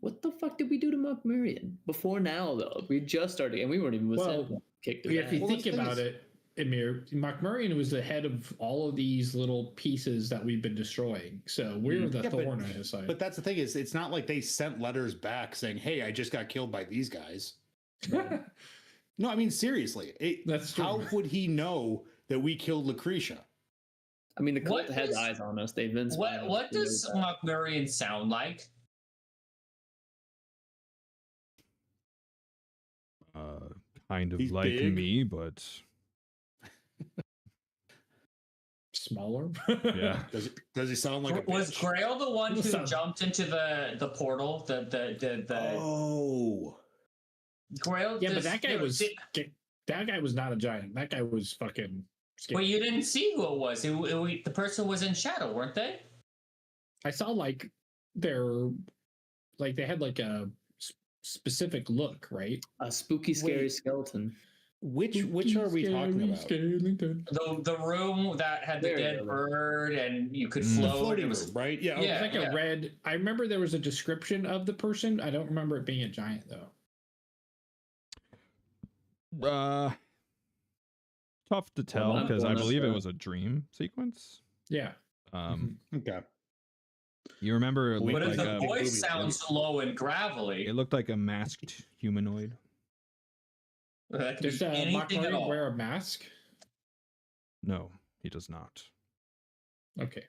What the fuck did we do to Mokmurian? Before now, though. We just started, and we weren't even with Well, Sandpoint. Kicked his If you ass. Well, think the thing about is- it, Emir, Mokmurian was the head of all of these little pieces that we've been destroying. So we're the Yeah, but- thorn on his side. But that's the thing is, it's not like they sent letters back saying, "Hey, I just got killed by these guys." No, I mean seriously. That's true. How would he know that we killed Lucretia? I mean, the cult What has is- eyes on us. They've been spying on us. What We know does that. Mockmurian sound like? Kind of He's like big. me, but Smaller. yeah. Does he sound like a Was bitch? Grail the one who Sound- jumped into the portal? The Oh. Grail. Yeah, but does- that guy no, was di- that guy was not a giant. That guy was fucking But scary. you didn't see who it was. The person was in shadow, weren't they? I saw like they had like a specific look, right? A spooky, scary Wait. skeleton. Which are we talking about? Skeleton. The room that had the There you dead go. bird and you could Mm. The float. floating It was room, right? Yeah. Yeah. It's like a red. I remember there was a description of the person. I don't remember it being a giant though. Tough to tell not because I going up believe it there. was a dream sequence. Yeah. Okay. You remember it But looked But if like the a voice sounds low and gravelly, it looked like a masked humanoid. that could Does be anything at Mockmurian all. wear a mask? No, he does not. Okay.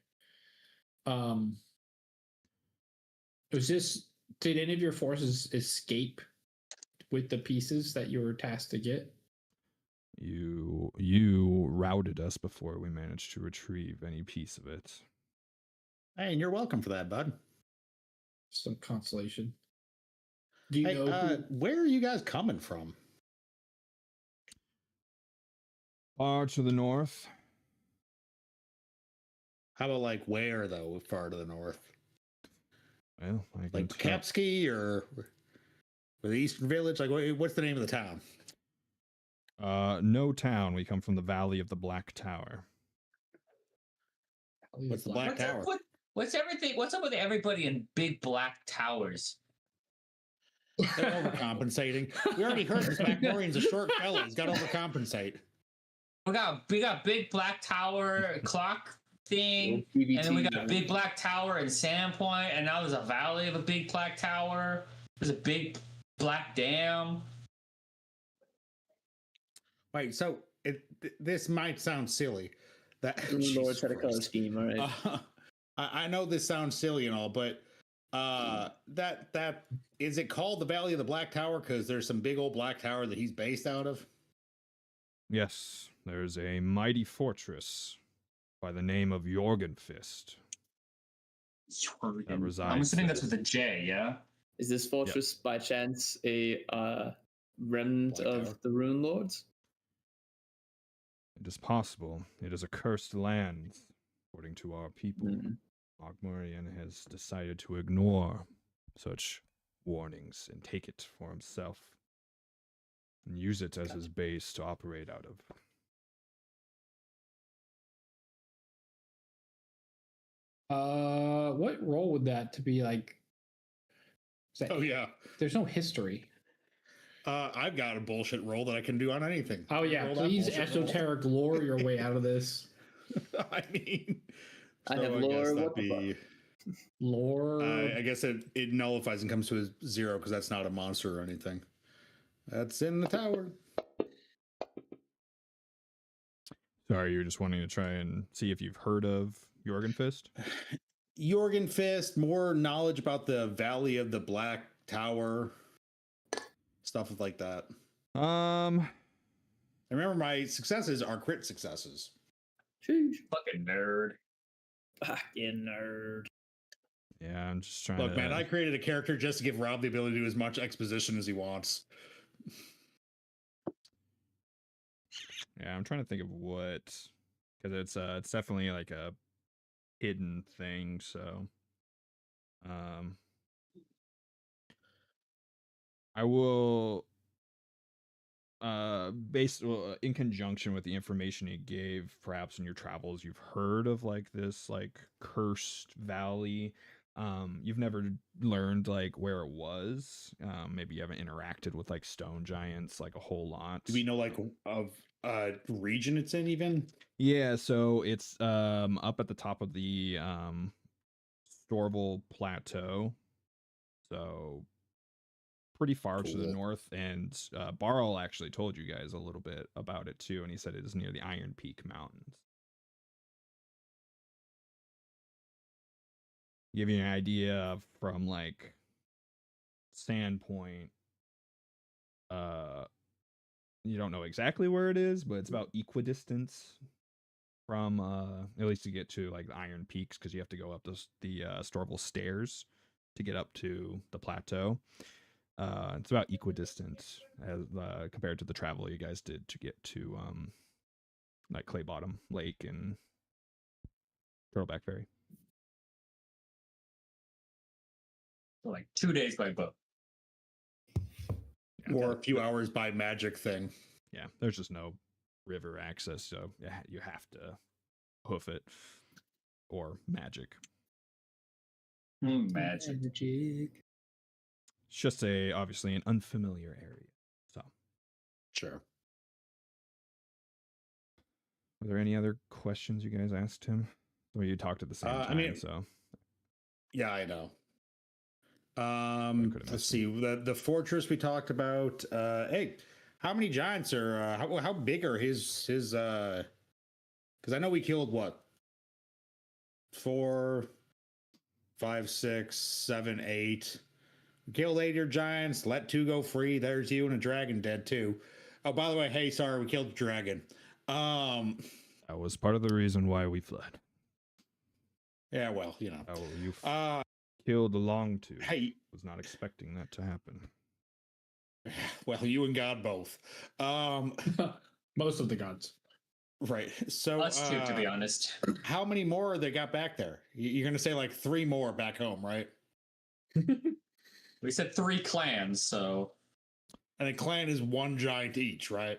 Did any of your forces escape with the pieces that you were tasked to get? You routed us before we managed to retrieve any piece of it. Hey, and you're welcome for that, bud. Some consolation. Do you Hey, know who, where are you guys coming from? Far to the north. How about like where though? Far to the north, Well, I can like tell- Kapsky or the Eastern Village? Like, what's the name of the town? No town. We come from the Valley of the Black Tower. What's the Black Tower? What's everything? What's up with everybody in big black towers? They're overcompensating. We already heard this Macmorian's a short fella. He's got to overcompensate. We got big black tower clock thing, PBT, and then we got a big black tower in Sandpoint, and now there's a valley of a big black tower. There's a big black dam. Right. So this might sound silly. That Runelords had a color Jesus scheme, all right. Christ. I know this sounds silly and all, but that is it called the Valley of the Black Tower because there's some big old black tower that he's based out of? Yes, there's a mighty fortress by the name of Jorgenfist. That I'm resides assuming there. that's with a J, yeah. Is this fortress by chance a remnant Black of Tower. the Runelords? It is possible. It is a cursed land, according to our people. Hmm. Mockmurian has decided to ignore such warnings and take it for himself and use it as his base to operate out of. what role would that to be like? Is that, Oh yeah. There's no history. I've got a bullshit roll that I can do on anything. Oh yeah, Roll that please bullshit roll. esoteric lore your way out of this. I mean, I so have guess lore, that'd what the be- Lore. I guess it nullifies and comes to a 0 because that's not a monster or anything. That's in the tower. Sorry, you're just wanting to try and see if you've heard of Jorgenfist? Jorgenfist, more knowledge about the Valley of the Black Tower, stuff like that. Um, I remember my successes are crit successes. Sheesh. Fucking nerd. Fucking nerd. yeah, I'm just trying Look, to. man, I created a character just to give Rob the ability to do as much exposition as he wants. Yeah, I'm trying to think of what, because it's definitely like a hidden thing. So, I will, in conjunction with the information he gave, perhaps in your travels, you've heard of like this like cursed valley. You've never learned like where it was. Maybe you haven't interacted with like stone giants like a whole lot. Do we know like of region it's in even? Yeah, so it's up at the top of the Storval Plateau. So pretty far to the Cool. north, and Barl actually told you guys a little bit about it too, and he said it is near the Iron Peak Mountains. Give you an idea from like Sandpoint. You don't know exactly where it is, but it's about equidistance from at least to get to like the Iron Peaks, because you have to go up the Storval stairs to get up to the plateau. It's about equidistant as compared to the travel you guys did to get to like Clay Bottom Lake and Turtleback Ferry. Like 2 days by boat. Or a few hours by magic thing. Yeah, there's just no river access, so you have to hoof it or magic. Magic. Magic. It's just obviously an unfamiliar area. So, Sure. were there any other questions you guys asked him? Well, you talked at the same time, so Yeah, I know. could've Let's missed see. The fortress we talked about. Hey, how many giants are? How big are his? Because I know we killed what? 4, 5, 6, 7, 8. We killed 8 of your giants. Let 2 go free. There's you and a dragon dead too. Oh, by the way, hey, sorry, we killed the dragon. that was part of the reason why we fled. Yeah, well, you know. Oh, you killed the Longtooth. Hey, Was not expecting that to happen. well, you and God both. Most of the gods. Right. So Us too, to be honest. how many more they got back there? You're gonna say like 3 more back home, right? We said 3 clans, so And a clan is 1 giant each, right?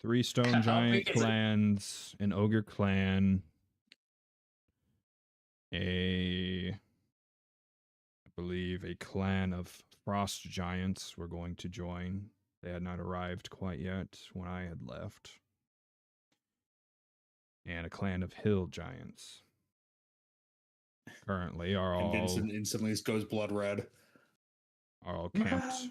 3 stone How giant big is it? clans, an ogre clan, I believe a clan of frost giants were going to join. They had not arrived quite yet when I had left. And a clan of hill giants. Currently are And all Vincent instantly goes blood red. camped.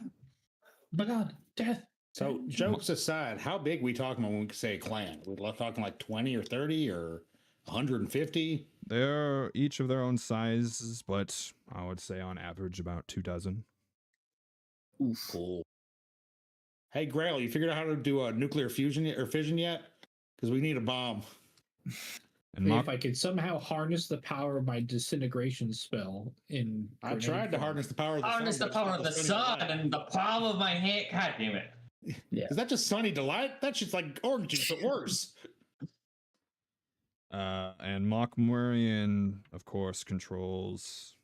My God, death. So jokes aside, how big we talking when we say clan? We're talking like 20 or 30 or 150? They're each of their own sizes, but I would say on average about 2 dozen. Oof. Cool. Hey Grail, you figured out how to do a nuclear fusion or fission yet? Because we need a bomb. And If I could somehow harness the power of my disintegration spell in I grenade tried to form. harness the power of the harness sun. the power of the sun and the palm of my hand. God damn it. Is that just Sunny Delight? That's just like orange juice, but worse. And Mockmurian, of course, controls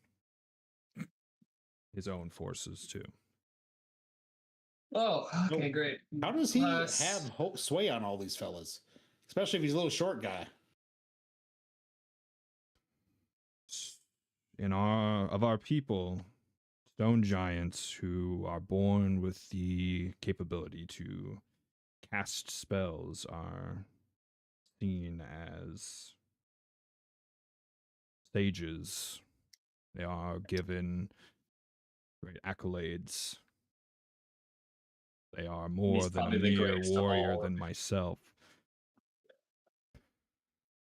his own forces too. Oh, okay, great. How does he Plus- have sway on all these fellas? Especially if he's a little short guy. Of our people, stone giants who are born with the capability to cast spells are seen as sages. They are given great accolades. They are more He's than a probably the mere greatest of warrior all. than myself.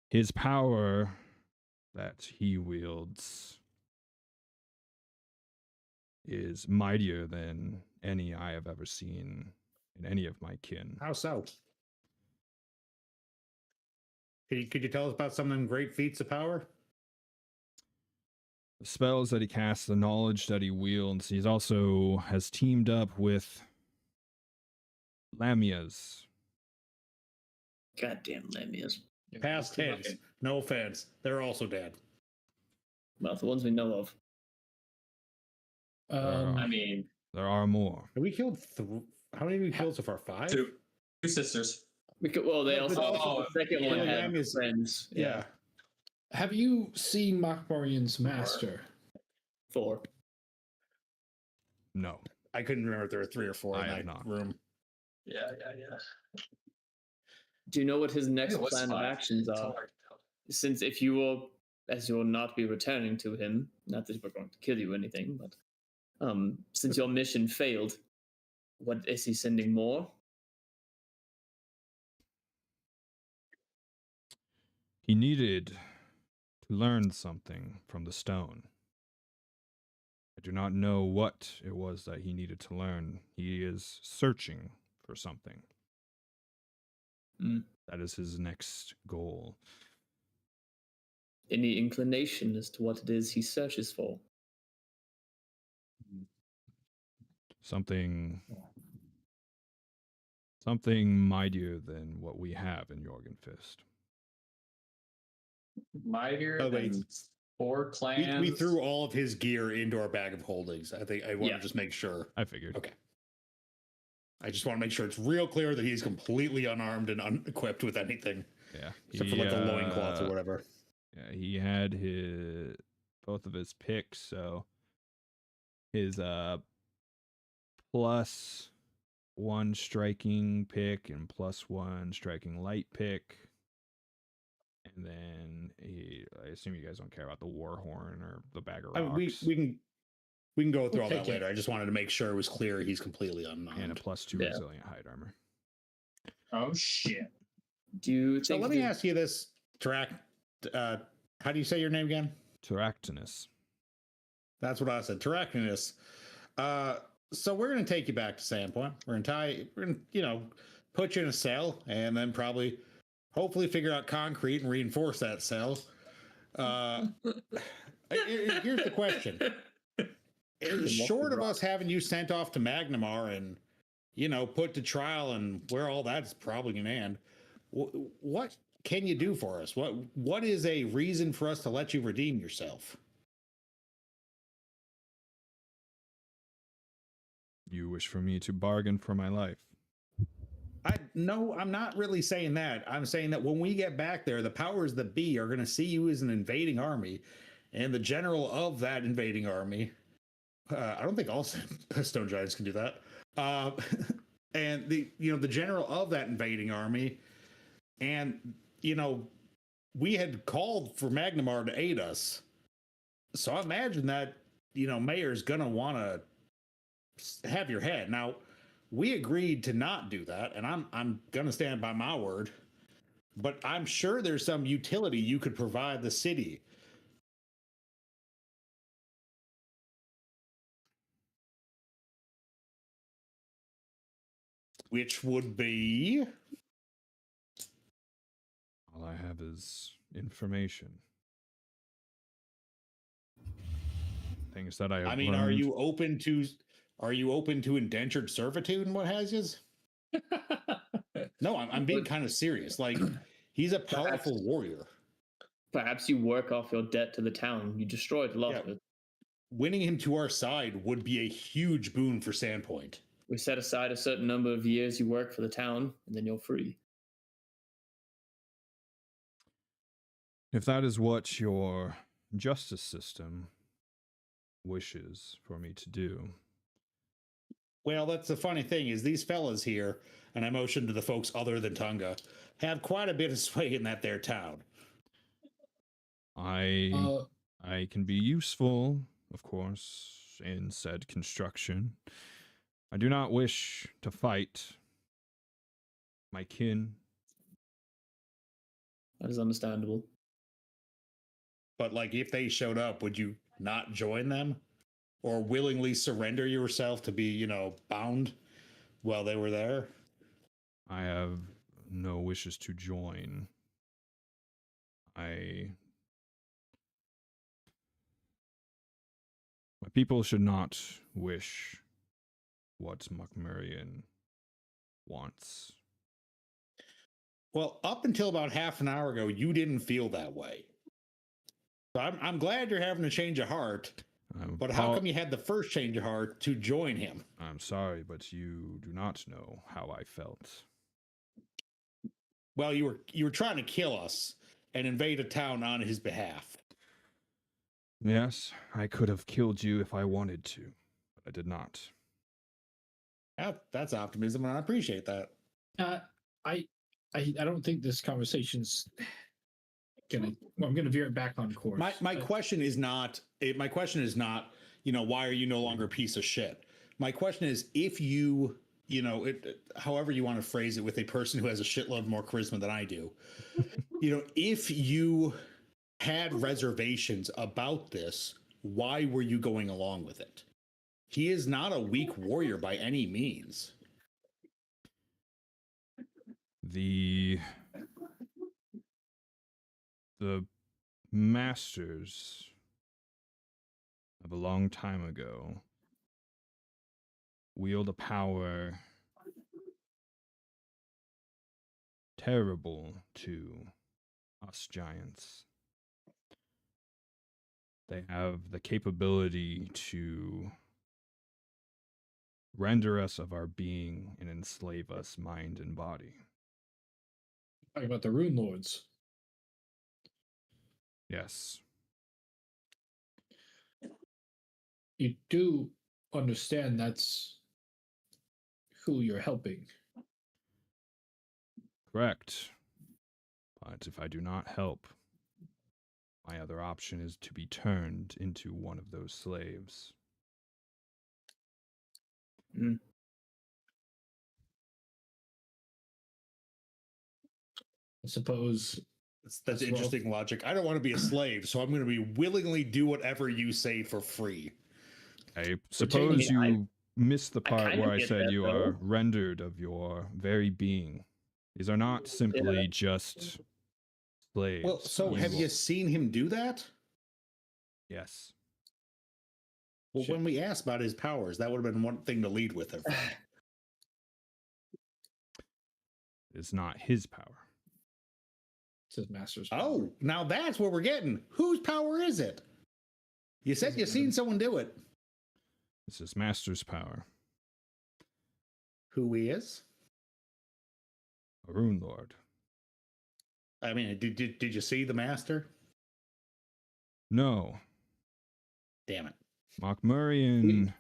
His power that he wields is mightier than any I have ever seen in any of my kin. How so? Could you tell us about some of them great feats of power? The spells that he casts, the knowledge that he wields, he's also has teamed up with Lamias. Goddamn Lamias. Past tense. No offense. They're also dead. Well, the ones we know of. I mean, There are more. Have we killed how many have we killed so far? 5? 2 sisters. We could, well, they Yeah, but also also- the second one yeah, had Lamias- friends. Yeah. Have you seen Mockmorian's master? 4. No. I couldn't remember if there were 3 or 4 I have in that not. room. Yeah. Do you know what his next It was plan of 5. actions It's are? hard to tell. Since if you will, as you will not be returning to him, not that we're going to kill you or anything, but since your mission failed, what is he sending more? He needed learned something from the stone. I do not know what it was that he needed to learn. He is searching for something. Mm. That is his next goal. Any inclination as to what it is he searches for? Something mightier than what we have in Jorgenfist. Mightier Oh, wait. than 4 clans. We threw all of his gear into our bag of holdings. I think I want Yeah. to just make sure. I figured. Okay. I just want to make sure it's real clear that he's completely unarmed and unequipped with anything, Yeah. except for like a loincloth or whatever. Yeah, he had both of his picks, so his +1 striking pick and +1 striking light pick. And then I assume you guys don't care about the war horn or the bag of I rocks. mean, we can go through all We'll that take it. later. I just wanted to make sure it was clear he's completely unarmed. and a +2 Yeah. resilient hide armor. Oh shit. Do you So think? let me ask you this, Tarak. How do you say your name again? Teractinus. That's what I said, Tarakninus. So we're gonna take you back to Sandpoint. We're gonna put you in a cell, and then hopefully figure out concrete and reinforce that cell. Here's the question: short of us having you sent off to Magnamar and put to trial and where all that's probably gonna end, what can you do for us? What is a reason for us to let you redeem yourself? You wish for me to bargain for my life. No, I'm not really saying that. I'm saying that when we get back there, the powers that be are going to see you as an invading army, and the general of that invading army. I don't think all stone giants can do that. And the general of that invading army, and we had called for Magnamar to aid us, so I imagine that Mayor's gonna want to have your head. Now, we agreed to not do that, and I'm gonna stand by my word. But I'm sure there's some utility you could provide the city. Which would be All I have is information. Things that I have I mean, learned. are you open to indentured servitude and what has you? No, I'm being kind of serious. Like, he's a powerful warrior. Perhaps you work off your debt to the town. You destroyed a lot of it. Winning him to our side would be a huge boon for Sandpoint. We set aside a certain number of years you work for the town, and then you're free. If that is what your justice system wishes for me to do. Well, that's the funny thing is these fellas here, and I motion to the folks other than Tunga, have quite a bit of sway in that their town. I can be useful, of course, in said construction. I do not wish to fight my kin. That is understandable. But like, if they showed up, would you not join them, or willingly surrender yourself to be, bound while they were there? I have no wishes to join. My people should not wish what Muckmurian wants. Well, up until about half an hour ago, you didn't feel that way. So I'm glad you're having a change of heart. But how come you had the first change of heart to join him? I'm sorry, but you do not know how I felt. Well, you were trying to kill us and invade a town on his behalf. Yes, I could have killed you if I wanted to, but I did not. That's optimism, and I appreciate that. I don't think this conversation's gonna. Well, I'm gonna veer it back on course. My question is not. My question is not. Why are you no longer a piece of shit? My question is, if you, however you want to phrase it, with a person who has a shitload more charisma than I do, if you had reservations about this, why were you going along with it? He is not a weak warrior by any means. The masters of a long time ago wield a power terrible to us giants. They have the capability to render us of our being and enslave us mind and body. Talking about the Runelords. Yes. You do understand that's who you're helping. Correct. But if I do not help, my other option is to be turned into one of those slaves. I suppose That's interesting logic. I don't want to be a slave, so I'm going to be willingly do whatever you say for free. I suppose you missed the part kinda where I get said that, you though. are rendered of your very being. These are not simply just slaves. Well, so have you seen him do that? Yes. Well, when we asked about his powers, that would have been one thing to lead with it. It's not his power. It's his master's. Oh, now that's what we're getting. Whose power is it? You said you seen someone do it. It's his master's power. Who he is? A Runelord. I mean, did you see the master? No. Damn it. Mockmurian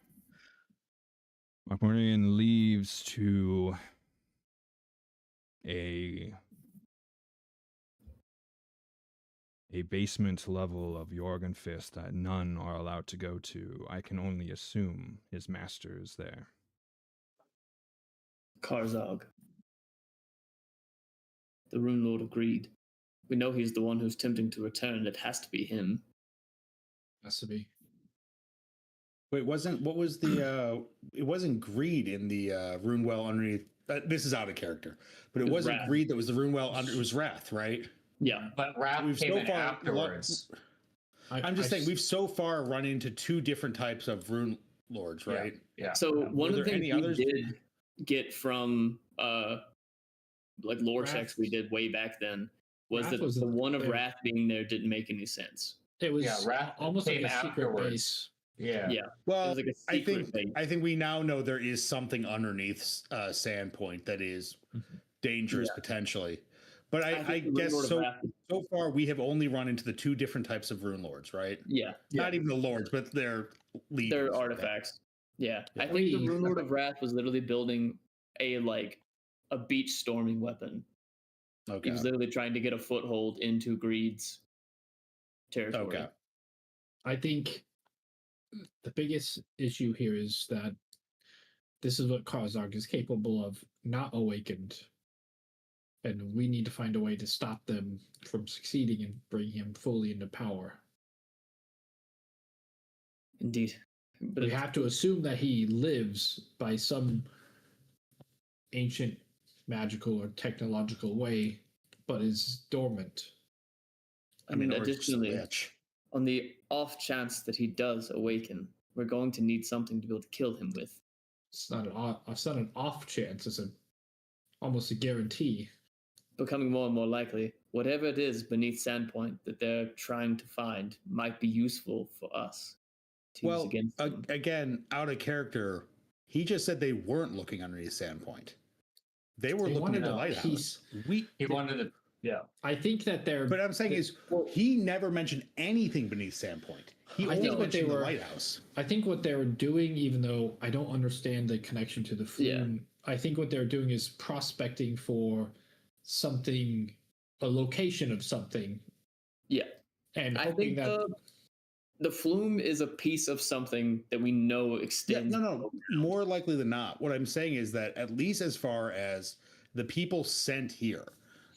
leaves to a basement level of Jorgenfist that none are allowed to go to. I can only assume his master is there. Karzog, the Rune Lord of Greed. We know he's the one who's tempting to return. It has to be him. Has to be. Wait, it wasn't greed in the rune well underneath. This is out of character, but it It was wasn't wrath. greed that was the rune well under. It was wrath, right? Yeah. But Wrath We've came so in far afterwards. I'm just saying we've so far run into two different types of rune lords, right? Yeah. So one Were of the there things any we others? did get from like lore Wrath. checks we did way back then was Wrath that was the one of there. Wrath being there didn't make any sense. It was Yeah, Wrath almost like came a secret afterwards. base. Yeah. Yeah. Well, It was like a I secret base. think we now know there is something underneath Sandpoint that is dangerous potentially. But I think the guess Lord of so. Wrath- So far, we have only run into the two different types of rune lords, right? Yeah. Not even the lords, but their leaders. They're artifacts. Yeah. Yeah. I think the Rune Lord of Wrath was literally building a beach storming weapon. Okay. He was literally trying to get a foothold into Greed's territory. Okay. I think the biggest issue here is that this is what Karzog is capable of, not awakened. And we need to find a way to stop them from succeeding and bring him fully into power. Indeed. But We it's- have to assume that he lives by some ancient magical or technological way, but is dormant. I mean, or just a additionally, witch. on the off chance that he does awaken, we're going to need something to be able to kill him with. It's not an off chance. It's almost a guarantee. Becoming more and more likely, whatever it is beneath Sandpoint that they're trying to find might be useful for us to use Well, against them. again, out of character, he just said they weren't looking underneath Sandpoint. They were They looking at wanted the a lighthouse. piece. He wanted to. Yeah. I think that they're. But I'm saying is, he never mentioned anything beneath Sandpoint. He I only think what they mentioned the were- lighthouse. I think what they were doing, even though I don't understand the connection to the flume, I think what they're doing is prospecting for something, a location of something, Yeah. and I hoping think that the flume is a piece of something that we know Yeah, extends. no. More likely than not. What I'm saying is that at least as far as the people sent here.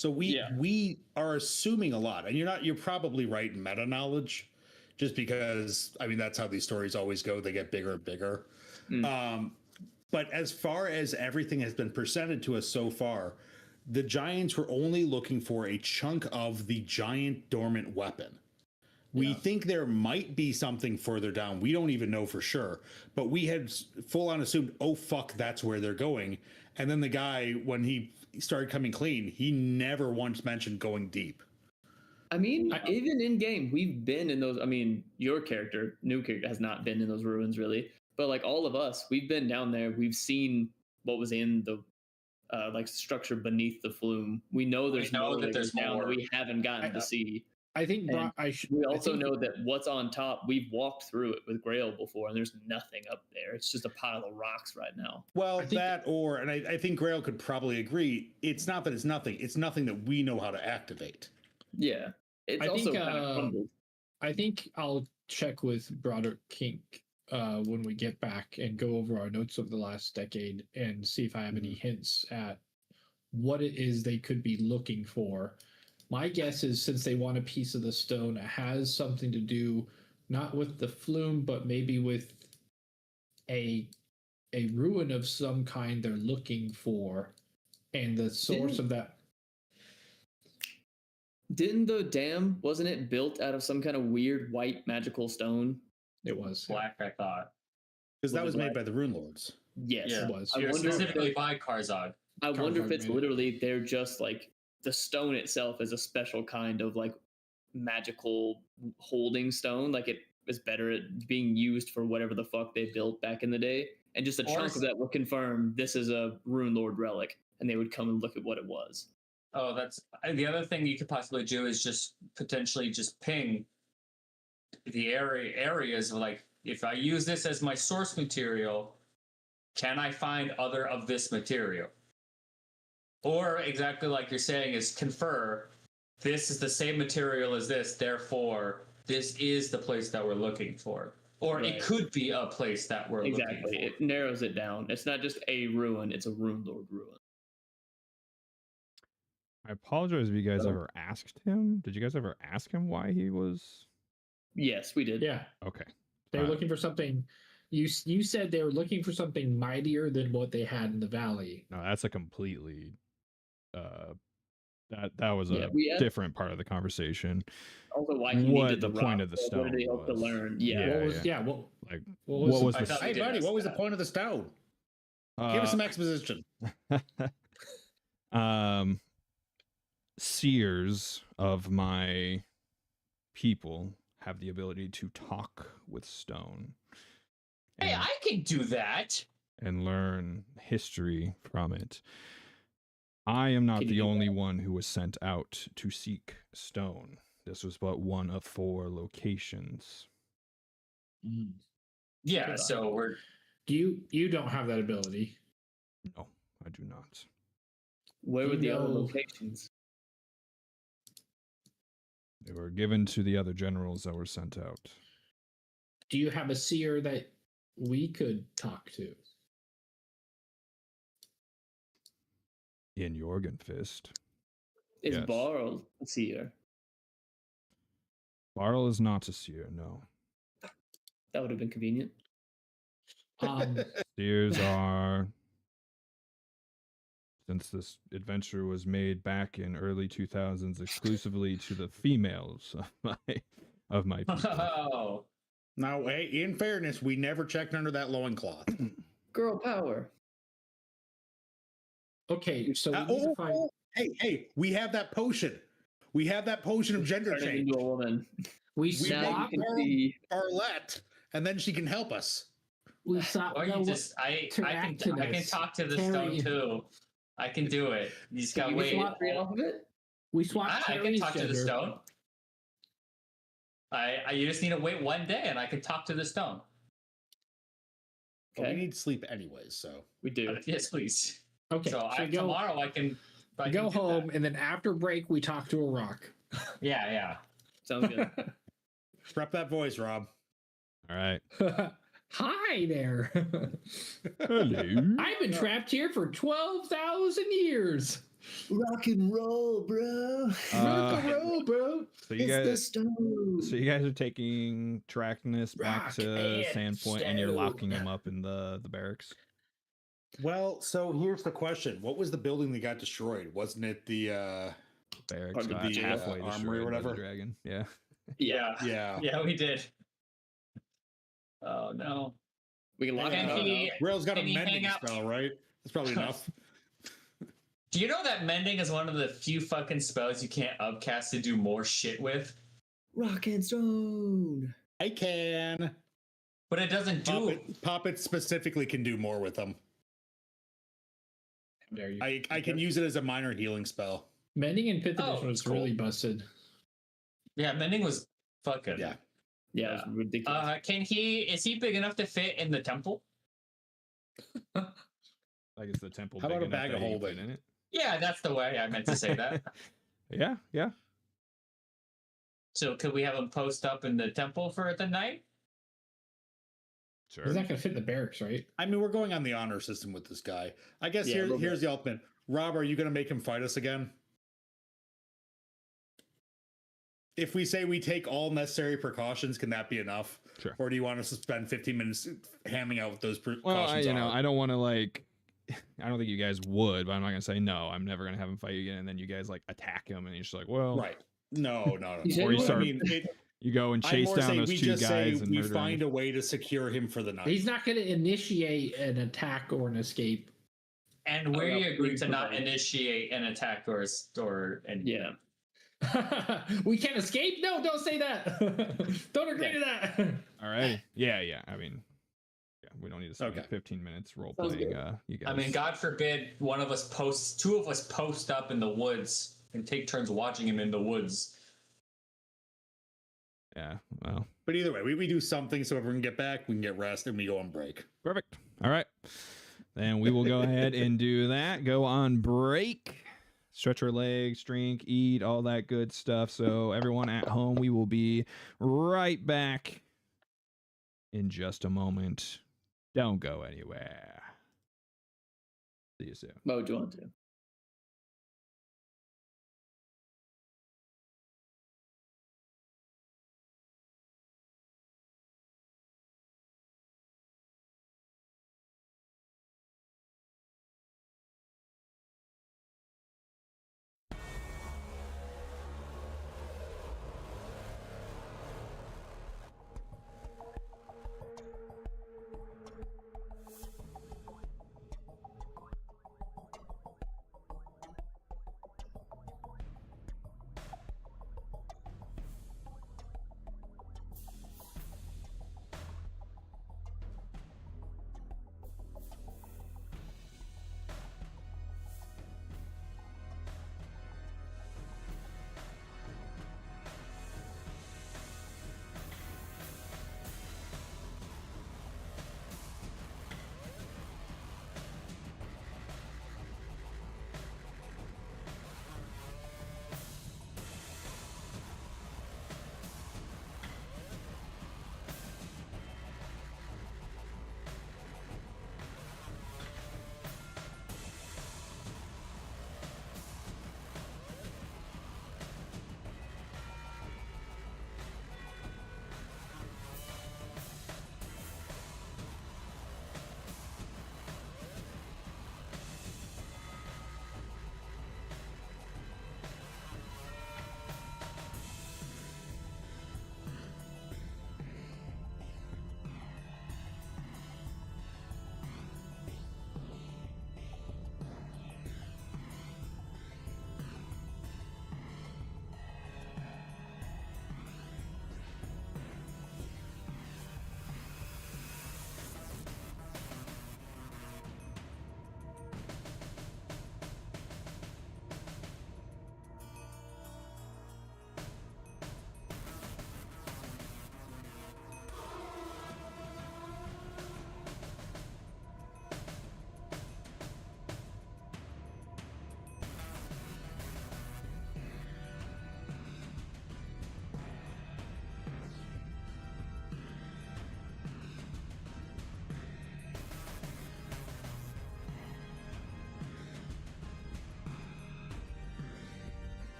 So we are assuming a lot, and you're probably right in meta knowledge, just because I mean that's how these stories always go. They get bigger and bigger. But as far as everything has been presented to us so far, the Giants were only looking for a chunk of the giant dormant weapon. We think there might be something further down. We don't even know for sure, but we had full on assumed, oh fuck, that's where they're going. And then the guy, when he started coming clean, he never once mentioned going deep. I mean, even in game, we've been in those. I mean, your character, new character, has not been in those ruins really, but like all of us, we've been down there. We've seen what was in the like structure beneath the flume. We know there's more that there's down that we haven't gotten to see. I think we also know that what's on top, we've walked through it with Grail before, and there's nothing up there. It's just a pile of rocks right now. Well, I think Grail could probably agree. It's not that it's nothing. It's nothing that we know how to activate. Yeah. It's also kind of crumbled. I think I'll check with Broderick Kink when we get back and go over our notes of the last decade and see if I have any hints at what it is they could be looking for. My guess is since they want a piece of the stone, it has something to do not with the flume, but maybe with a ruin of some kind they're looking for, and the source of that. Didn't the dam, wasn't it built out of some kind of weird white magical stone? It was black, I thought. Because that was made by the Runelords. Yes, it was. I wonder specifically by Karzog. I wonder if it's literally they're just like the stone itself is a special kind of like magical holding stone. Like it is better at being used for whatever the fuck they built back in the day. And just a chunk of that would confirm this is a Runelord relic, and they would come and look at what it was. Oh, that's the other thing you could possibly do is just potentially just ping the areas of like, if I use this as my source material, can I find other of this material? Or exactly like you're saying is confer, this is the same material as this, therefore this is the place that we're looking for. Or it could be a place that we're looking for. Exactly. It narrows it down. It's not just a ruin, it's a Runelord ruin. I apologize if you guys ever asked him. Did you guys ever ask him why he was? Yes, we did. Yeah. Okay. They were looking for something. You said they were looking for something mightier than what they had in the valley. No, that's a completely that was a different part of the conversation. Also, why he needed the point of the stone? What did they hope to learn? What was the hey buddy, what was the point of the stone? Give us some exposition. Seers of my people have the ability to talk with stone. Hey, I can do that. And learn history from it. I am not the only one who was sent out to seek stone. This was but one of 4 locations. Yeah, so we're... You don't have that ability. No, I do not. Where were the other locations? They were given to the other generals that were sent out. Do you have a seer that we could talk to? In Jorgenfist. Is Barl a seer? Barl is not a seer, no. That would have been convenient. Seers are... Since this adventure was made back in early 2000s exclusively to the females of my people. Oh. Now, hey, in fairness, we never checked under that loincloth. Girl power. Okay, so we need to find... Hey, we have that potion. We have that potion of gender change. Into a woman. We swap Arlette, and then she can help us. We swap. Or you just, I can talk to the stone too. I can do it. You just gotta wait. We swap. I can talk to the stone. You just need to wait one day, and I can talk to the stone. Okay. Well, we need sleep anyways, so we do. Yes, please. Okay. So tomorrow I can go home, and then after break we talk to a rock. Yeah. Sounds good. Prep that voice, Rob. All right. Hi there. Hello. I've been trapped here for 12,000 years. Rock and roll, bro. Rock and roll, bro. So you It's the guys, stone. so you guys are taking Trackness back Rock to and Sandpoint, and you're stone. locking him up in the barracks. Well, so here's the question: what was the building that got destroyed? Wasn't it the Barracks Part of got the, halfway armory destroyed or by whatever? the dragon. Yeah. Yeah. Yeah. Yeah, we did. Oh no. We can lock Can it up. he- Rail's got a Can he hang mending out? spell, right? That's probably enough. Do you know that mending is one of the few fucking spells you can't upcast to do more shit with? Rock and stone. I can. But it doesn't do. Poppet specifically can do more with them. There you I can use it as a minor healing spell. Mending in 5th Oh, edition was cool. really busted. Yeah, mending was fucking. Yeah. Yeah, it's ridiculous. Is he big enough to fit in the temple? Like, is the temple How big about a enough bag that of you can holding? fit in it? Yeah, that's the way I meant to say that. Yeah, yeah. So could we have him post up in the temple for the night? Sure. He's not going to fit in the barracks, right? I mean, we're going on the honor system with this guy. I guess Yeah, a little here's the ultimate. Rob, are you going to make him fight us again? If we say we take all necessary precautions, can that be enough? Sure. Or do you want us to spend 15 minutes hamming out what those precautions Well, are? I don't want to like. I don't think you guys would, but I'm not gonna say no. I'm never gonna have him fight you again, and then you guys like attack him, and you're just like, well, Right. No. You said Or you what? start- I mean, you go and I chase more down say those we two just say guys and we murder find them. a way to secure him for the night. He's not going to initiate an attack or an escape. And Oh, we no, agreed we to not provide. initiate an attack or anything. Yeah. We can't escape? No, don't say that. Don't agree to that. All right. Yeah. I mean, yeah, we don't need to spend Okay. 15 minutes role Sounds playing. good. You guys. I mean, God forbid two of us post up in the woods and take turns watching him in the woods. Yeah. Well. But either way, we do something so everyone can get back, we can get rest, and we go on break. Perfect. All right. Then we will go ahead and do that. Go on break. Stretch our legs, drink, eat, all that good stuff. So everyone at home, we will be right back in just a moment. Don't go anywhere. See you soon. What would you want to?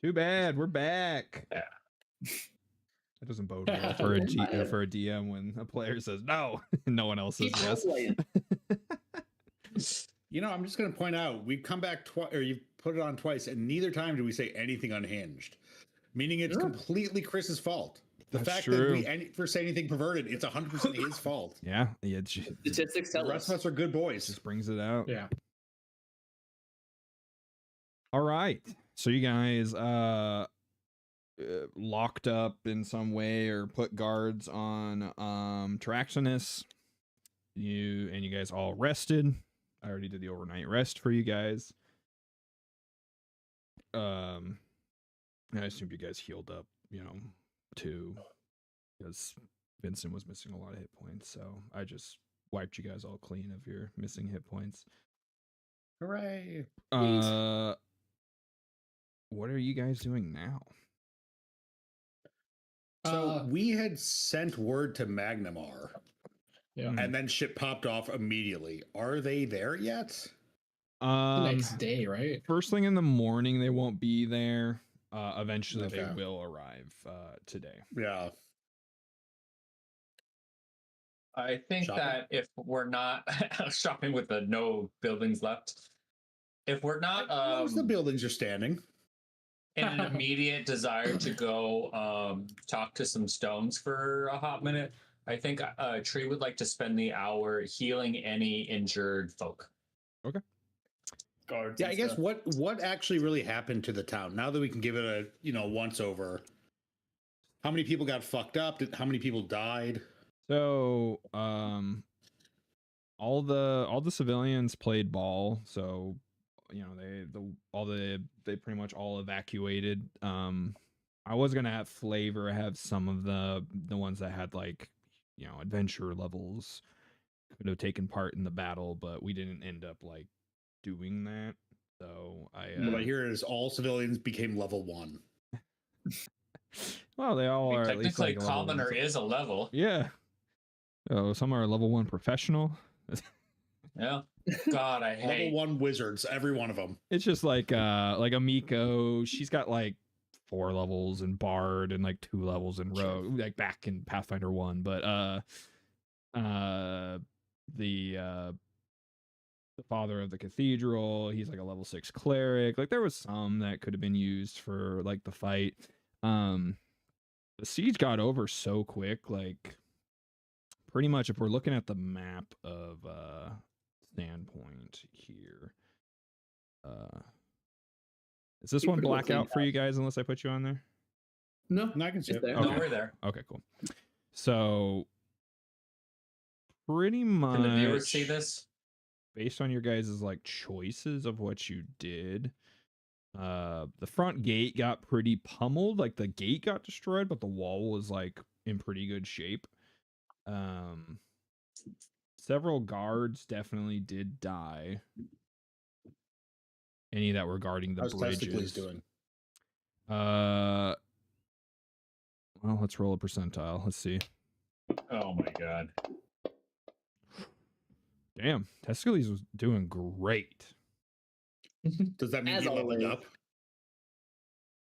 Too bad. We're back. Yeah. That doesn't bode well for a for a DM when a player says no, and no one else says Keep yes. role-playing. You know, I'm just going to point out we've come back twice, or you've put it on twice, and neither time do we say anything unhinged, meaning it's completely Chris's fault. The That's fact true. that we for say anything perverted, it's 100% his fault. Yeah, it just Statistics The tell rest us. of us are good boys. brings it out. Yeah. All right. So you guys locked up in some way or put guards on Traxxinus. You guys all rested. I already did the overnight rest for you guys. I assumed you guys healed up, too, because Vincent was missing a lot of hit points, so I just wiped you guys all clean of your missing hit points. Hooray. What are you guys doing now? So we had sent word to Magnamar, Yeah. and then shit popped off immediately. Are they there yet? The next day, right? First thing in the morning, they won't be there. Eventually, they Okay. will arrive today. Yeah. I think Shopping? that if we're not shopping with the no buildings left, if we're not the buildings are standing. in an immediate desire to go talk to some stones for a hot minute, I think Tree would like to spend the hour healing any injured folk. Okay. Guards. Yeah, and I guess stuff. what actually really happened to the town? Now that we can give it a once over. How many people got fucked up? How many people died? So, all the civilians played ball. So, they pretty much all evacuated. I was gonna have Flavor have some of the ones that had adventure levels could have taken part in the battle, but we didn't end up doing that. So What I hear is all civilians became level 1. well, they all are at least Technically, level one. commoner is a level. Yeah. Oh, some are level 1 professional. Yeah. God, I Level hate. 1 wizards, every one of them. It's just like Amiko, she's got 4 levels in Bard and 2 levels in Rogue, back in Pathfinder 1, but the father of the cathedral, he's a level 6 cleric. There was some that could have been used for the fight. The siege got over so quick, pretty much if we're looking at the map of Sandpoint here. Is this You one pretty well black out cleaned for you guys unless I put you on there? No, I can see it's it. there. Okay. No, we're there. Okay, cool. So pretty much Can the viewers see this? based on your guys' choices of what you did, the front gate got pretty pummeled. The gate got destroyed, but the wall was in pretty good shape. Several guards definitely did die. Any that were guarding the How's bridges. Testicles doing? Well, let's roll a percentile. Let's see. Oh my god. Damn, Testicles was doing great. Does that mean As he leveled always. up?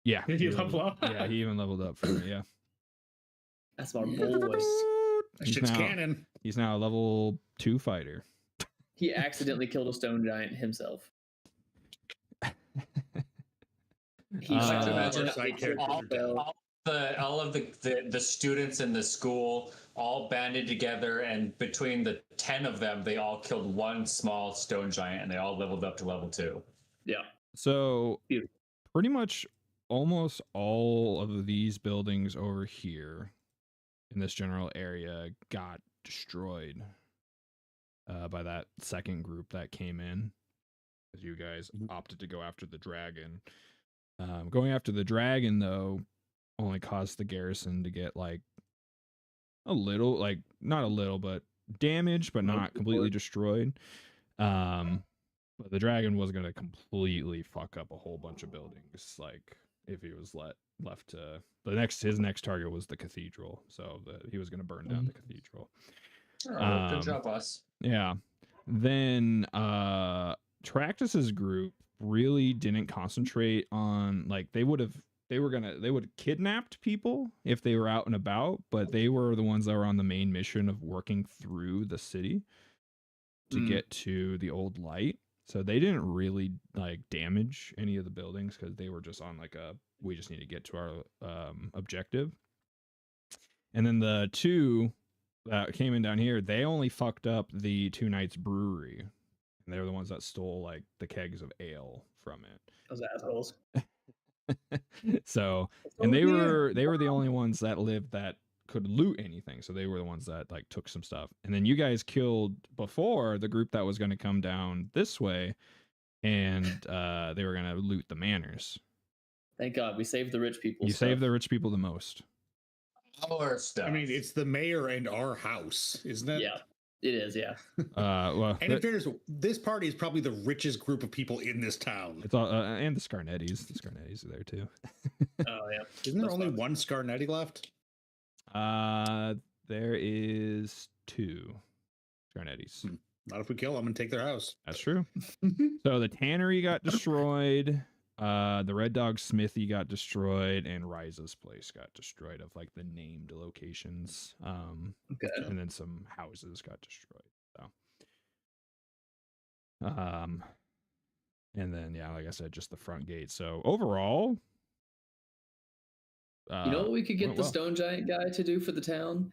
Yeah. Did he level up? Yeah, he even leveled up for me, yeah. That's our boys. That He's shit's now- canon. He's now a level 2 fighter. He accidentally killed a stone giant himself. He I I like like to to imagine side characters are dead. all of the students in the school all banded together, and between the 10 of them, they all killed one small stone giant, and they all leveled up to level 2. Yeah. So Beautiful. pretty much almost all of these buildings over here in this general area got destroyed by that second group that came in, as you guys opted to go after the dragon. Going after the dragon, though, only caused the garrison to get a little, not a little, but damaged, but not completely destroyed. But the dragon was gonna completely fuck up a whole bunch of buildings, if he was left to his next target was the cathedral, so he was gonna burn down the cathedral. Oh, good job, us. Yeah. Then Tractus's group really didn't concentrate on like they would have kidnapped people if they were out and about, but they were the ones that were on the main mission of working through the city to get to the old light. So they didn't really like damage any of the buildings because they were just on like we just need to get to our objective. And then the two that came in down here, they only fucked up the Two Knights brewery. And they were the ones that stole like the kegs of ale from it. Those assholes. So, and they were the only ones that lived that could loot anything. So they were the ones that like took some stuff. And then you guys killed before the group that was going to come down this way, and they were going to loot the manors. Thank God we saved the rich people. You saved the rich people the most. Our stuff. I mean, it's the mayor and our house, isn't it? Yeah, it is. Yeah. Well, And in fairness, this party is probably the richest group of people in this town. it's all and the Scarnettis. The Scarnettis are there too. Oh yeah. Isn't there That's only fun. one Scarnetti left? There is 2 Scarnettis. Not if we kill them and take their house. That's true. So the tannery got destroyed. The Red Dog Smithy got destroyed, and Riza's place got destroyed of like the named locations. Okay. And then some houses got destroyed. So, and then yeah, like I said, just the front gate. So overall, You know what we could get went the well. stone giant guy to do for the town?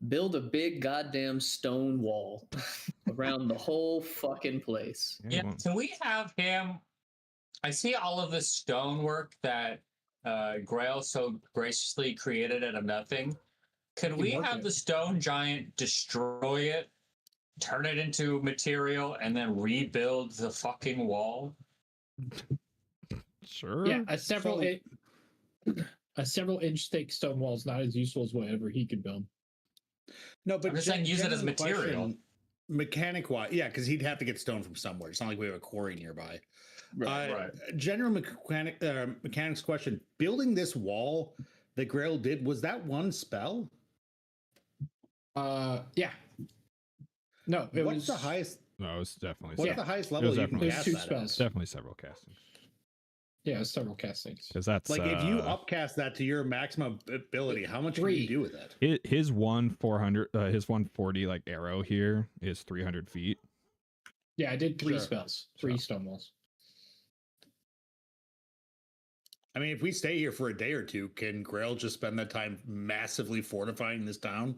Build a big goddamn stone wall around the whole fucking place. Yeah, well, can we have him? I see all of this stonework that Grail so graciously created out of nothing. Could we have the stone giant destroy it, turn it into material, and then rebuild the fucking wall? sure. Yeah, a several inch thick stone wall is not as useful as whatever he could build. No, but I'm just saying use it as genuine material. question, Mechanic wise, yeah, because he'd have to get stone from somewhere. It's not like we have a quarry nearby. Right. General mechanics question: building this wall that Grail did, was that one spell? Yeah. No, it What's was the highest? No, it's definitely What's Yeah. the highest It level was you can definitely- It was cast 2 that at? spells. definitely several castings Yeah, several castings. because that's Like if you upcast that to your maximum ability, how much can 3. you do with it? his 400 his 140 like arrow here is 300 feet. Yeah, I did 3 Sure. spells, 3 stone walls. I mean, if we stay here for a day or two, can Grail just spend that time massively fortifying this town?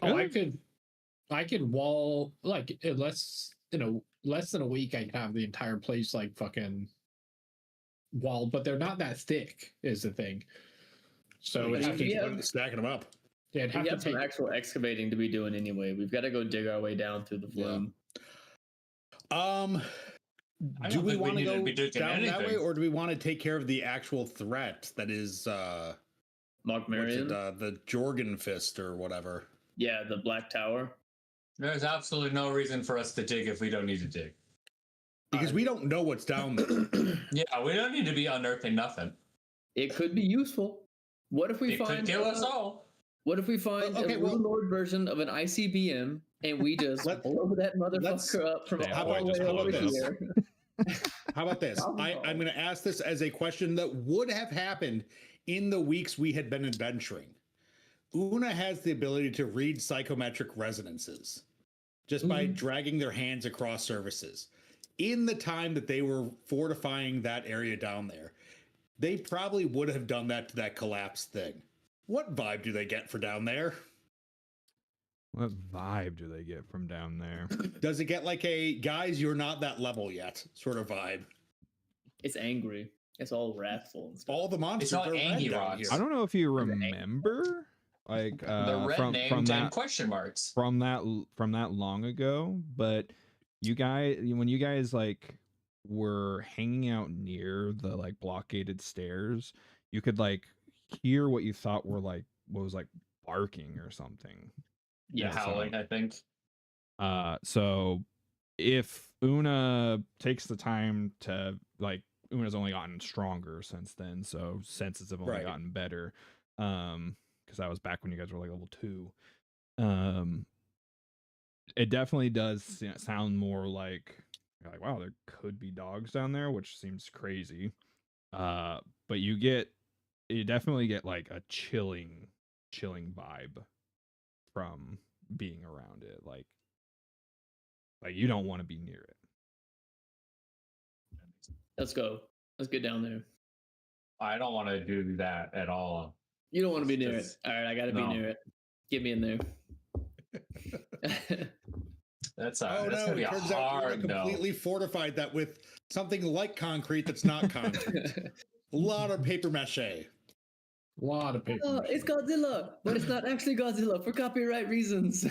Oh, I could wall like in less than a week. I could have the entire place like fucking walled, but they're not that thick. Is the thing. So we it'd have to, Yeah. stacking them up. yeah, it'd have We to have some take. actual excavating to be doing anyway. We've got to go dig our way down through the flume. I Do don't we think we want to need to go be doing down that way, anything. or do we want to take care of the actual threat that is Mark what's it, Marion. the Jorgen Fist or whatever? Yeah, the Black Tower. There's absolutely no reason for us to dig if we don't need to dig. Because we don't know what's down there. Yeah, we don't need to be unearthing nothing. It could be useful. What if we It find could kill us all. What if we find Okay, a well- Runelord version of an ICBM and we just Let- blow that let's- motherfucker up from Damn, all boy, the way just over blow this. here? How about this? I'm going to ask this as a question that would have happened in the weeks we had been adventuring. Una has the ability to read psychometric resonances just by dragging their hands across surfaces. In the time that they were fortifying that area down there, they probably would have done that to that collapsed thing. What vibe do they get for down there? What vibe do they get from down there? Does it get like a guys, you're not that level yet sort of vibe? It's angry. It's all wrathful and stuff. All the monsters all are red Angie down rods. here. I don't know if you remember like The red from names and that question marks. from that long ago, but you guys when you guys like were hanging out near the like blockaded stairs, you could like hear what you thought were like what was like barking or something. Yeah, so- howling, I think. So if Una takes the time to like Una's only gotten stronger since then, so senses have only Right. gotten better. Because that was back when you guys were like level 2. It definitely does sound more like You're like, wow, there could be dogs down there, which seems crazy. But you definitely get like a chilling vibe from being around it. Like you don't want to be near it. Let's go. Let's get down there. I don't want to do that at all. You don't want to be near it. Just- All right, I got to no. be near it. Get me in there. That's Oh that's no! gonna be It a turns out you're hard no. completely fortified that with something like concrete that's not concrete. A lot of paper mache. A lot of paper. Oh, mache. it's Godzilla, but it's not actually Godzilla for copyright reasons.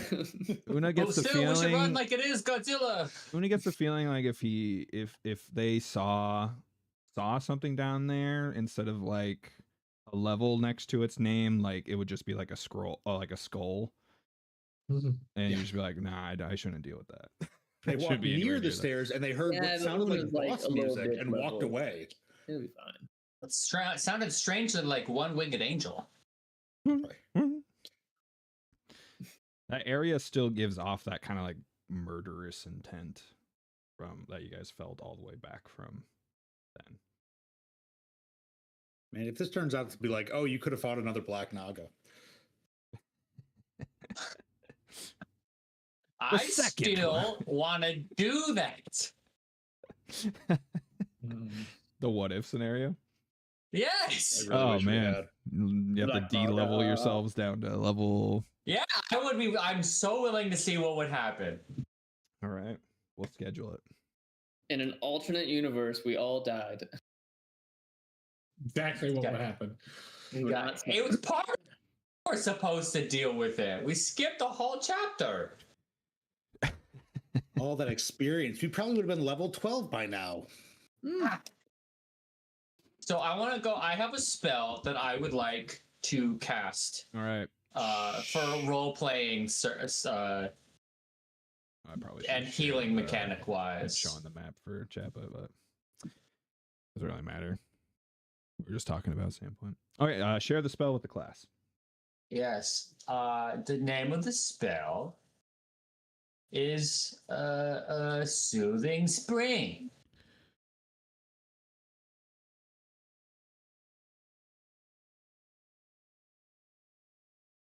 Una Well, gets the still, we should run feeling. like it is Godzilla. Una gets the feeling like if they saw something down there instead of like a level next to its name, like it would just be like a scroll, like a skull, and you just be like, nah, I shouldn't deal with that. They I shouldn't walked be anywhere near the that. stairs and they heard Yeah, what but sounded like Una's, like, boss a little music bit and walked level. away. It'll be fine. It sounded strangely like one-winged angel. That area still gives off that kind of like murderous intent from that you guys felt all the way back from then. Man, if this turns out to be like, oh, you could have fought another Black Naga. I second still want to do that. The what if scenario. Yes. I really Oh wish we man, had. you have Black to de-level Naga. yourselves down to level. Yeah, I'm so willing to see what would happen. All right, we'll schedule it. In an alternate universe, we all died. Exactly what Okay. would happen. We were Yeah, not it was part of we're supposed to deal with it. We skipped a whole chapter. All that experience. We probably would have been level 12 by now. So I want to go. I have a spell that I would like to cast All right, for role playing I probably and should healing share, mechanic wise. showing the map for chat, but doesn't really matter. We're just talking about Sandpoint. Okay, share the spell with the class. Yes. The name of the spell is Soothing Spring.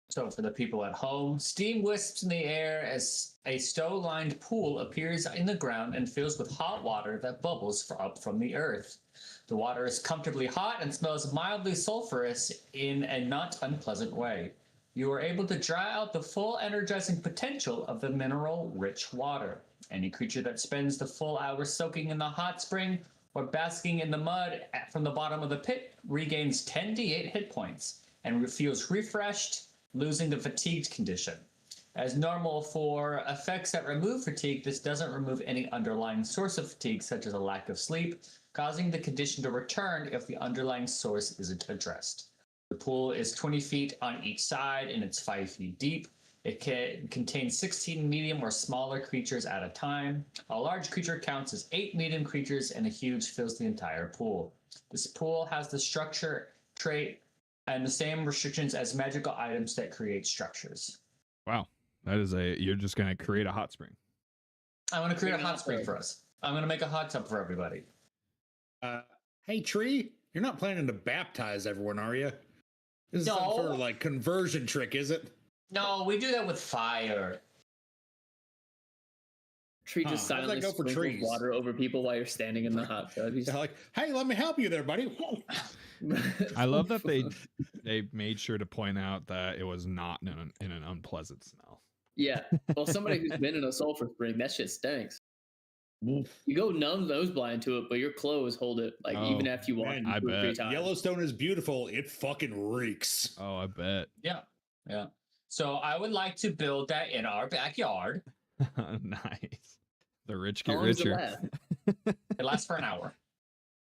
So for the people at home, steam wisps in the air as a stone-lined pool appears in the ground and fills with hot water that bubbles up from the earth. The water is comfortably hot and smells mildly sulfurous in a not unpleasant way. You are able to draw out the full energizing potential of the mineral-rich water. Any creature that spends the full hour soaking in the hot spring or basking in the mud from the bottom of the pit regains 10d8 hit points and feels refreshed, losing the fatigued condition. As normal for effects that remove fatigue, this doesn't remove any underlying source of fatigue, such as a lack of sleep, causing the condition to return if the underlying source isn't addressed. The pool is 20 feet on each side and it's 5 feet deep. It can contain 16 medium or smaller creatures at a time. A large creature counts as 8 medium creatures and a huge fills the entire pool. This pool has the structure trait and the same restrictions as magical items that create structures. Wow, that is you're just gonna create a hot spring. I want to create a Bring it hot up, spring bro. for us. I'm going to make a hot tub for everybody. Hey, Tree, you're not planning to baptize everyone, are you? This is some No. sort of like conversion trick, is it? No, we do that with fire. Tree just Huh, how'd that silently go for sprinkles trees? water over people while you're standing in the hot tub. He's They're like, hey, let me help you there, buddy. I love that they made sure to point out that it was not in an unpleasant smell. Yeah. Well, somebody who's been in a sulfur spring, that shit stinks. You go numb nose blind to it, but your clothes hold it. Like Oh, even after you walk man, through I 3 bet. times. Yellowstone is beautiful. It fucking reeks. Oh, I bet. Yeah. Yeah. So I would like to build that in our backyard. Nice. The rich How get long does it richer. last? It lasts for an hour.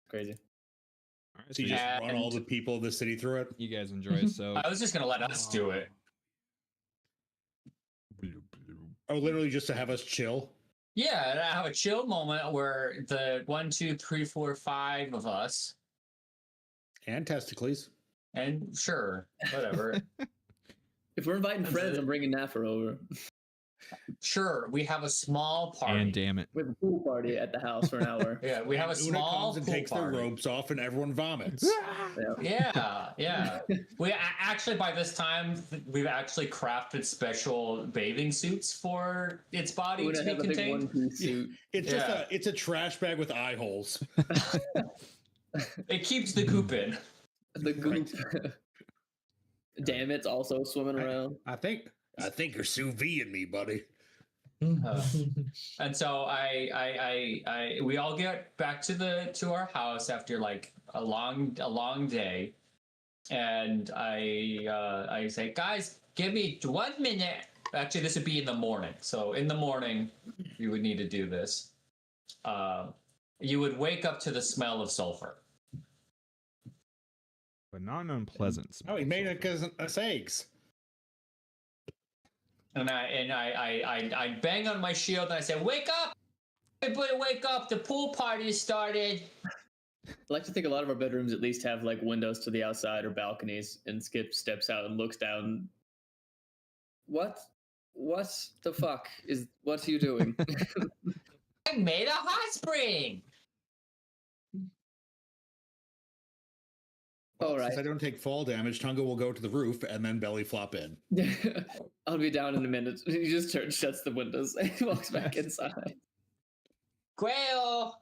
Crazy. All right, So you so just And- run all the people of the city through it. you guys enjoy. So I was just going to let us do it. Oh, literally just to have us chill. Yeah, and I have a chill moment where the 1, 2, 3, 4, 5 of us, And testicles. and sure, whatever. If we're inviting friends, I'm bringing Naffer over. Sure, we have a small party. And damn it. We have a pool party at the house for an hour. Yeah, we have a Una small comes and pool takes party. the ropes off, and everyone vomits. Yeah. We actually, by this time, we've actually crafted special bathing suits for its body We're to gonna be have a big contained. one-piece suit. It's a trash bag with eye holes. It keeps the goop in. The goop. Damn, it's also swimming around. I think you're sous videing me, buddy. And so we all get back to our house after like a long day, and I say, guys, give me 1 minute. Actually, this would be in the morning. So in the morning, you would need to do this. You would wake up to the smell of sulfur. But not an unpleasant smell. Oh, he made us eggs. And I bang on my shield and I say, wake up! Everybody wake up! The pool party started! I like to think a lot of our bedrooms at least have like windows to the outside or balconies, and Skip steps out and looks down. What the fuck what are you doing? I made a hot spring! All right. Since I don't take fall damage, Tunga will go to the roof and then belly flop in. I'll be down in a minute. He just turns, shuts the windows, and walks back inside. Grail,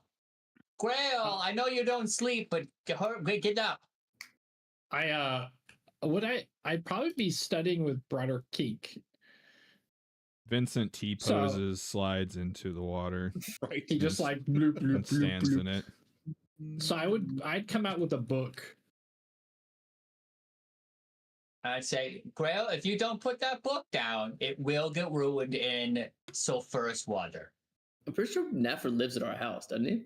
I know you don't sleep, but get up. I'd probably be studying with Brother Keek. Vincent T poses, slides into the water, Right. He just like bloop, bloop, and bloop, stands bloop. in it. So I'd come out with a book. I'd say, Grail, if you don't put that book down, it will get ruined in sulfurous water. I'm pretty sure Naffer lives at our house, doesn't he?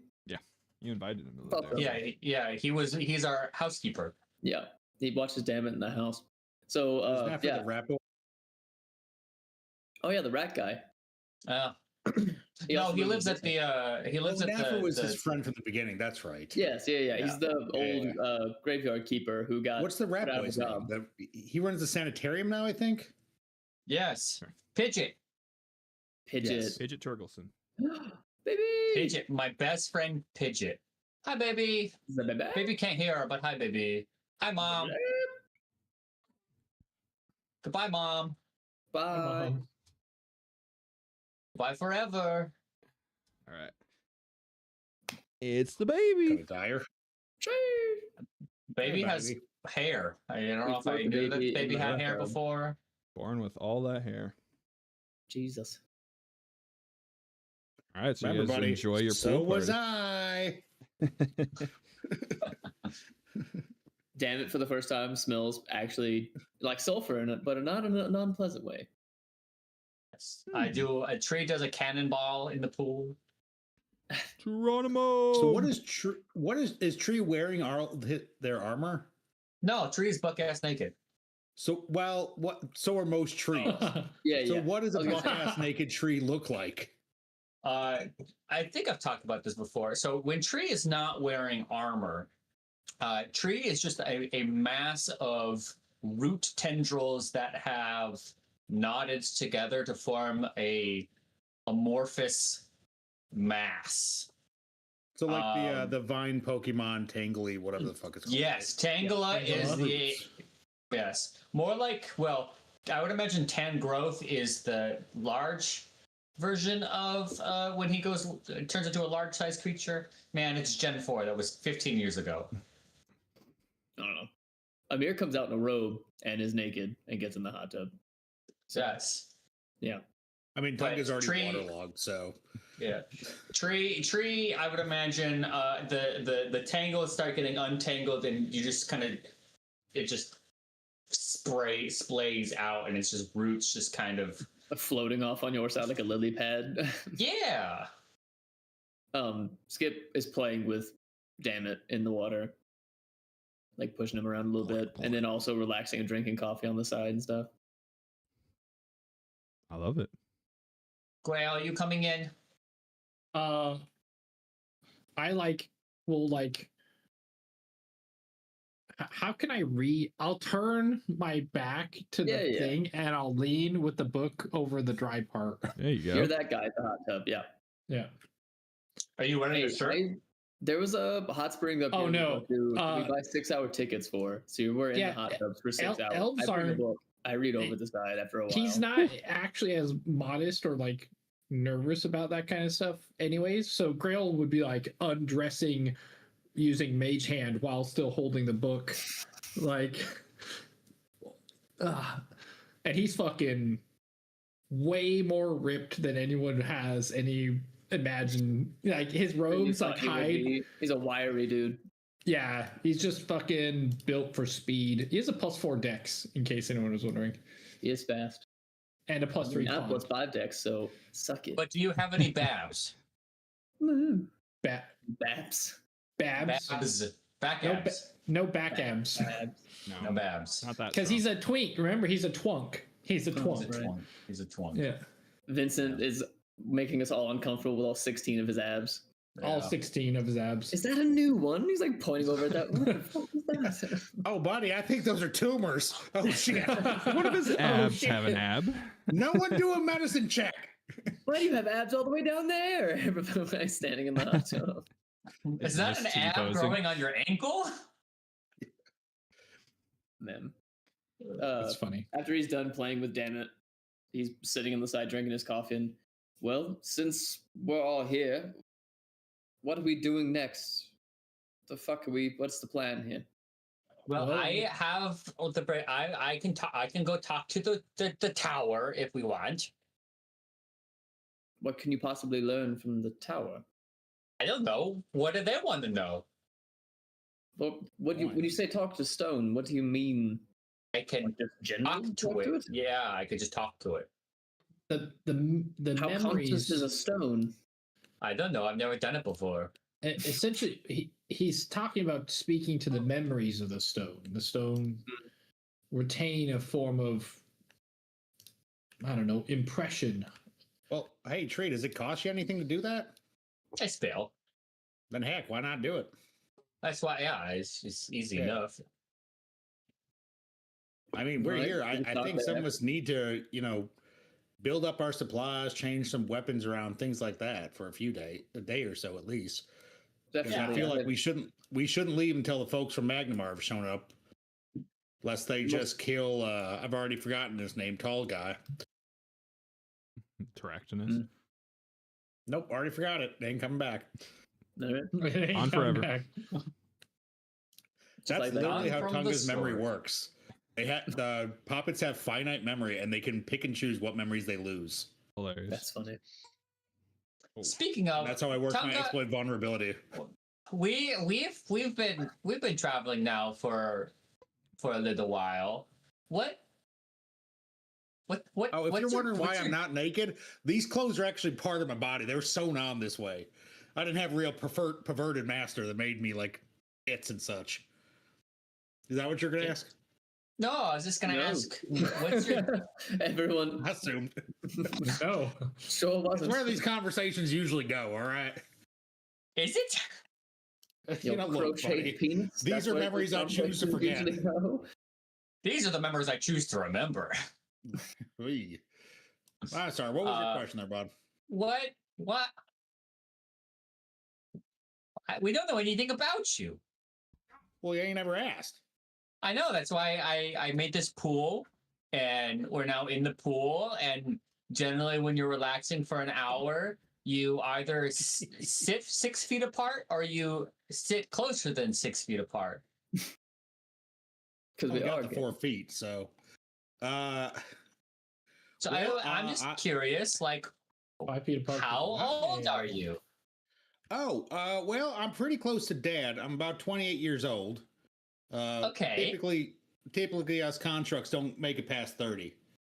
You invited him to live there. Yeah, he's our housekeeper. Yeah, he watches Damn It in the house. So Isn't that for yeah. the rapper? Oh yeah, the rat guy. He No, also he lives at in the he lives at Naffer was the his friend from the beginning. That's right. Yes, yeah. He's the old graveyard keeper who got. What's the rat put out of boy's a name? job. He runs the sanitarium now, I think. Yes. Pidget. Pidget. Yes. Pidget Turgleson. Baby. Pidget, my best friend Pidget. Hi, baby. Is that baby? Baby can't hear her, but hi, baby. Hi, mom. Goodbye, mom. Bye. Bye forever. All right. It's the baby. Dyer. Baby Hey, has baby. hair. I don't know if Before I the knew that baby baby in the had hair bathroom. before. Born with all that hair. Jesus. All right, so Remember, you guys buddy, enjoy your so pool was party. I. Damn It for the first time smells actually like sulfur in it, but not in an unpleasant way. Yes. I do. A tree does a cannonball in the pool. Geronimo. So what is Tree wearing their armor? No, tree's buck ass naked. So so are most trees. Yeah, So yeah. what does a I was buck gonna ass naked tree look like? I think I've talked about this before. So when Tree is not wearing armor, Tree is just a mass of root tendrils that have knotted together to form a amorphous mass. So like the vine Pokemon Tangly, whatever the fuck it's called. Yes, Tangela is the yes. More like, well, I would imagine Tangrowth is the large version of when he turns into a large sized creature. Man, it's Gen 4. That was 15 years ago. I don't know. Amir comes out in a robe and is naked and gets in the hot tub. Yes. Yeah. I mean, But Tunga's already Tree- waterlogged, so Yeah. Tree, I would imagine the tangles start getting untangled and you just it just splays out and it's just roots just kind of Floating off on your side like a lily pad. yeah. Skip is playing with Damn It in the water. Like pushing him around a little bit. And then also relaxing and drinking coffee on the side and stuff. I love it. Grail, are you coming in? I will How can I read? I'll turn my back to the thing and I'll lean with the book over the dry part. There you go. You're that guy at the hot tub. Yeah. Yeah. Are you wearing a shirt? There was a hot spring up here. Oh, no. We buy 6-hour tickets for. So you were in the hot tubs for 6 hours. Elves I bring are. a book. I read over the side after a while. He's not actually as modest or like nervous about that kind of stuff, anyways. So Grail would be like undressing using Mage Hand while still holding the book, like, and he's fucking way more ripped than anyone has any imagine. Like his robes like hide. He's a wiry dude. Yeah, he's just fucking built for speed. He has a +4 dex, in case anyone was wondering. He is fast. And a +3 not con. +5 dex, so suck it. But do you have any babs? Woohoo. Babs. Babs. Back abs. No back abs. No babs. Not that. Because he's a twink. Remember, he's a twunk. He's a twunk. He's a twunk. Yeah. Vincent is making us all uncomfortable with all 16 of his abs. All 16 of his abs. Is that a new one? He's like pointing over at that. What the fuck is that? Oh, buddy, I think those are tumors. Oh, shit. One of his abs have an ab. No one do a medicine check. Why do you have abs all the way down there? Everybody's standing in the hot tub. Is that an ab growing on your ankle? Man. That's funny. After he's done playing with Dammit, he's sitting on the side drinking his coffee. And, well, since we're all here, what are we doing next? The fuck are we? What's the plan here? Well, I have the. I can talk. I can go talk to the tower if we want. What can you possibly learn from the tower? I don't know. What do they want to know? Well, when you say talk to stone, what do you mean? I can just talk to it. Yeah, I could just talk to it. The How memories conscious is a stone? I don't know. I've never done it before. Essentially, he's talking about speaking to the memories of the stone. The stone retain a form of, I don't know, impression. Well, hey, Tree, does it cost you anything to do that? I spell. Then heck, why not do it? That's why. Yeah, it's easy enough. I mean, we're here. I think some of us need to, build up our supplies, change some weapons around, things like that for a day or so at least. Definitely. I feel like we shouldn't leave until the folks from Magnamar have shown up, lest they just kill. I've already forgotten his name, tall guy. Terractinus. Nope, already forgot it. They ain't coming back. On forever. That's like literally how Tunga's memory works. The puppets have finite memory, and they can pick and choose what memories they lose. Hilarious. That's funny. Speaking of, that's how I work my exploit vulnerability. We've been traveling now for a little while. What? Oh, if you're wondering why I'm not naked, these clothes are actually part of my body. They were sewn on this way. I didn't have a real perverted master that made me like bits and such. Is that what you're gonna ask? No, I was just gonna ask. What's your? Everyone I assumed. No, sure That's wasn't. where these conversations usually go. All right. Is it? Look, buddy, penis. these are memories I choose to forget. These are the memories I choose to remember. Sorry, what was your question there, Bob? What? We don't know anything about you. Well, you ain't ever asked. I know. That's why I made this pool, and we're now in the pool. And generally, when you're relaxing for an hour, you either sit 6 feet apart or you sit closer than 6 feet apart. Because we got the 4 feet, so. I'm just curious, like, 5 feet apart. how old are you? Oh, well, I'm pretty close to Dad. I'm about 28 years old. Okay. Typically, us constructs don't make it past 30.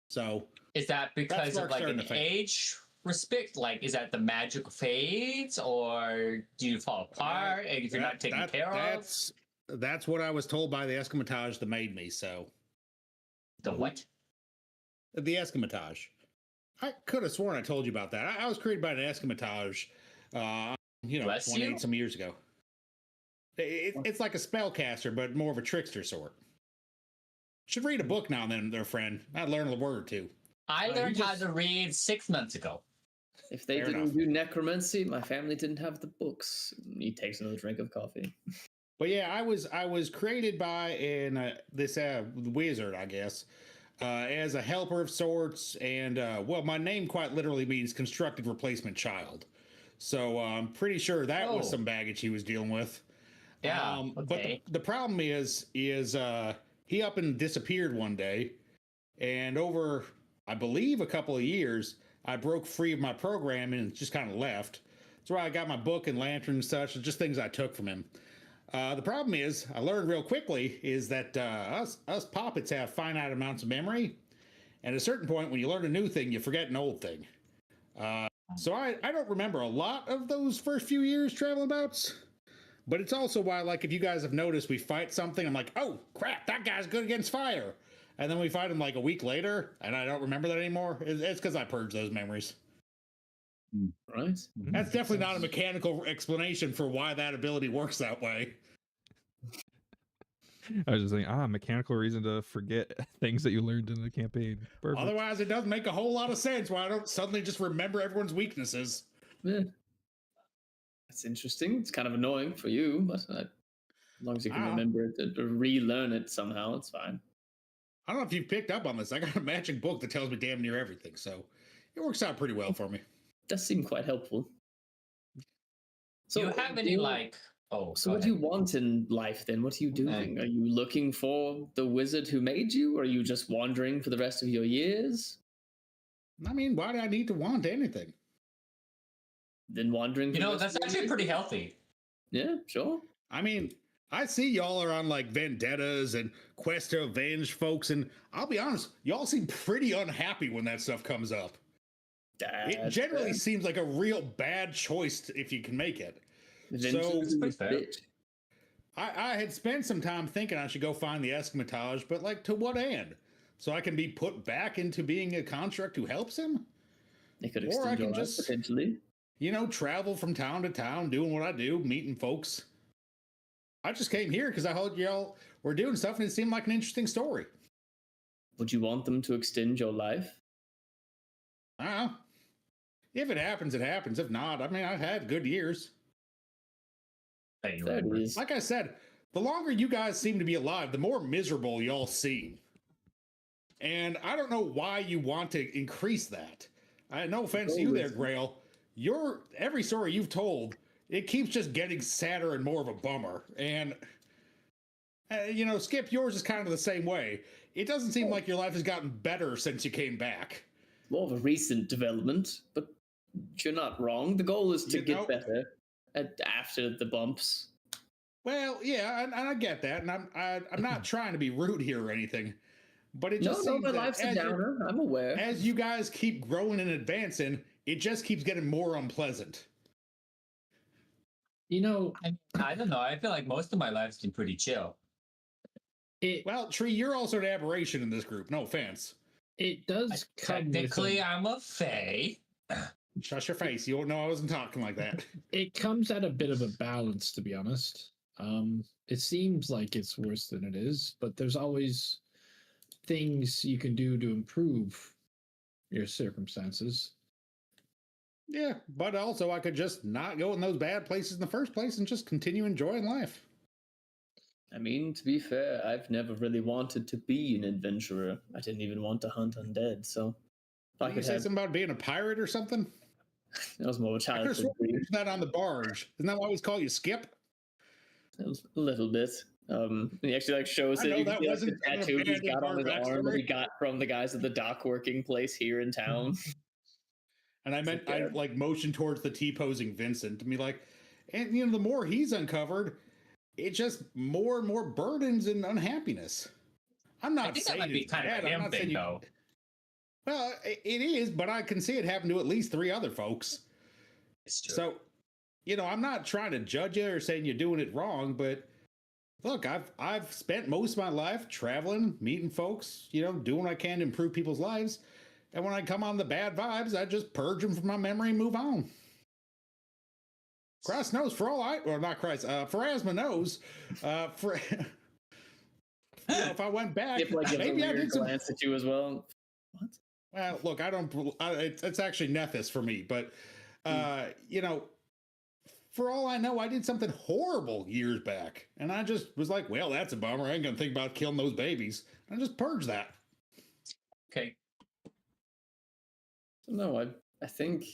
So is that because of like an age respect? Like, is that the magic fades, or do you fall apart if you're not taken care of? That's what I was told by the Escamotage that made me. So the what? The Escamotage. I could have sworn I told you about that. I was created by an Escamotage, 28 some years ago. It's like a spellcaster, but more of a trickster sort. Should read a book now and then, their friend. I'd learn a word or two. I learned how to read 6 months ago. If they Fair didn't enough. do necromancy, my family didn't have the books. He takes another drink of coffee. But yeah, I was created by this wizard, I guess, as a helper of sorts, and well, my name quite literally means constructed replacement child. So I'm pretty sure that was some baggage he was dealing with. Yeah. But the problem is he up and disappeared one day, and over, I believe, a couple of years, I broke free of my program and just kind of left. That's why I got my book and lantern and such, just things I took from him. The problem is, I learned real quickly, is that us poppets have finite amounts of memory, and at a certain point, when you learn a new thing, you forget an old thing. So I don't remember a lot of those first few years traveling bouts. But it's also why, like, if you guys have noticed, we fight something, I'm like, oh, crap, that guy's good against fire. And then we fight him like a week later, and I don't remember that anymore. It's because I purged those memories. Right? That's definitely not a mechanical explanation for why that ability works that way. I was just thinking, mechanical reason to forget things that you learned in the campaign. Perfect. Otherwise, it doesn't make a whole lot of sense why I don't suddenly just remember everyone's weaknesses. Yeah. That's interesting. It's kind of annoying for you, but as long as you can remember it or relearn it somehow, it's fine. I don't know if you've picked up on this. I got a magic book that tells me damn near everything, so it works out pretty well for me. Does seem quite helpful. So, do you have any like? Oh, so what do you want in life then? What are you doing? Are you looking for the wizard who made you, or are you just wandering for the rest of your years? I mean, why do I need to want anything? Then wandering. You know, that's actually pretty healthy. Yeah, sure. I mean, I see y'all are on like vendettas and quest to avenge folks, and I'll be honest, y'all seem pretty unhappy when that stuff comes up. It generally seems like a real bad choice if you can make it. So I had spent some time thinking I should go find the escamotage, but like, to what end? So I can be put back into being a construct who helps him? They could extend or I can your life, just potentially. You know, travel from town to town, doing what I do, meeting folks. I just came here because I heard y'all were doing stuff and it seemed like an interesting story. Would you want them to extend your life? If it happens, it happens. If not, I mean, I've had good years. Like I said, the longer you guys seem to be alive, the more miserable y'all seem. And I don't know why you want to increase that. No offense to you there, Grail. Every story you've told, it keeps just getting sadder and more of a bummer. And, you know, Skip, yours is kind of the same way. It doesn't seem like your life has gotten better since you came back. More of a recent development, but you're not wrong. The goal is to get better after the bumps. Well, yeah, and I get that, and I'm not trying to be rude here or anything, but it just seems my life's a downer. I'm aware. As you guys keep growing and advancing, it just keeps getting more unpleasant. You know, I don't know. I feel like most of my life's been pretty chill. Well, Tree, you're also an aberration in this group. No offense. It does come technically, I'm a fae. Shut your face. You don't know I wasn't talking like that. It comes at a bit of a balance, to be honest. It seems like it's worse than it is, but there's always things you can do to improve your circumstances. Yeah, but also I could just not go in those bad places in the first place and just continue enjoying life. I mean, to be fair, I've never really wanted to be an adventurer. I didn't even want to hunt undead, so... Did you say something about being a pirate or something? That was more of a childhood dream. That on the barge. Isn't that why I always call you Skip? A little bit. He actually shows it. You can see the tattoo he's got on his arm that he got from the guys at the dock working place here in town. And I motioned towards the T-posing Vincent to be like, and you know, the more he's uncovered, it just more and more burdens and unhappiness. I'm not saying that might be kind of a him thing, though. Well, it is, but I can see it happen to at least 3 other folks. It's true. So, you know, I'm not trying to judge you or saying you're doing it wrong, but look, I've spent most of my life traveling, meeting folks, you know, doing what I can to improve people's lives. And when I come on the bad vibes, I just purge them from my memory and move on. Christ knows, for all I, or not Christ, Pharasma knows, for if I went back, maybe I did glance at you as well. What? Well, look, it's actually Nethys for me, but for all I know, I did something horrible years back, and I just was like, well, that's a bummer. I ain't gonna think about killing those babies. I just purged that. Okay. No, I think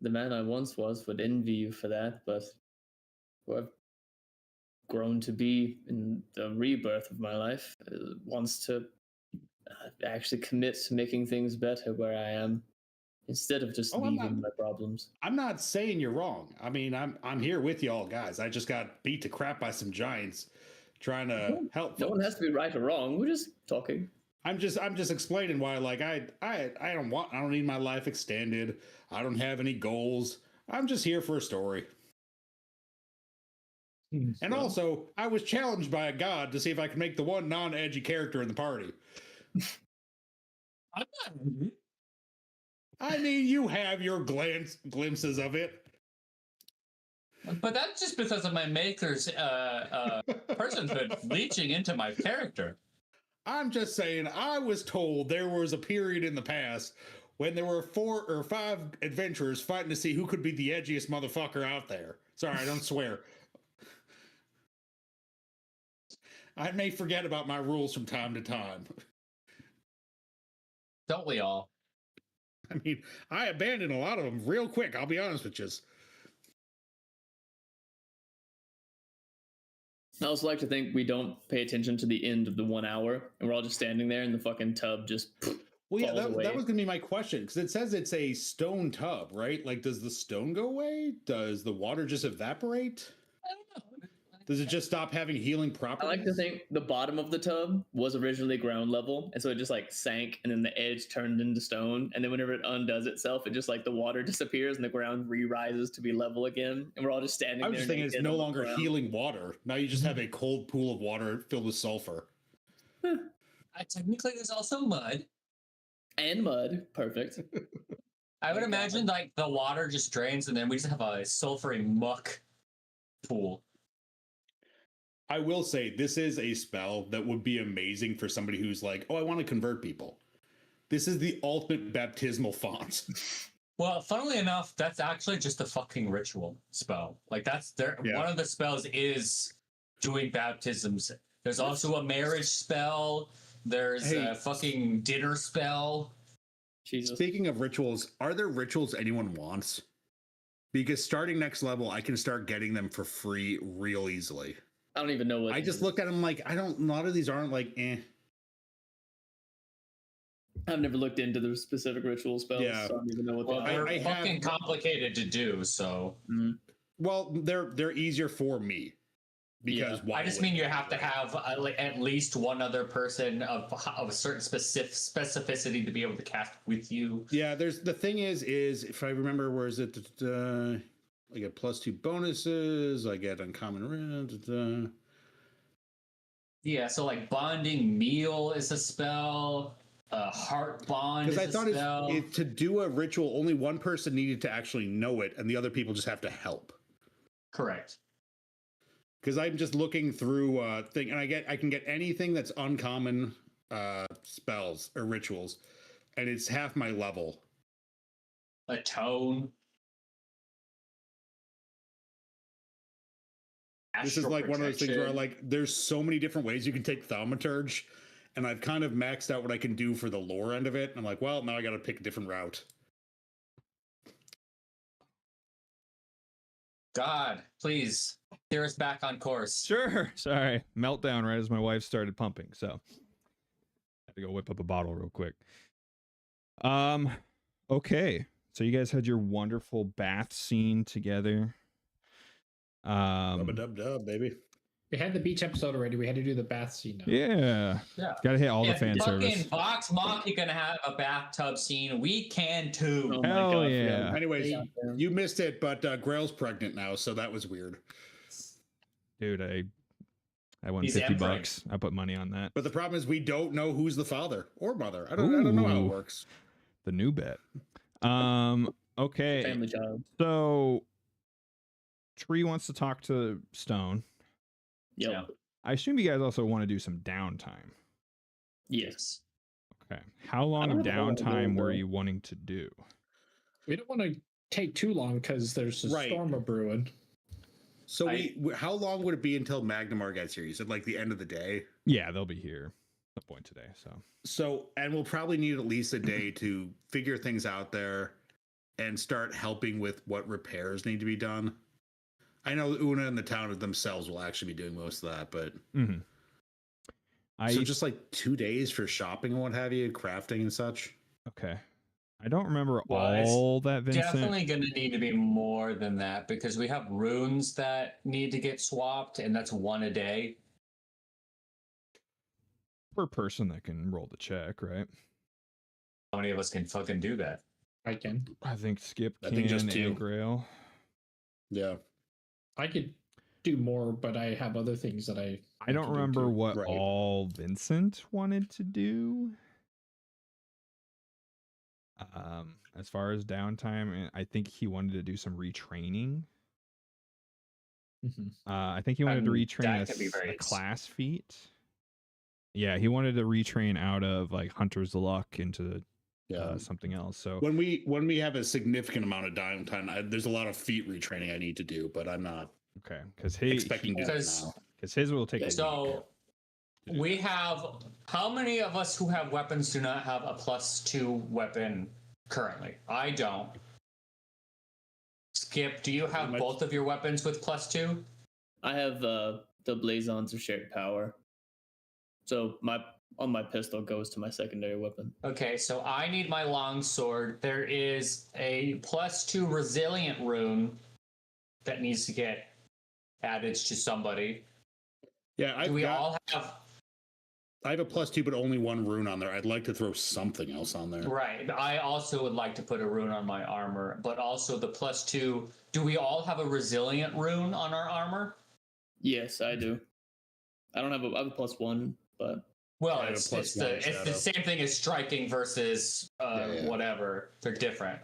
the man I once was would envy you for that, but who I've grown to be in the rebirth of my life wants to actually commit to making things better where I am, instead of just leaving my problems. I'm not saying you're wrong. I mean, I'm here with y'all guys. I just got beat to crap by some giants trying to help. No one has to be right or wrong. We're just talking. I'm just explaining why, like, I don't need my life extended. I don't have any goals. I'm just here for a story. And also, I was challenged by a god to see if I could make the one non-edgy character in the party. I mean, you have your glimpses of it. But that's just because of my maker's personhood leeching into my character. I'm just saying, I was told there was a period in the past when there were 4 or 5 adventurers fighting to see who could be the edgiest motherfucker out there. Sorry, I don't swear. I may forget about my rules from time to time. Don't we all? I mean, I abandoned a lot of them real quick, I'll be honest with you. I also like to think we don't pay attention to the end of the 1 hour, and we're all just standing there, and the fucking tub just well, yeah, that was going to be my question, because it says it's a stone tub, right? Like, does the stone go away? Does the water just evaporate? I don't know. Does it just stop having healing properties? I like to think the bottom of the tub was originally ground level, and so it just like sank, and then the edge turned into stone, and then whenever it undoes itself, it just like the water disappears and the ground re-rises to be level again, and we're all just standing there. I'm just thinking it's no longer healing water. Now you just have a cold pool of water filled with sulfur. Technically, there's also mud. And mud. Perfect. I would imagine like the water just drains, and then we just have a sulfury muck pool. I will say this is a spell that would be amazing for somebody who's like, oh, I want to convert people. This is the ultimate baptismal font. Well, funnily enough, that's actually just a fucking ritual spell. Like that's there. Yeah. One of the spells is doing baptisms. There's also a marriage spell. There's a fucking dinner spell. Jesus. Speaking of rituals, are there rituals anyone wants? Because starting next level, I can start getting them for free real easily. I don't even know what. I just looked at them like, a lot of these aren't like, eh. I've never looked into the specific ritual spells, so I don't even know what they are. They're fucking complicated to do, so. Mm. Well, they're easier for me. Because I just mean you have to have like at least one other person of a certain specificity to be able to cast with you. Yeah, the thing is if I remember, where is it? I get +2 bonuses. I get uncommon. Yeah, so like bonding meal is a spell. Heart bond. Because I thought to do a ritual, only one person needed to actually know it, and the other people just have to help. Correct. Because I'm just looking through and I can get anything that's uncommon spells or rituals, and it's half my level. Atone. This is like one of those things where like there's so many different ways you can take thaumaturge, and I've kind of maxed out what I can do for the lore end of it. I'm like, well, now I got to pick a different route. God, please steer us back on course. Sure. Sorry. Meltdown right as my wife started pumping, so I had to go whip up a bottle real quick. Okay. So you guys had your wonderful bath scene together. Dub, baby. We had the beach episode already. We had to do the bath scene now. Yeah. Gotta hit all the fan service. Fucking Vox Mach gonna have a bathtub scene. We can too. Oh hell God, yeah. Anyways, you missed it, but Grail's pregnant now, so that was weird. Dude, I won $50. I put money on that. But the problem is we don't know who's the father or mother. I don't know how it works. The new bet. Okay. Family child. So Tree wants to talk to Stone. Yep. Yeah. I assume you guys also want to do some downtime. Yes. Okay. How long don't of have a lot downtime were available. you wanting to do? We don't want to take too long because there's a Right. storm a brewing. So how long would it be until Magnamar gets here? You said like the end of the day. Yeah, they'll be here at some point today. And we'll probably need at least a day to figure things out there and start helping with what repairs need to be done. I know Una and the town themselves will actually be doing most of that, but Mm-hmm. so just like 2 days for shopping and what have you, crafting and such. Okay. I don't remember Well, it's all that, Vincent. Definitely going to need to be more than that because we have runes that need to get swapped, and that's one a day. Per person that can roll the check, right? How many of us can fucking do that? I can. I think Skip I can think just and two. Grail. Yeah. I could do more, but I have other things that I I don't to do remember too. what Right. all Vincent wanted to do. As far as downtime, I think he wanted to do some retraining. Mhm. I think he wanted to retrain that could be very a class feat. Yeah, he wanted to retrain out of like Hunter's Luck into Yeah. something else. So When we have a significant amount of downtime, there's a lot of feat retraining I need to do, but I'm not okay, because he expecting to do that Because- now. because his will take a week. So we have how many of us who have weapons do not have a +2 weapon currently? I don't. Skip, do you have much. both of your weapons with +2? I have the blazons of shared power. So my pistol goes to my secondary weapon. Okay, so I need my longsword. There is a +2 resilient rune that needs to get added to somebody. Yeah, Do we all have I have a +2, but only one rune on there. I'd like to throw something else on there. right? I also would like to put a rune on my armor, but also the +2. Do we all have a resilient rune on our armor? Yes, I do. I don't have I have a +1, but Well, I have a it's +1 the shadow. same thing as striking versus Yeah. whatever. They're different.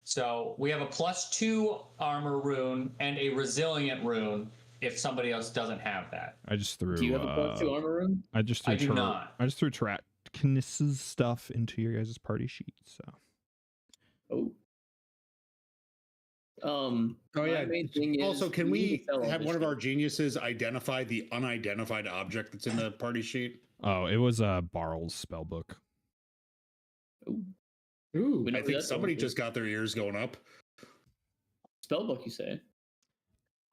So we have a +2 armor rune and a resilient rune. If somebody else doesn't have that, I just threw. do you have a +2 armor room? I just threw. I do not. I just threw Trackness's stuff into your guys' party sheet. So Oh. Oh my yeah. main thing is Also, can need we to sell all have this one of shit. our geniuses identify the unidentified object that's in the party sheet? oh, it was Barl's spell book. Ooh, Ooh, we know I who think that's somebody going to. just got their ears going up. Spellbook, you say?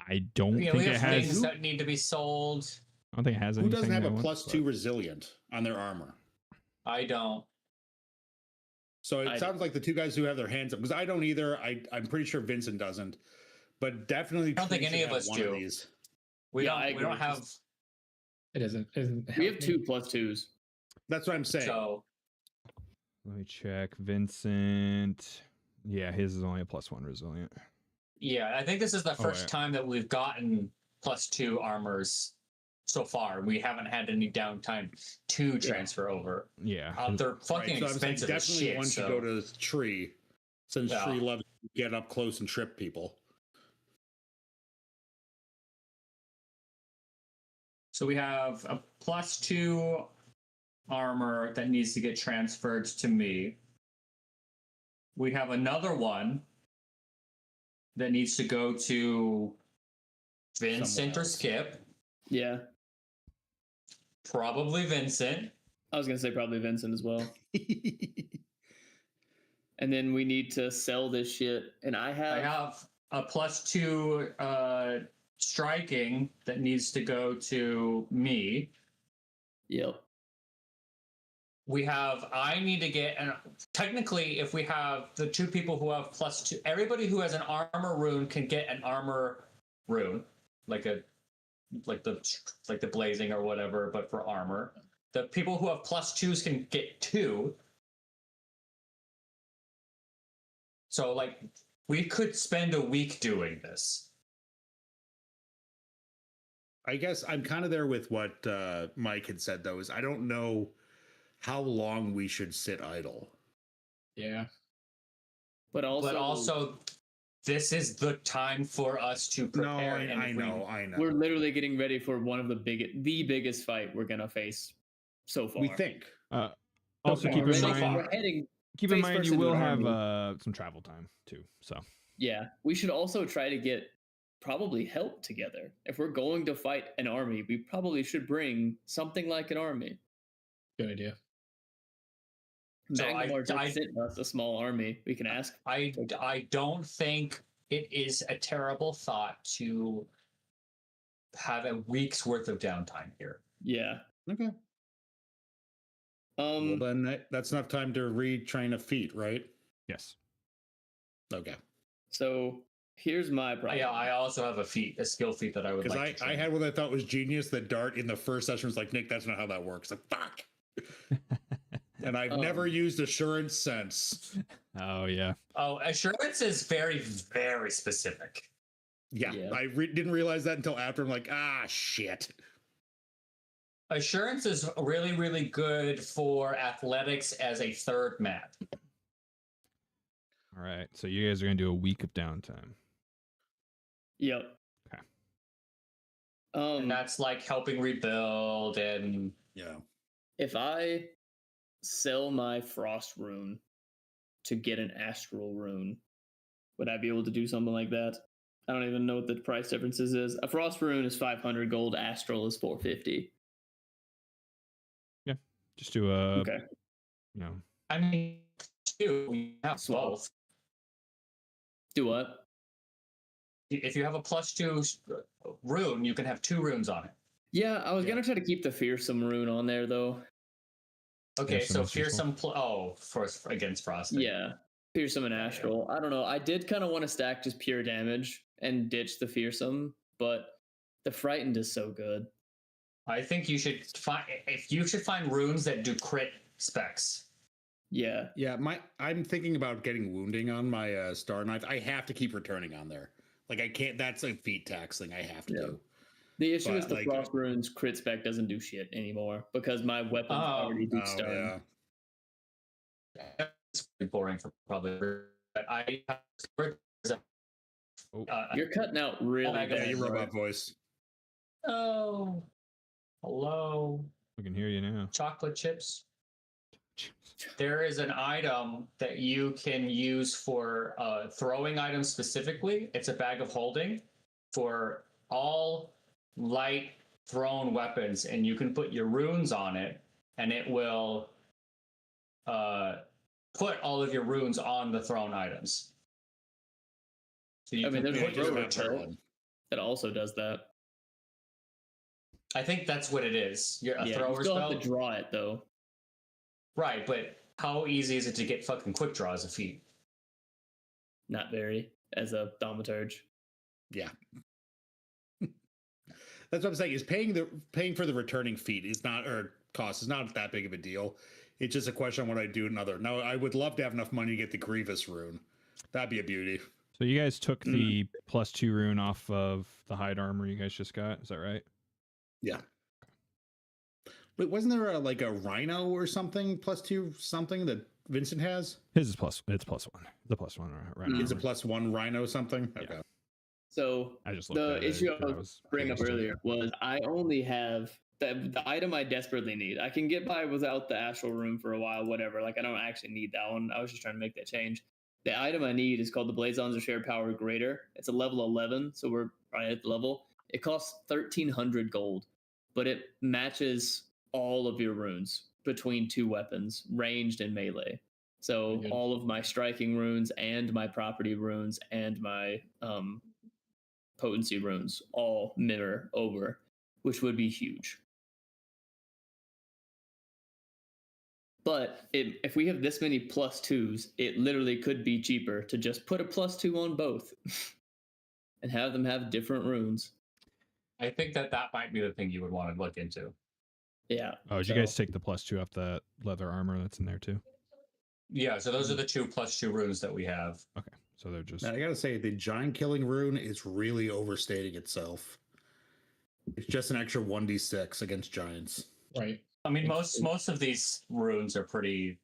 I don't we think have it has. things that need to be sold. I don't think it has Who anything. doesn't have a that I want, +2 resilient on their armor? I don't. So it I sounds like the two guys who have their hands up, because I don't either. I'm pretty sure Vincent doesn't, but definitely. I don't think Tree any should of have us one do. these. We Yeah, I don't. We don't agree. have. it isn't. We have 2 +2s. That's what I'm saying. So Let me check. Vincent. Yeah, his is only a +1 resilient. yeah, I think this is the first yeah. time that we've gotten +2 armors so far. We haven't had any downtime to transfer over. Yeah. They're fucking so I'm saying expensive as definitely shit. one So. should go to Tree, since Yeah. Tree loves to get up close and trip people. So we have a +2 armor that needs to get transferred to me. We have another one that needs to go to Vincent Someone or else. Skip. Yeah. Probably Vincent. I was going to say probably Vincent as well. And then we need to sell this shit. And I I have have a +2 striking that needs to go to me. Yep. I need to get, and technically, if we have the 2 people who have +2, everybody who has an armor rune can get an armor rune, like the blazing or whatever, but for armor. The people who have +2s can get 2. So, like, we could spend a week doing this. I guess I'm kind of there with what Mike had said, though, is I don't know how long we should sit idle. Yeah. But also, this is the time for us to No, prepare. I know. We're literally getting ready for one of the biggest fight we're gonna face so far. We think. Also, We're keep in ready- mind, we're heading. keep in face mind first you into will an have army. some travel time too. So Yeah, we should also try to get probably help together. If we're going to fight an army, we probably should bring something like an army. Good idea. So Magnamar I- just sent us a small army. We can ask. I don't think it is a terrible thought to have a week's worth of downtime here. Yeah. Okay. Well, then that's enough time to retrain a feat, right? yes, Okay. So here's my problem. Yeah, I also have a skill feat that I would Because like to I train. had what I thought was genius. The dart in the first session was like, Nick, that's not how that works. Like, fuck. And I've never used assurance since. oh yeah, Oh, assurance is very, very specific. Yeah, Yeah. I didn't realize that until after. I'm like, shit. Assurance is really, really good for athletics as a third map. all right. So you guys are gonna do a week of downtime. Yep. Okay. And that's like helping rebuild and Yeah. If I sell my frost rune to get an astral rune, would I be able to do something like that? I don't even know what the price differences is. A frost rune is 500 gold. Astral is 450. Just do a Okay. you know I mean, we have Swap. both. Do what? If you have a +2 rune, you can have 2 runes on it. Yeah, I was Yeah. gonna try to keep the fearsome rune on there though. Okay, Fearsome so is useful. fearsome. For against frosting. Yeah, fearsome and Yeah, yeah. astral. I don't know. I did kind of want to stack just pure damage and ditch the fearsome, but the frightened is so good. I think you should find runes that do crit specs. Yeah, Yeah, I'm thinking about getting wounding on my star knife. I have to keep returning on there. Like I can't. That's a feat tax thing I have to do. the issue is But, the like, frost runes crit spec doesn't do shit anymore because my weapons already do stun. yeah. It's pretty boring for probably. But I. You're cutting out really Yeah, Yeah, bad. your bro. robot voice. Oh, hello, we can hear you now. chocolate chips. There is an item that you can use for throwing items specifically. It's a bag of holding for all light thrown weapons, and you can put your runes on it, and it will put all of your runes on the thrown items. So you I mean, can there's put a your thrower runes turret on. that also does that. I think that's what it is. You're a Yeah, you thrower still spell. have to draw it though. Right, but how easy is it to get fucking quick draw as a feat? Not very as a thaumaturge. Yeah. That's what I'm saying. Is paying for the returning feat is not, or cost is not that big of a deal. It's just a question on what I do another. Now I would love to have enough money to get the Grievous rune. That'd be a beauty. So you guys took the +2 rune off of the hide armor you guys just got. Is that right? Yeah. But wasn't there like a rhino or something +2 something that Vincent has? His is it's +1. The +1 right now. Is a +1 rhino something? Okay. So I just looked the at it, issue I 'cause was bringing up curious to- earlier was I only have the item I desperately need. I can get by without the astral rune for a while, whatever. Like I don't actually need that one. I was just trying to make that change. The item I need is called the Blazons of Shared Power Greater. It's a level 11, so we're right at the level. It costs 1,300 gold, but it matches all of your runes between 2 weapons, ranged and melee. So Very good. all of my striking runes and my property runes and my potency runes all mirror over, which would be huge. But if we have this many +2s, it literally could be cheaper to just put a +2 on both and have them have different runes. I think that might be the thing you would want to look into. Yeah. Oh, did you guys take the +2 off that leather armor that's in there too? Yeah, so those are the 2 +2 runes that we have. Okay, so they're just Now, I gotta say, the giant killing rune is really overstating itself. It's just an extra 1d6 against giants. Right. I mean, most of these runes are pretty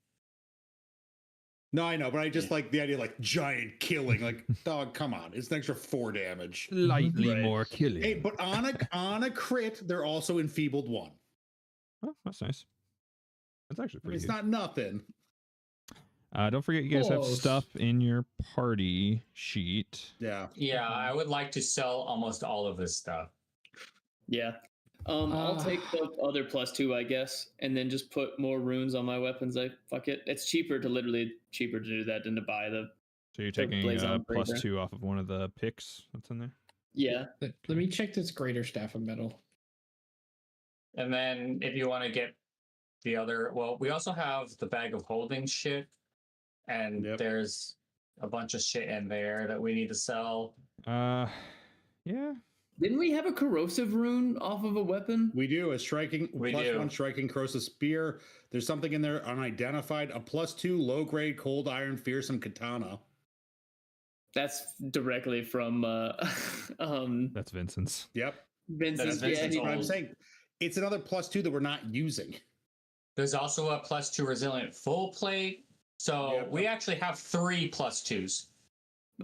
No, I know, but I just like the idea, like giant killing. Like, dog, come on, it's an extra 4 damage. Slightly Right. more killing. Hey, but on a crit, they're also enfeebled 1. Oh, that's nice. That's actually pretty It's good. not nothing. Don't forget you guys have Close. stuff in your party sheet. Yeah. Yeah, I would like to sell almost all of this stuff. Yeah. I'll take the other +2, I guess, and then just put more runes on my weapons. Fuck it. It's cheaper to do that than to buy the. So you're The taking Blazon plus Braver. 2 off of one of the picks that's in there. Yeah. Let me check this greater staff of metal. And then if you want to get the other, well, we also have the bag of holding shit, and Yep. there's a bunch of shit in there that we need to sell. Yeah. Didn't we have a corrosive rune off of a weapon? We do a striking We plus do. 1 striking corrosive spear. There's something in there unidentified. A +2 low grade cold iron fearsome katana. That's directly from That's Vincent's. Yep. Vincent's. That's Yeah, Vincent's he- But I'm old. saying it's another +2 that we're not using. There's also a +2 resilient full plate. So Yep. we actually have 3 +2s.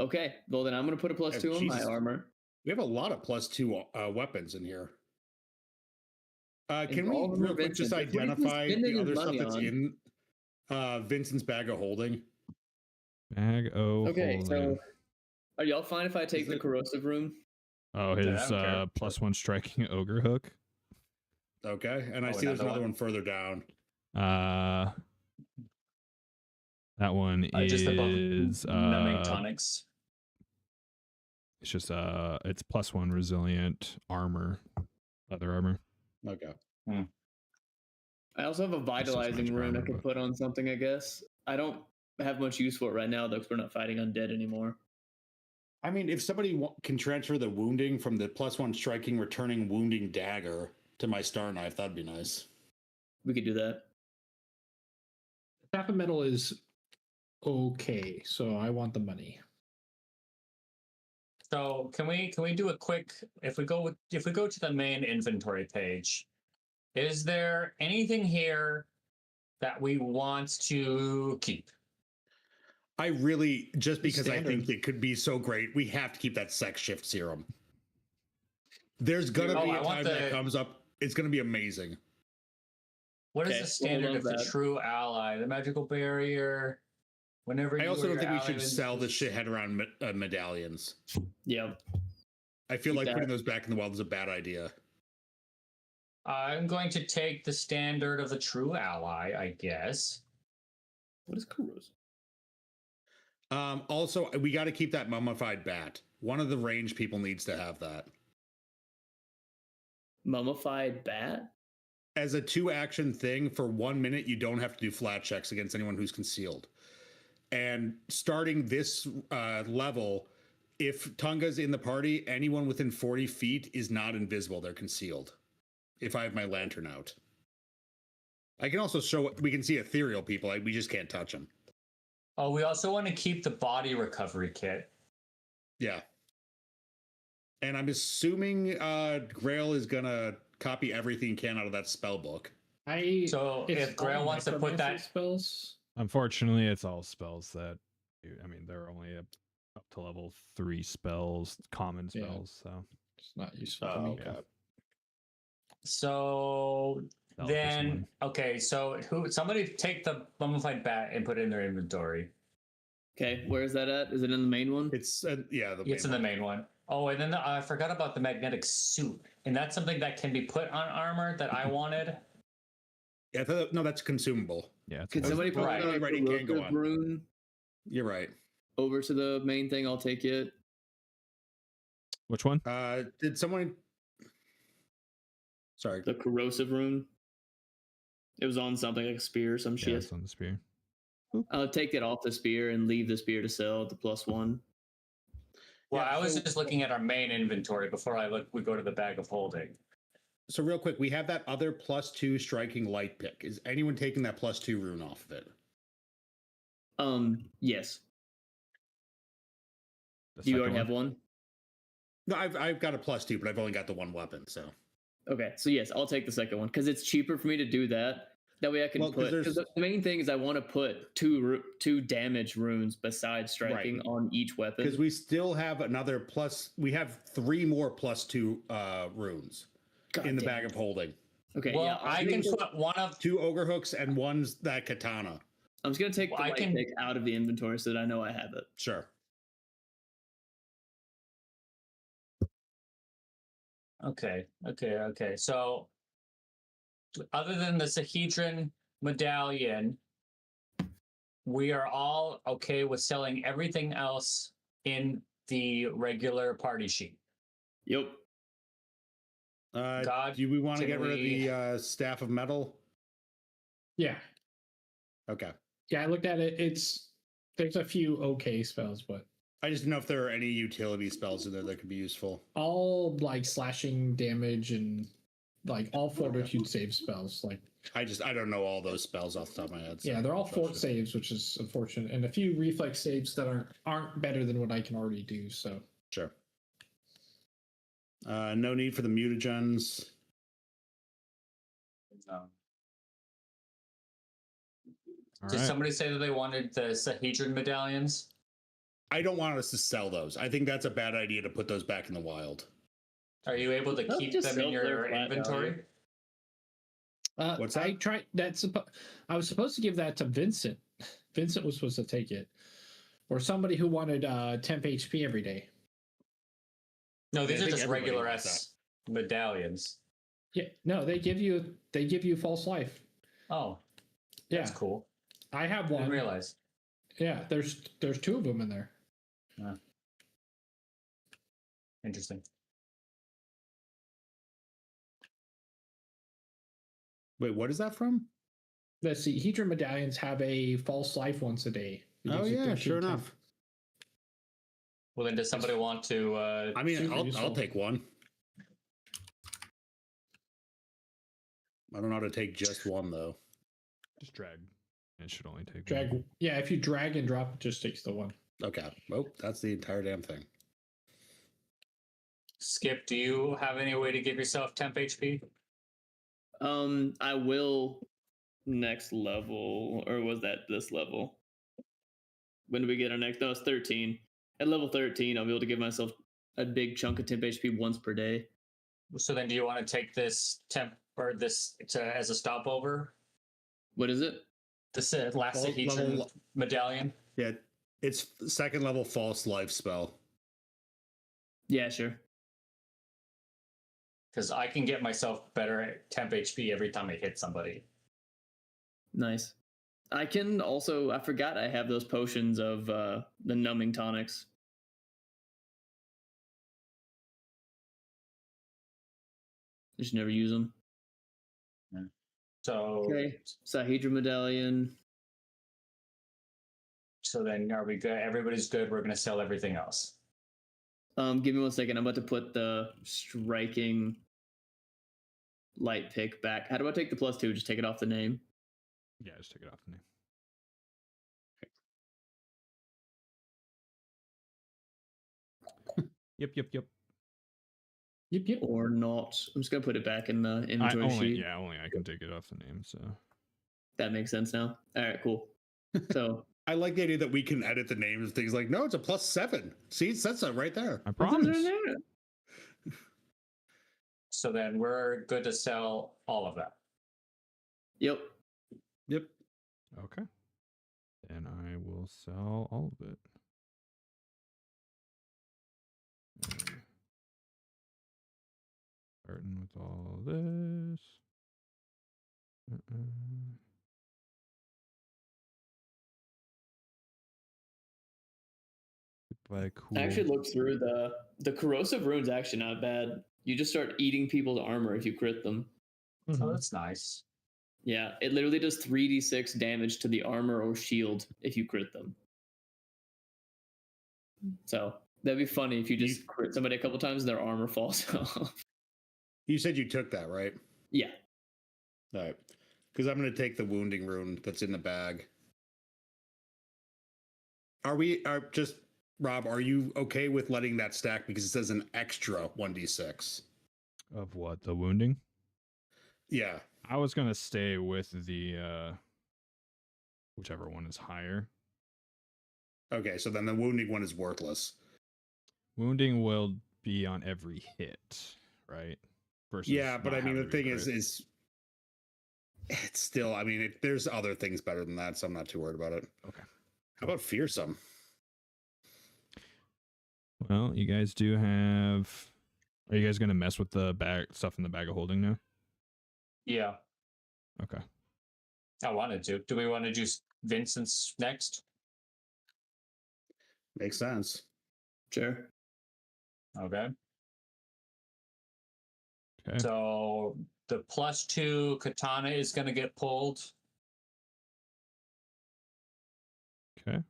Okay, well then I'm gonna put a +2 on my Jesus. armor. We have a lot of +2 weapons in here. Can And we all of them are real quick just Vincent. What are you identify spending the his other stuff money that's on? in Vincent's bag of holding? Bag o' Okay, holding. so are y'all fine if I take Is the it- corrosive rune? Oh, Yeah, I his don't care. +1 striking ogre hook. Okay, and I Oh, see there's another another one? one further down. That one Just above is numbing tonics. it's just it's +1 resilient armor, leather armor. Okay. I also have a so vitalizing much rune I armor, could but- put on something, I guess. I don't have much use for it right now though, because we're not fighting undead anymore. I mean, if somebody can transfer the wounding from the +1 striking returning wounding dagger to my star knife, that'd be nice. We could do that. Staff of metal is okay, so I want the money. So can we do a quick, if we go to the main inventory page, is there anything here that we want to keep? I really, just The because I think standard. it could be so great, we have to keep that sex shift serum. There's gonna Oh, be I a want time the- that comes up. It's gonna be amazing. What is Okay, the well, standard love of the that. true ally? The magical barrier. Whenever I you also or don't your think we ally should wins- sell the shithead around medallions. Yeah. I feel Keep like that. putting those back in the wild is a bad idea. I'm going to take the standard of the true ally, I guess. What is corrosive? Also, we got to keep that mummified bat. One of the range people needs to have that. Mummified bat? As a 2-action thing, for 1 minute, you don't have to do flat checks against anyone who's concealed. And starting this level, if Tunga's in the party, anyone within 40 feet is not invisible. They're concealed. If I have my lantern out. I can also show, we can see ethereal people. We just can't touch them. Oh, we also want to keep the body recovery kit. Yeah. And I'm assuming Grail is going to copy everything he can out of that spell book. So it's if Grail all wants to put necromancy that, spells. Unfortunately, it's all spells that I mean, they're only up to level 3 spells, common Yeah. spells. So It's not useful to Oh, me. yeah. so sell for some then money. okay, so somebody take the mummified bat and put it in their inventory. Okay, where is that at? Is it in the main one? It's, yeah, It's in the main one. Oh, and then I forgot about the magnetic suit, and that's something that can be put on armor that I wanted. Yeah, no, that's consumable. Yeah, it's Could all- somebody put Right, the right, it can go corrosive on. rune You're right. over to the main thing? I'll take it. Which one? Did someone? Sorry. The corrosive rune. It was on something like a spear or some Yeah, shit. it's on the spear. I'll take it off the spear and leave the spear to sell at the +1. Well, Yeah, I was so- just looking at our main inventory before we go to the bag of holding. So real quick, we have that other +2 striking light pick. Is anyone taking that +2 rune off of it? Yes. The Do you second already have one? No, I've got a +2, but I've only got the one weapon. So Okay, so yes, I'll take the second one because it's cheaper for me to do that That way I can Well, 'cause put. there's- Because the main thing is I want to put two damage runes besides striking on each weapon. Because we still have another plus. We have 3 more +2 runes in the damn bag it. of holding. Okay, Well, yeah. I can put one of 2 ogre hooks and 1's that katana. I'm just gonna take the I light can- pick out of the inventory so that I know I have it. Sure. Okay. So, other than the Sahedron medallion, we are all okay with selling everything else in the regular party sheet. Yep. God, Do we want to can get rid of we- the staff of metal? Yeah. Okay. Yeah, I looked at it. There's a few okay spells, but I just didn't know if there are any utility spells in there that could be useful. all like slashing damage and like all fortitude save spells. Like I don't know all those spells off the top of my head. so yeah, they're all I fort trust saves, which is unfortunate, and a few reflex saves that aren't better than what I can already do. So Sure. No need for the mutagens. No. All Did right. somebody say that they wanted the Sahedron medallions? I don't want us to sell those. I think that's a bad idea to put those back in the wild. Are you able to They'll keep just them in sell for your their flat inventory? value. What's I that? tried that. I was supposed to give that to Vincent. Vincent was supposed to take it, or somebody who wanted temp HP every day. No, these I are think just everybody regular wants S medallions. Yeah, no, they give you false life. Oh, Yeah, that's cool. I have I didn't one. realize. Yeah, there's 2 of them in there. Interesting. Wait, what is that from? The Hedron medallions have a false life once a day. It Oh gives you yeah, 13 sure temp. enough. Well, then does somebody want to? I mean, Super I'll useful. take one. I don't know how to take just one though. Just drag. It should only take Drag. one. Yeah, if you drag and drop, it just takes the one. Okay. Oh, that's the entire damn thing. Skip, do you have any way to give yourself temp HP? I will next level, or was that this level? When do we get our next? No, it's 13. At level 13, I'll be able to give myself a big chunk of temp HP once per day. So then, do you want to take this temp or this as a stopover? What is it? This last Well, Sahedron level- medallion. Yeah, it's 2nd level false life spell. Yeah, sure. Because I can get myself better temp HP every time I hit somebody. Nice. I can also, I forgot I have those potions of the numbing tonics. Just never use them. So, Okay. Sahedra medallion. so then are we good? Everybody's good. We're gonna sell everything else. Give me 1 second. I'm about to put the striking light pick back. How do I take the +2? Just take it off the name. Yeah, just take it off the name. Yep. Yep. Or not. I'm just gonna put it back in the inventory sheet. Only I can take it off the name. So That makes sense now. All right, cool. So I like the idea that we can edit the names of things like, no, it's a +7. See, it says that right there. I promise. So then we're good to sell all of that. Yep. Yep. Okay. Then I will sell all of it. Starting with all this. By cool. I actually looked through the corrosive rune's actually not bad. You just start eating people's armor if you crit them. Oh, that's nice. Yeah, it literally does 3d6 damage to the armor or shield if you crit them. So that'd be funny if you just crit somebody a couple times and their armor falls off. You said you took that, right? Yeah. All right. Because I'm going to take the wounding rune that's in the bag. Rob, are you okay with letting that stack because it says an extra 1d6? Of what? The wounding? Yeah. I was gonna stay with the whichever one is higher. Okay, so then the wounding one is worthless. Wounding will be on every hit, right? Versus Yeah, but not I mean, the having to be thing crit. is it's still. I mean, there's other things better than that, so I'm not too worried about it. Okay. How about fearsome? Well, you guys do have. Are you guys gonna mess with the bag stuff in the bag of holding now? Yeah, Okay. I wanted to. Do we want to do Vincent's next? Makes sense. Sure. Okay. Okay. So the +2 katana is going to get pulled. Okay.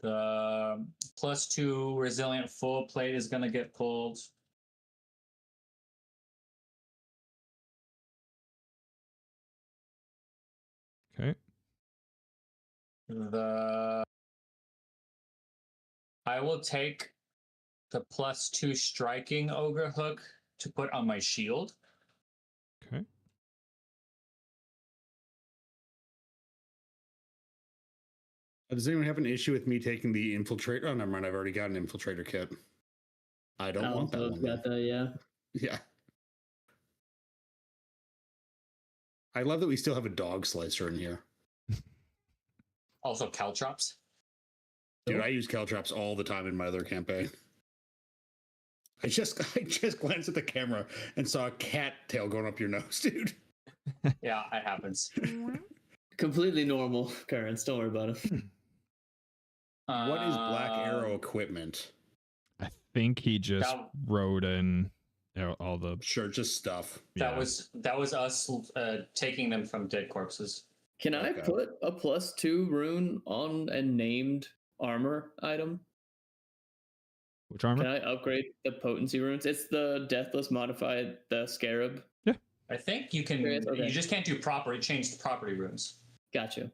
The +2 resilient full plate is going to get pulled. Okay. I will take the +2 striking ogre hook to put on my shield. Okay. Does anyone have an issue with me taking the infiltrator? Oh, never mind. I've already got an infiltrator kit. I don't want that Also one. got though. the, yeah. Yeah. I love that we still have a dog slicer in here. Also caltrops. Dude, I use caltrops all the time in my other campaign. I just glanced at the camera and saw a cat tail going up your nose, dude. Yeah, it happens. Completely normal occurrence. Don't worry about it. What is Black Arrow equipment? I think he just That- wrote in all the. Sure, just stuff. That yeah. was us taking them from dead corpses. Can I Okay. put a +2 rune on a named armor item? Which armor? Can I upgrade the potency runes? It's the deathless modified, the scarab. I think you can. Curious? Okay. You just can't do change the property runes. Gotcha.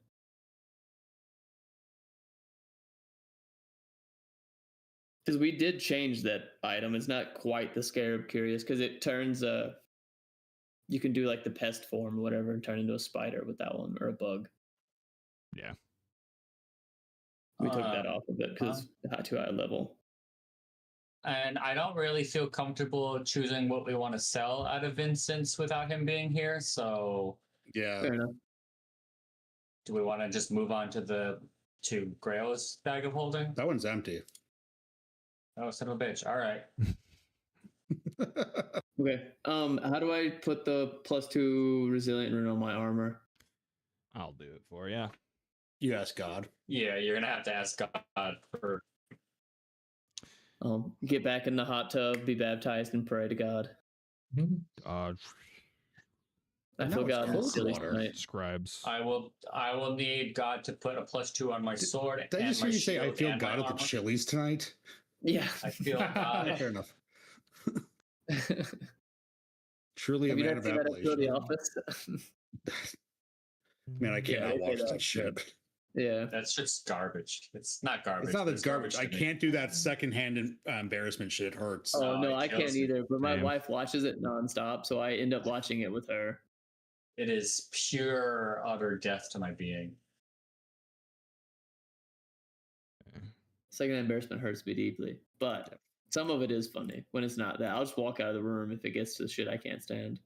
Because we did change that item. It's not quite the scarab curious because it turns you can do like the pest form or whatever and turn into a spider with that one or a bug. Yeah. We took that off of it because too high level. And I don't really feel comfortable choosing what we want to sell out of Vincent's without him being here. So Yeah. Fair enough. do we want to just move on to Grail's bag of holding? That one's empty. Oh, son of a bitch. All right. Okay. How do I put the +2 resilient rune on my armor? I'll do it for you. You ask God. Yeah, you're going to have to ask God for. I'll get back in the hot tub, be baptized, and pray to God. Uh, I No, forgot it's how cold silly water. tonight. scribes. I will need God to put a +2 on my sword. Did I and just my hear you say I shield feel and my God at the armor. Chili's tonight? Yeah. I feel God. Fair enough. Truly Have a you man not of seen that episode of The Appalachian. Office? Man, I Yeah, cannot they say watch that. that shit. Yeah. That's just garbage. It's not garbage. It's not but that garbage. I to me. can't do that secondhand embarrassment shit. It hurts. Oh No, no, it I kills can't you. either. But my Same. wife watches it nonstop, so I end up watching it with her. It is pure, utter death to my being. Second embarrassment hurts me deeply, but some of it is funny. When it's not that, I'll just walk out of the room if it gets to shit I can't stand.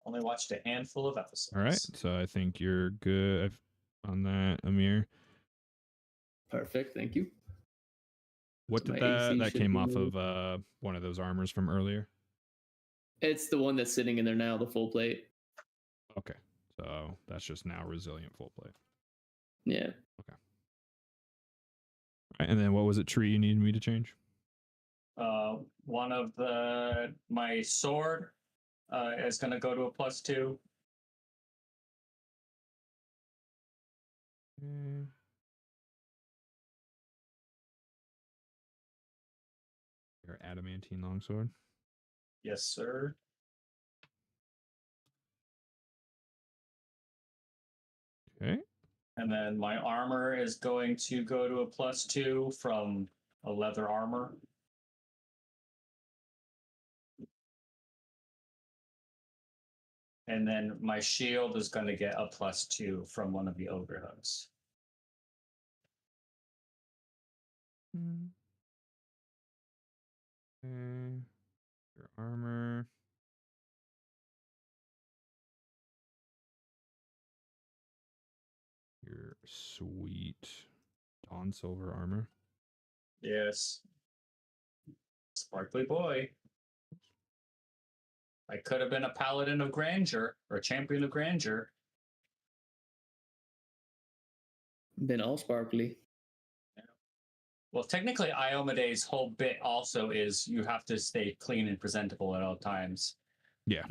Only watched a handful of episodes. All right. So I think you're good on that, Amir. Perfect, thank you. What So did my that AC that should came be off moved. of one of those armors from earlier? It's the one that's sitting in there now, the full plate. Okay. So that's just now resilient full plate. Yeah. All right, and then what was it tree you needed me to change? One of my sword is going to go to a +2. Your adamantine longsword. Yes, sir. Okay. And then my armor is going to go to a +2 from a leather armor. And then my shield is going to get a +2 from one of the ogre hooks. Okay. Your armor. Your sweet Dawn Silver armor. Yes. Sparkly boy. I could have been a paladin of grandeur or a champion of grandeur. Been all sparkly. Well, technically, Iomede's whole bit also is you have to stay clean and presentable at all times. Yeah.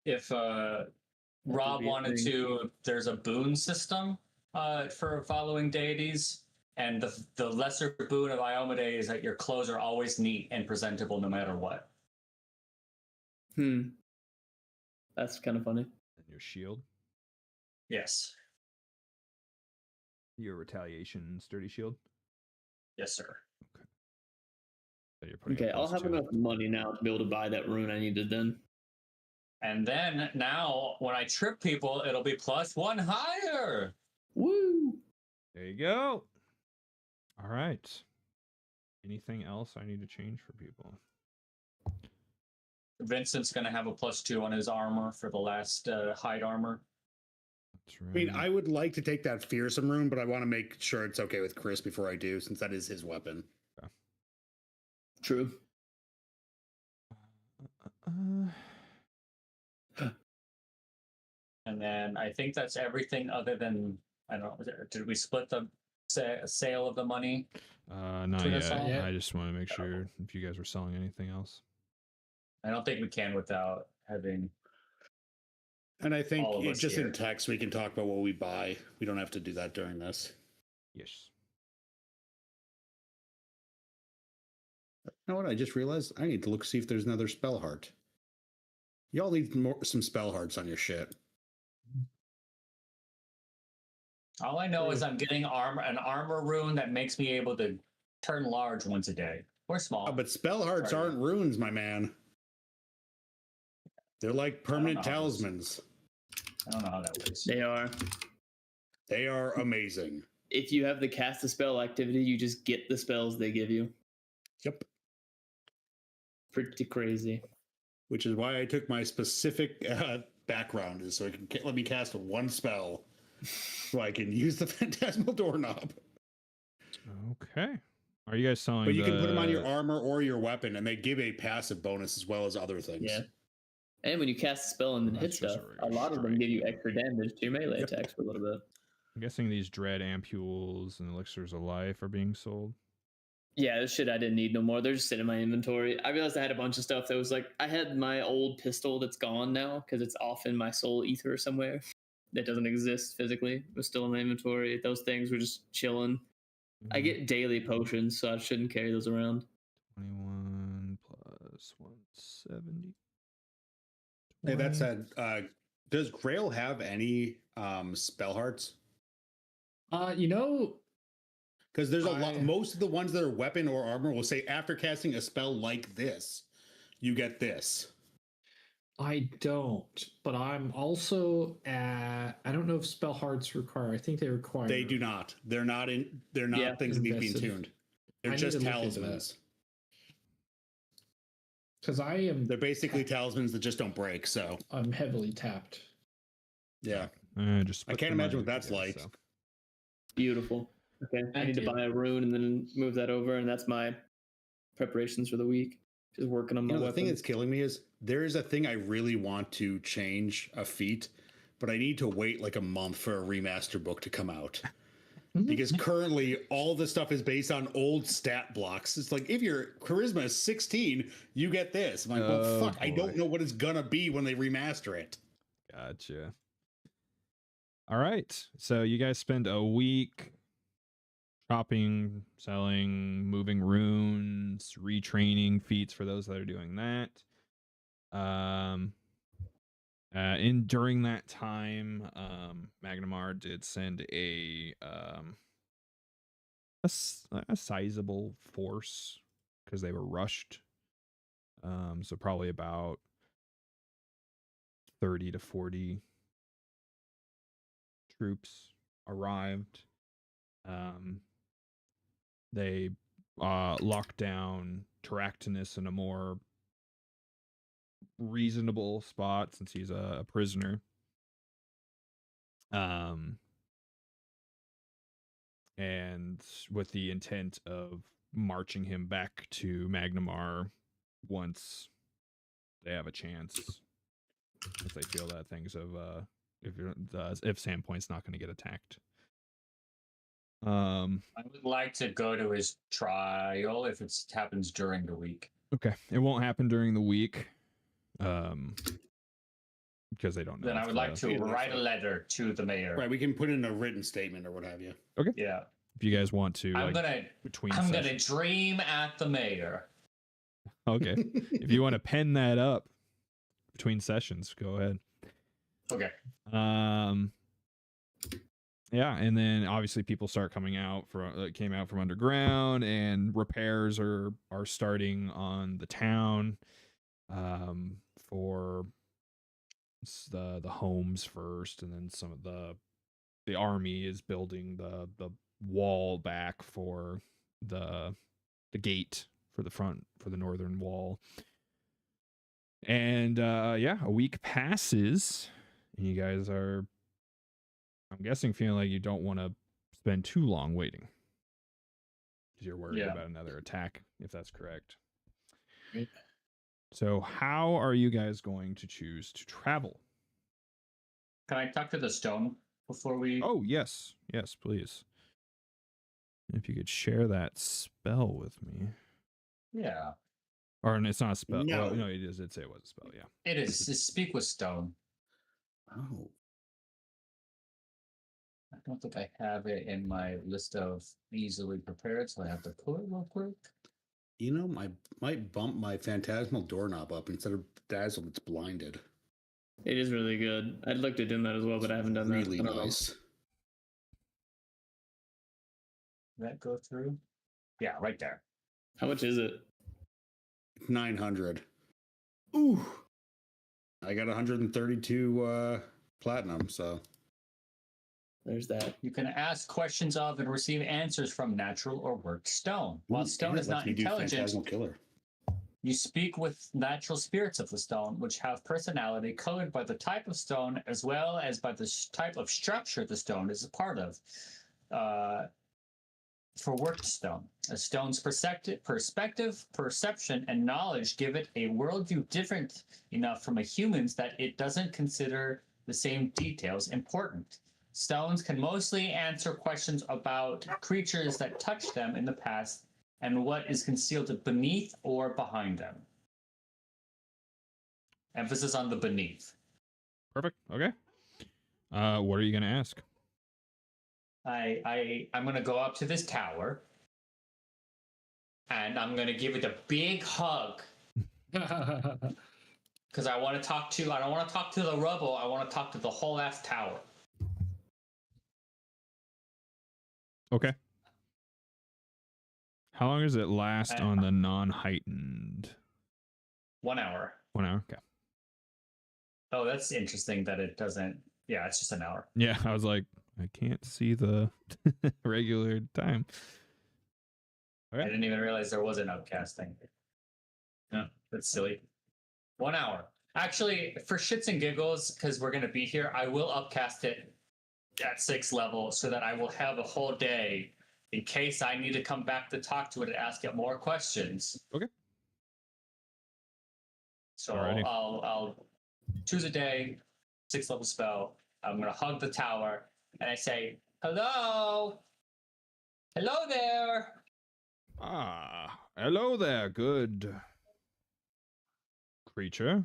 If Rob wanted to, there's a boon system for following deities, and the lesser boon of Iomede is that your clothes are always neat and presentable no matter what. That's kind of funny. And your shield. Yes. Your retaliation sturdy shield. Yes, sir. So you're putting Okay, a I'll have +2. enough money now to be able to buy that rune I needed then. And then now, when I trip people, it'll be +1 higher. Woo! There you go. All right. Anything else I need to change for people? Vincent's going to have a +2 on his armor for the last hide armor. That's right. I mean, I would like to take that fearsome rune, but I want to make sure it's okay with Chris before I do, since that is his weapon. True. And then I think that's everything other than, I don't know, did we split the sale of the money? Not Between us yet. all? Yeah. I just want to make sure if you guys were selling anything else. I don't think we can without having. And I think All of us just here. in text, we can talk about what we buy. We don't have to do that during this. Yes. You know what? I just realized I need to look see if there's another spell heart. Y'all need some spell hearts on your shit. All I know is I'm getting an armor rune that makes me able to turn large once a day or small. Oh, but spell hearts Sorry. aren't runes, my man. They're like permanent know how this- talismans. I don't know how that works. They are. They are amazing. If you have the cast a spell activity, you just get the spells they give you. Yep. Pretty crazy. Which is why I took my specific background, is so I can let me cast one spell, so I can use the phantasmal doorknob. Okay. Are you guys selling? But you can put them on your armor or your weapon, and they give a passive bonus as well as other things. Yeah. And when you cast a spell and then hit That's just stuff, a a regular lot of them strike. give you extra damage to your melee Yep. attacks for a little bit. I'm guessing these dread ampules and elixirs of life are being sold. Yeah, this shit I didn't need no more. They're just sitting in my inventory. I realized I had a bunch of stuff that was like, I had my old pistol that's gone now because it's off in my soul ether somewhere that doesn't exist physically. It was still in my inventory. Those things were just chilling. I get daily potions, so I shouldn't carry those around. 21 plus 170. Hey, that said, does Grail have any spell hearts? You know, Because there's a lot. I- Most of the ones that are weapon or armor will say after casting a spell like this, you get this. I don't, but I'm also at. I don't know if spell hearts require. I think they require. They do not. They're not in. They're not Yeah, things that need to be invested. tuned. They're I need just to look into that. talismans. Because I am. They're basically talismans that just don't break. So I'm heavily tapped. yeah, Just I split can't the imagine money what that's together, like. so. Beautiful. Okay, I need to buy a rune and then move that over, and that's my preparations for the week. Just working on my You know, the weapon. thing that's killing me is there is a thing I really want to change a feat, but I need to wait like a month for a remaster book to come out. Because currently all the stuff is based on old stat blocks. It's like if your charisma is 16, you get this. I'm like, well, Oh, fuck, I don't boy. know what it's gonna be when they remaster it. Gotcha. All right. So you guys spend a week shopping, selling, moving runes, retraining feats for those that are doing that. During that time, Magnamar did send a a sizable force because they were rushed. So probably about 30 to 40 troops arrived. They locked down Terractinus in a more reasonable spot since he's a prisoner. And with the intent of marching him back to Magnamar once they have a chance, if they feel that things have if Sandpoint's not going to get attacked. I would like to go to his trial if it happens during the week. Okay, it won't happen during the week, because they don't know. Then I would like to write a letter to the mayor. Right, we can put in a written statement or what have you. Okay. Yeah. If you guys want to, I'm gonna dream at the mayor. Okay. If you want to pen that up between sessions, go ahead. Okay. Yeah, and then obviously people start coming out came out from underground, and repairs are starting on the town, for the homes first, and then some of the army is building the wall back for the gate for the northern wall. And yeah, a week passes, and you guys are, I'm guessing, feeling like you don't want to spend too long waiting because you're worried about another attack, if that's correct. Right. So how are you guys going to choose to travel? Can I talk to the stone before we? Oh, yes, please. If you could share that spell with me. Yeah. Or it's not a spell. No. Well, no, it is. It'd say it was a spell. Yeah. It is. It's speak with stone. Oh. I don't think I have it in my list of easily prepared, so I have to pull it real quick. You know, I might bump my phantasmal doorknob up instead of dazzle. It's blinded. It is really good. I'd looked at doing that as well, but I haven't done Really that. nice. Did that go through? Yeah, right there. How much is it? 900. Ooh. I got 132 platinum, so. There's that. You can ask questions of and receive answers from natural or worked stone. While stone Yeah, is lets not me do intelligent, Phantasmal Killer. you speak with natural spirits of the stone, which have personality colored by the type of stone as well as by the type of structure the stone is a part of. For worked stone, a stone's perspective, perception, and knowledge give it a worldview different enough from a human's that it doesn't consider the same details important. Stones can mostly answer questions about creatures that touched them in the past and what is concealed beneath or behind them. Emphasis on the beneath. Perfect. Okay. What are you gonna ask? I'm gonna go up to this tower and I'm gonna give it a big hug because I want to talk to. I don't want to talk to the rubble. I want to talk to the whole ass tower. Okay. How long does it last on the non-heightened? 1 hour. 1 hour. Okay. Oh, that's interesting that it doesn't. Yeah, it's just an hour. Yeah, I was like, I can't see the regular time. I didn't even realize there was an outcasting. No, that's silly. 1 hour. Actually, for shits and giggles, because we're going to be here, I will upcast it at 6th level so that I will have a whole day in case I need to come back to talk to it and ask it more questions. Okay. So Alrighty. I'll choose a day, 6th level spell. I'm going to hug the tower and I say, hello? Hello there. Ah, hello there, good creature.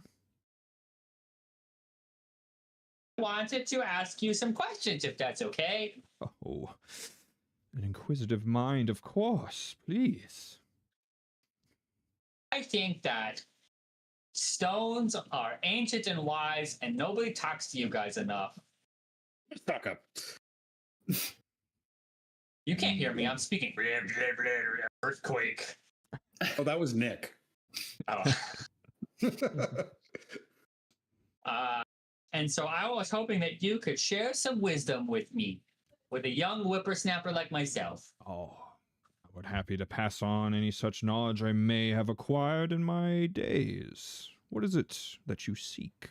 I wanted to ask you some questions if that's okay. Oh, an inquisitive mind, of course. Please. I think that stones are ancient and wise, and nobody talks to you guys enough. Stuck up. You can't hear me. I'm speaking. Earthquake. Oh, that was Nick. Oh. And so I was hoping that you could share some wisdom with me, with a young whippersnapper like myself. Oh, I would happy to pass on any such knowledge I may have acquired in my days. What is it that you seek?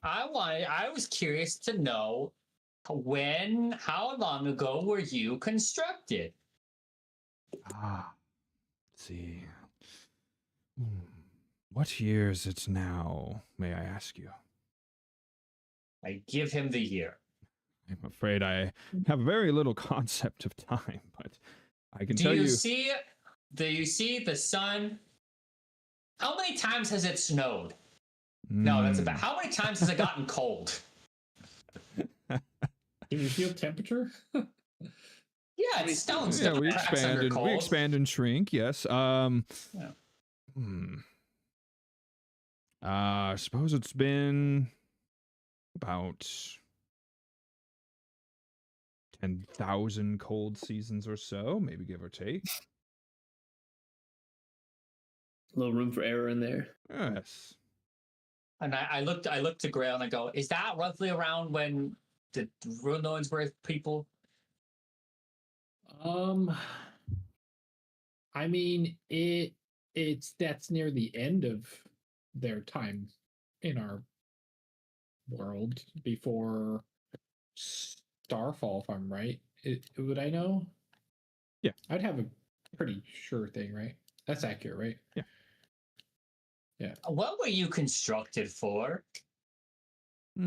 I was curious to know how long ago were you constructed? Ah, let's see. What year is it now, may I ask you? I give him the year. I'm afraid I have very little concept of time, but I can tell Do you. you see the sun? How many times has it snowed? No, that's about. How many times has it gotten cold? Can you feel temperature? Yeah, it's stone. Yeah, we expand and shrink. Yes. Yeah. I suppose it's been about 10,000 cold seasons or so, maybe give or take. A little room for error in there. Yes. And I looked to Grail and I go, is that roughly around when the Runelords were people? I mean, that's near the end of their time in our world before Starfall, if I'm right. Would I know? Yeah. I'd have a pretty sure thing, right? That's accurate, right? Yeah. Yeah. What were you constructed for? I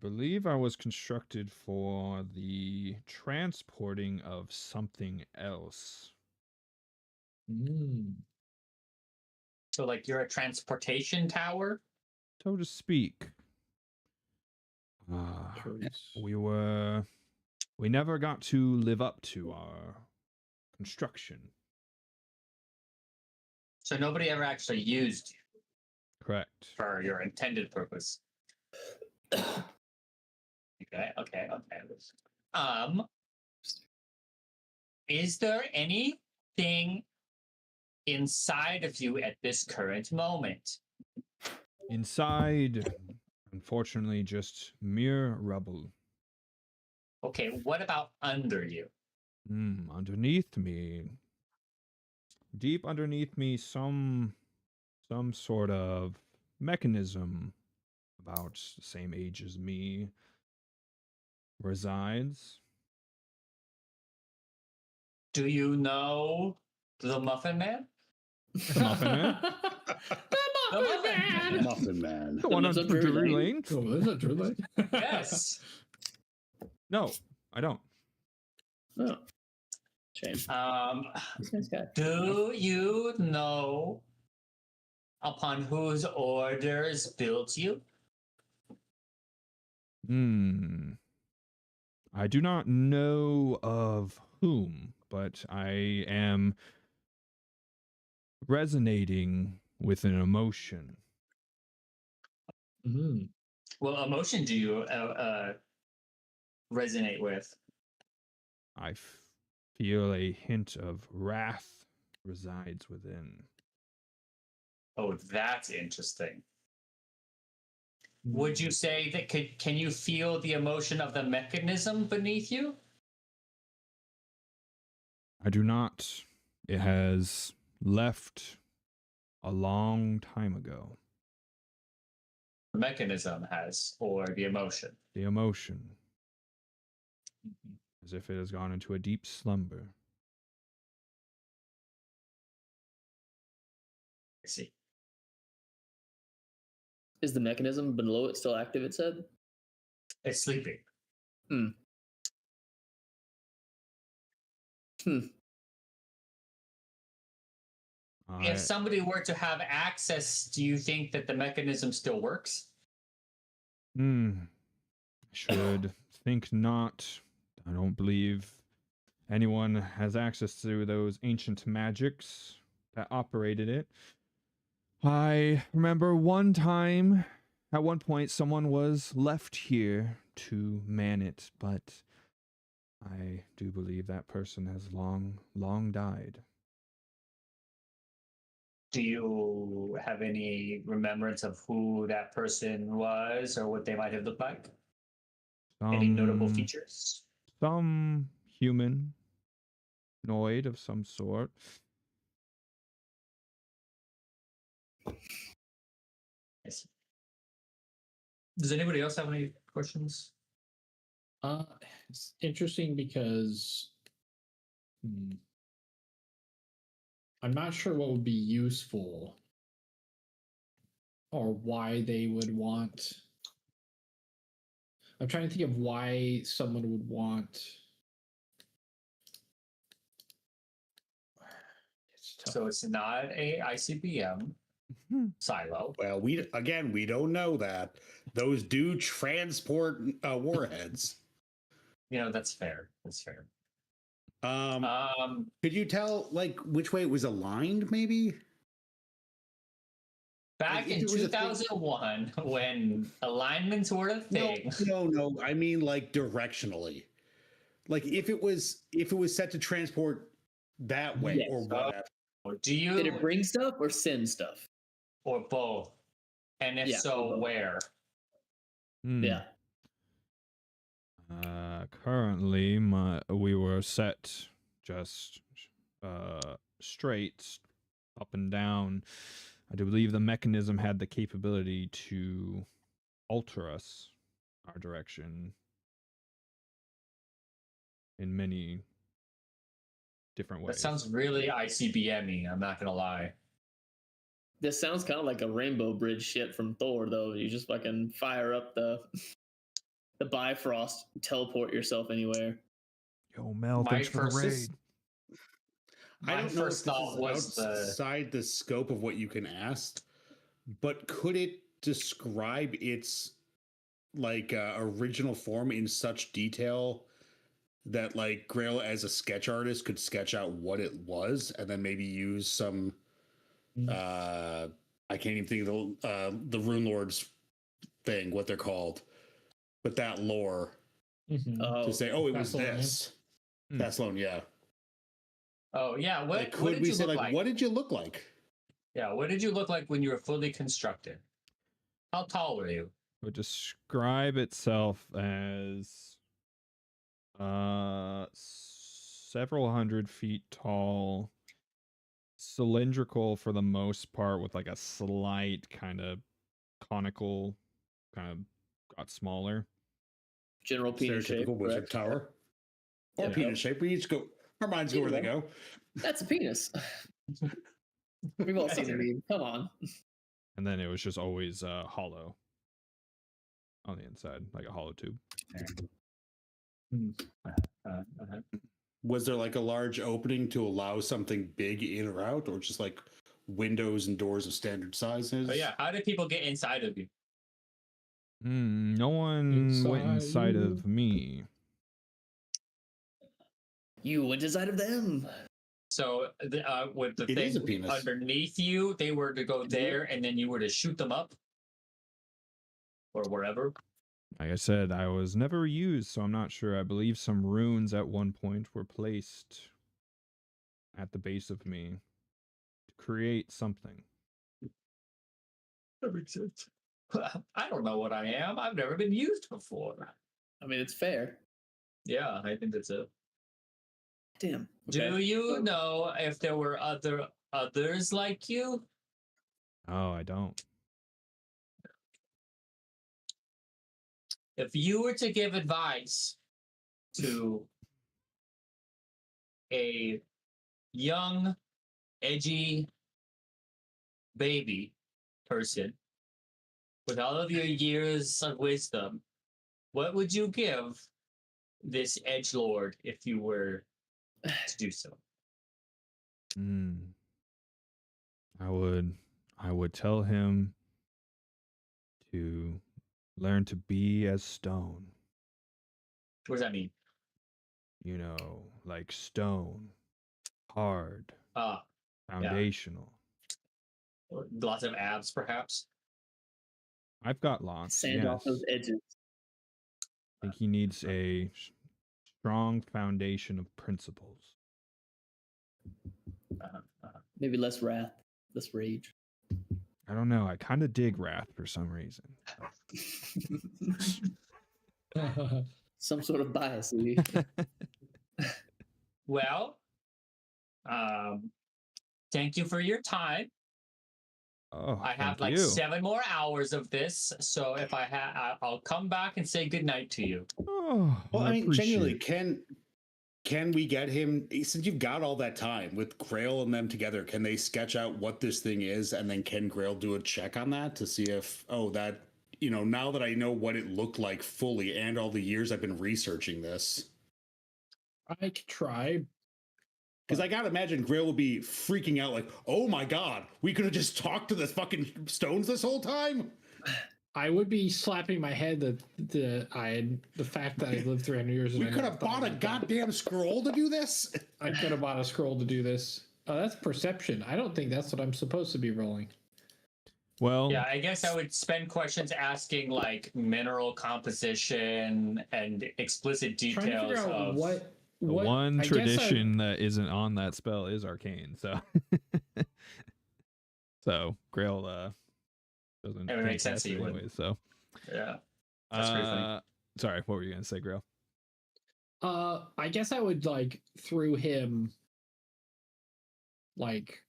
believe I was constructed for the transporting of something else. So, like, you're a transportation tower? So to speak. We never got to live up to our construction. So nobody ever actually used you Correct. for your intended purpose. Okay. Is there anything inside of you at this current moment? Inside, unfortunately, just mere rubble. Okay, what about under you? Underneath me, deep underneath me, some sort of mechanism about the same age as me resides. Do you know the Muffin Man? The Muffin Man? The Muffin Man! Muffin Man. The one on Drury Lane? Oh, is it Drury Lane? Yes. No, I don't. Oh. Shame. This guy's got. Do you know upon whose orders built you? I do not know of whom, but I am resonating with an emotion. What emotion do you resonate with? I feel a hint of wrath resides within. Oh, that's interesting. Would you say that can you feel the emotion of the mechanism beneath you? I do not. It has left a long time ago. The mechanism has, or the emotion? The emotion. As if it has gone into a deep slumber. I see. Is the mechanism below it still active, it said? It's sleeping. If somebody were to have access, do you think that the mechanism still works? Should think not. I don't believe anyone has access to those ancient magics that operated it. I remember one time At one point, someone was left here to man it, but I do believe that person has long died. Do you have any remembrance of who that person was or what they might have looked like? Any notable features? Some humanoid of some sort. Yes. Does anybody else have any questions? It's interesting because I'm not sure what would be useful or why they would want. I'm trying to think of why someone would want. It's tough. So it's not a ICBM silo. Well, we don't know that. Those do transport warheads. You know, that's fair. That's fair. Could you tell like which way it was aligned? Maybe Back if in it was a thing- 2001, when alignments were a thing. No. I mean like directionally. Like if it was set to transport that way Yes. or whatever. Do you Did it bring stuff or send stuff? or both? And if Yeah, so, both. where? Yeah. Currently, we were set just straight up and down. I do believe the mechanism had the capability to alter us, our direction, in many different ways. That sounds really ICBM-y, I'm not gonna lie. This sounds kind of like a rainbow bridge shit from Thor, though. You just fucking fire up the Bifrost, teleport yourself anywhere. Yo, Mel, My thanks for the first raid. is- I My don't know if first this thought is was the outside the scope of what you can ask, but could it describe its like original form in such detail that like Grail as a sketch artist could sketch out what it was and then maybe use some I can't even think of the Runelords thing, what they're called, but that lore Oh, to say, oh, it was Thessalonian. this. Thessalonian, yeah. Oh yeah, what, Like, what could did we you say look like, like? what did you look like? Yeah, what did you look like when you were fully constructed? How tall were you? Would describe itself as several hundred feet tall, cylindrical for the most part, with like a slight kind of conical, kind of got smaller. general penis shape. Stereotypical wizard correct? tower. Or Yeah. penis shape. We each go, our minds go where they go. That's a penis. We've all seen the meme. Come on. And then it was just always hollow on the inside, like a hollow tube. Was there like a large opening to allow something big in or out, or just like windows and doors of standard sizes? Oh yeah, how did people get inside of you? No one went inside of me. You went inside of them. So with the It is a thing penis. underneath you, they were to go there, and then you were to shoot them up, or wherever. Like I said, I was never used, so I'm not sure. I believe some runes at one point were placed at the base of me to create something. That makes sense. I don't know what I am. I've never been used before. I mean, it's fair. Yeah, I think that's it. Damn. Do you know if there were others like you? Oh, I don't. If you were to give advice to a young, edgy baby person with all of your years of wisdom, what would you give this edgelord if you were to do so? I would tell him to learn to be as stone. What does that mean? You know, like stone, hard, Ah, foundational. lots of abs, perhaps. I've got lots. Sand Yes. off those edges. I think he needs a strong foundation of principles. Maybe less wrath, less rage. I don't know. I kind of dig Wrath for some reason. Some sort of bias. Well, thank you for your time. Oh, I have thank like you. 7 more hours of this, so if I'll come back and say goodnight to you. Oh, Well, I mean, appreciate genuinely, it. can we get him, since you've got all that time with Grail and them together, can they sketch out what this thing is, and then can Grail do a check on that to see if, that, now that I know what it looked like fully and all the years I've been researching this? I could try. Because I gotta imagine Grail will be freaking out like, oh my god, we could have just talked to the fucking stones this whole time? I would be slapping my head that the fact that I lived 300 years. We and I could never have thought bought a about that. goddamn scroll to do this? I could have bought a scroll to do this. Oh, that's perception. I don't think that's what I'm supposed to be rolling. Well, Yeah, I guess I would spend questions asking like mineral composition and explicit Trying to details figure out of what the one tradition that isn't on that spell is arcane. So, so Grail doesn't. It would make sense cast it that you anyway. So, yeah. That's pretty funny. Sorry, what were you gonna say, Grail? I guess I would like through him like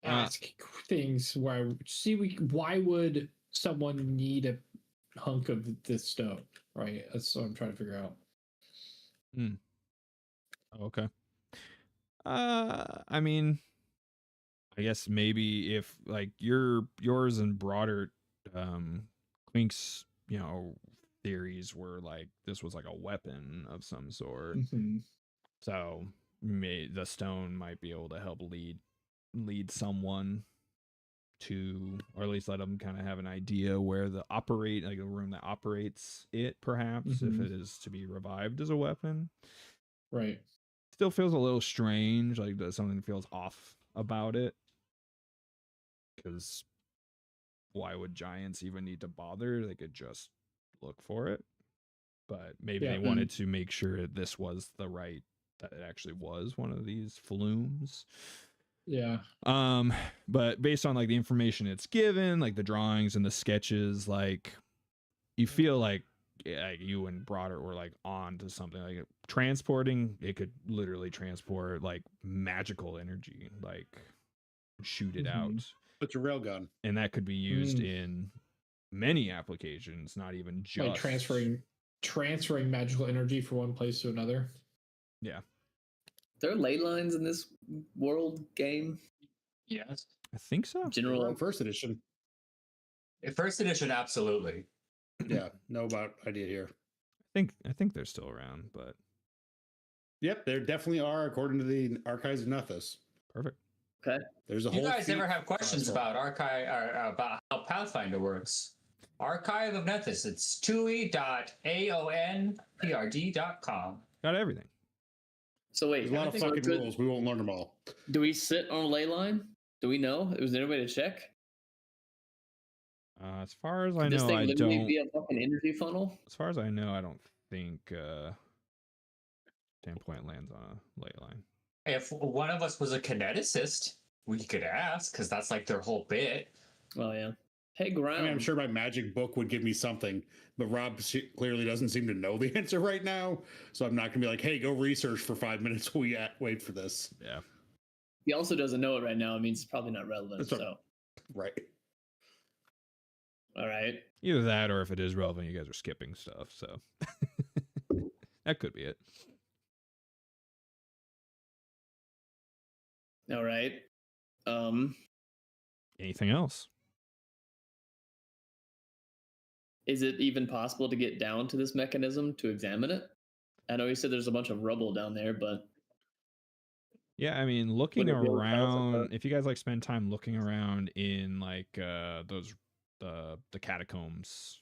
ask things where why would someone need a hunk of this stone, right? That's what I'm trying to figure out. Okay. I mean, I guess maybe if like yours and broader Quink's, theories were like this was like a weapon of some sort. Mm-hmm. So the stone might be able to help lead someone to, or at least let them kind of have an idea where the room that operates it, perhaps, if it is to be revived as a weapon. Right. Still feels a little strange, like that something feels off about it. Because why would giants even need to bother? They could just look for it. But maybe they wanted to make sure this was that it actually was one of these flumes. Yeah. But based on like the information it's given, like the drawings and the sketches, like you feel like you and Broader were like on to something. Like transporting, it could literally transport like magical energy, like shoot it out. It's a railgun. And that could be used in many applications, not even just like transferring magical energy from one place to another. Yeah. There are ley lines in this world game. Yes. I think so. General First edition. In first edition, absolutely. Yeah, no idea here. I think they're still around, but yep, there definitely are, according to the Archives of Nethys. Perfect. Okay. There's a You whole. guys ever have questions about Archive or about how Pathfinder works? Archive of Nethys. It's tui.aonprd.com. Got everything. So wait, There's a lot of fucking rules. We won't learn them all. Do we sit on a ley line? Do we know? Was there any way to check? As far as I Could this know, thing I literally don't. be a fucking energy funnel? As far as I know, I don't think Sandpoint lands on a ley line. If one of us was a kineticist, we could ask, because that's like their whole bit. Well, yeah. Hey, ground. I mean, I'm sure my magic book would give me something, but Rob clearly doesn't seem to know the answer right now. So I'm not going to be like, hey, go research for 5 minutes while we wait for this. Yeah. He also doesn't know it right now. It means it's probably not relevant. That's So, right. all right. Either that, or if it is relevant, you guys are skipping stuff. So that could be it. All right. Anything else? Is it even possible to get down to this mechanism to examine it? I know you said there's a bunch of rubble down there, but Yeah, I mean, looking Would it be able to tell us around, about- if you guys like spend time looking around in like those the catacombs,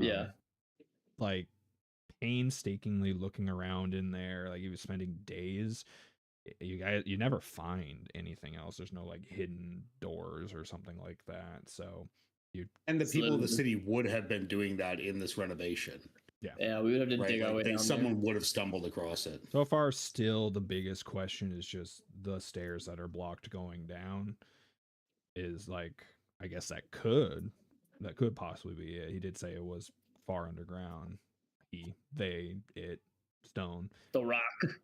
yeah. like painstakingly looking around in there, like he was spending days, you never find anything else. There's no like hidden doors or something like that. So And the It's people of the literally- city would have been doing that in this renovation, Yeah, we would have to right? dig our way Like down someone would have stumbled across it. so far, still the biggest question is just the stairs that are blocked going down. Is like, I guess that could possibly be it. He did say it was far underground. It, stone. there. The Rock.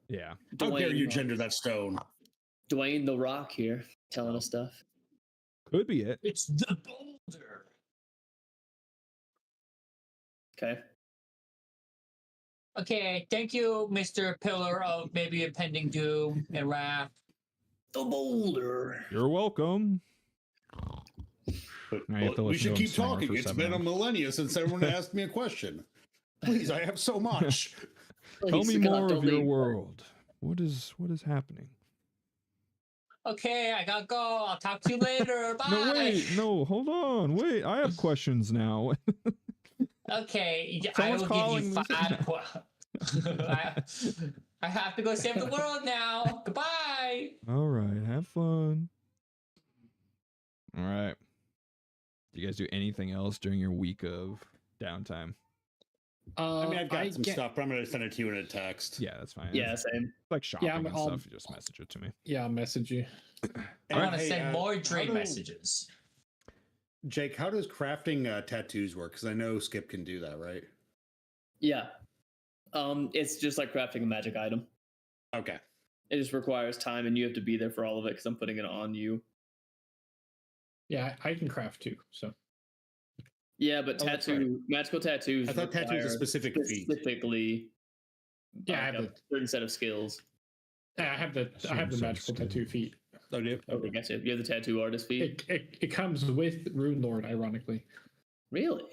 Yeah. How dare Dwayne, you gender that stone? Dwayne the Rock here telling us stuff. Could be it. It's the boulder. Okay. Okay, thank you, Mr. Pillar of maybe impending doom and wrath. The boulder. You're welcome. Now you have to We listen should to him keep snore talking. for It's 7 been a hours. millennia since everyone asked me a question. Please, I have so much. Tell me Please, God, more don't of your leave. world. What is happening? Okay, I gotta go. I'll talk to you later. Bye. No, wait, no, hold on, wait. I have questions now. Okay, Someone's I will calling give me. you 5. I have to go save the world now. Goodbye. All right, have fun. All right. Do you guys do anything else during your week of downtime? I mean, I've got I some get- stuff, but I'm going to send it to you in a text. Yeah, that's fine. Yeah, It's same. like shopping I'm- and I'll- stuff. You just message it to me. Yeah, I'll message you. I want to Hey, send more how dream do- messages. Jake, how does crafting tattoos work? Because I know Skip can do that, right? Yeah. It's just like crafting a magic item. Okay. It just requires time, and you have to be there for all of it because I'm putting it on you. Yeah, I can craft too. So Yeah, but Oh, that's magical tattoos. I thought tattoos a require specific feat. specifically. Yeah, I like have a certain set of skills. yeah, I have the Certain magical skill. tattoo feat. Oh, do you? Okay, gotcha. You have the tattoo artist feat. It comes with Runelord, ironically. Really?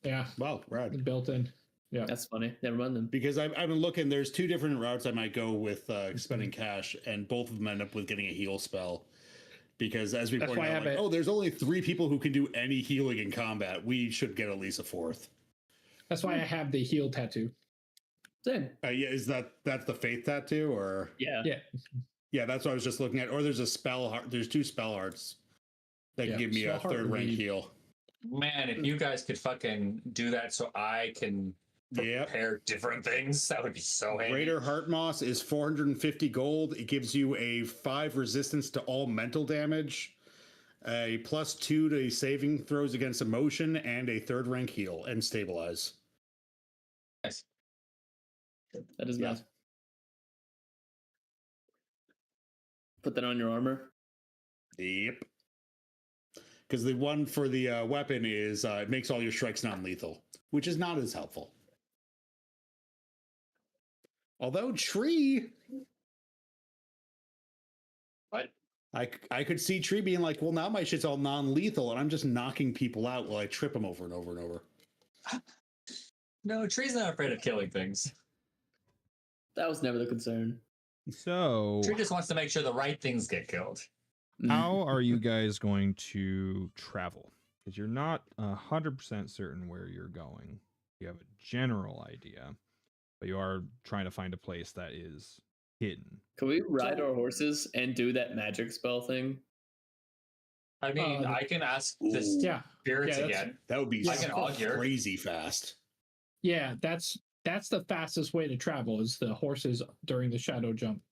Yeah, Wow, rad. built in. Yeah. That's funny. Never mind then. Because I've been looking, there's 2 different routes I might go with spending cash, and both of them end up with getting a heal spell. Because as we That's pointed why I out, have like, it- there's only 3 people who can do any healing in combat. We should get at least a 4th. That's why I have the heal tattoo. Same. Yeah, that's the faith tattoo, or Yeah. Yeah. yeah, that's what I was just looking at. Or there's a spell heart. There's 2 spell hearts that can Yeah, give me a spell heart 3rd would rank be- heal. Man, if you guys could fucking do that so I can Yep. prepare different things, that would be so handy. Raider Heart Moss is 450 gold. It gives you a 5 resistance to all mental damage, a +2 to saving throws against emotion, and a 3rd rank heal and stabilize. Nice. That is Yeah. nice. Put that on your armor. Yep. Because the one for the weapon is it makes all your strikes non-lethal, which is not as helpful. Although Tree, What? I could see Tree being like, well, now my shit's all non-lethal, and I'm just knocking people out while I trip them over and over and over. No, Tree's not afraid of killing things. That was never the concern. So, Tree just wants to make sure the right things get killed. how are you guys going to travel? Because you're not 100% certain where you're going. You have a general idea, but you are trying to find a place that is hidden. Can we ride our horses and do that magic spell thing? I mean, I can ask the Ooh. Yeah. spirits Yeah, that's- again. That would be I can augur. crazy fast. Yeah, that's the fastest way to travel is the horses during the shadow jump.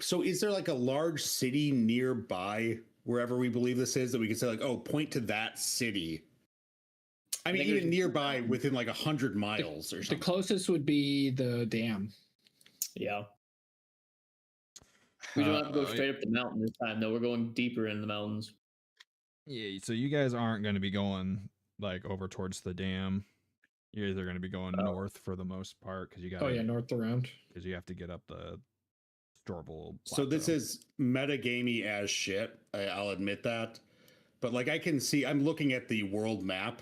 So is there like a large city nearby wherever we believe this is that we can say like, oh, point to that city? I mean, think even there's- nearby within like 100 miles or The something. closest would be the dam. Yeah. We don't have to go Uh, straight up the mountain this time, though. We're going deeper in the mountains. Yeah, so you guys aren't going to be going like over towards the dam. You guys are going to be going north for the most part because you got Oh yeah, north around. because you have to get up the Storble. So this Plateau. is metagamey as shit. I'll admit that. But like I can see, I'm looking at the world map.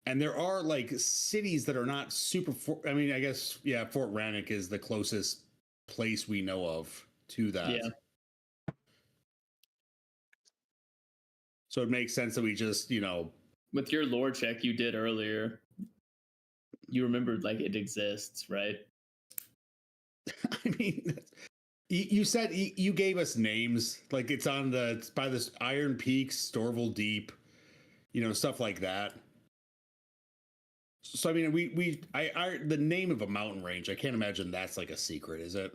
And there are like cities that are not super. I mean, I guess, yeah, Fort Rannoch is the closest place we know of to that. Yeah. So it makes sense that we just, With your lore check you did earlier, you remembered like it exists, right? I mean, you said you gave us names. Like it's by this Iron Peaks, Storval Deep, stuff like that. So I mean, the name of a mountain range. I can't imagine that's like a secret, is it?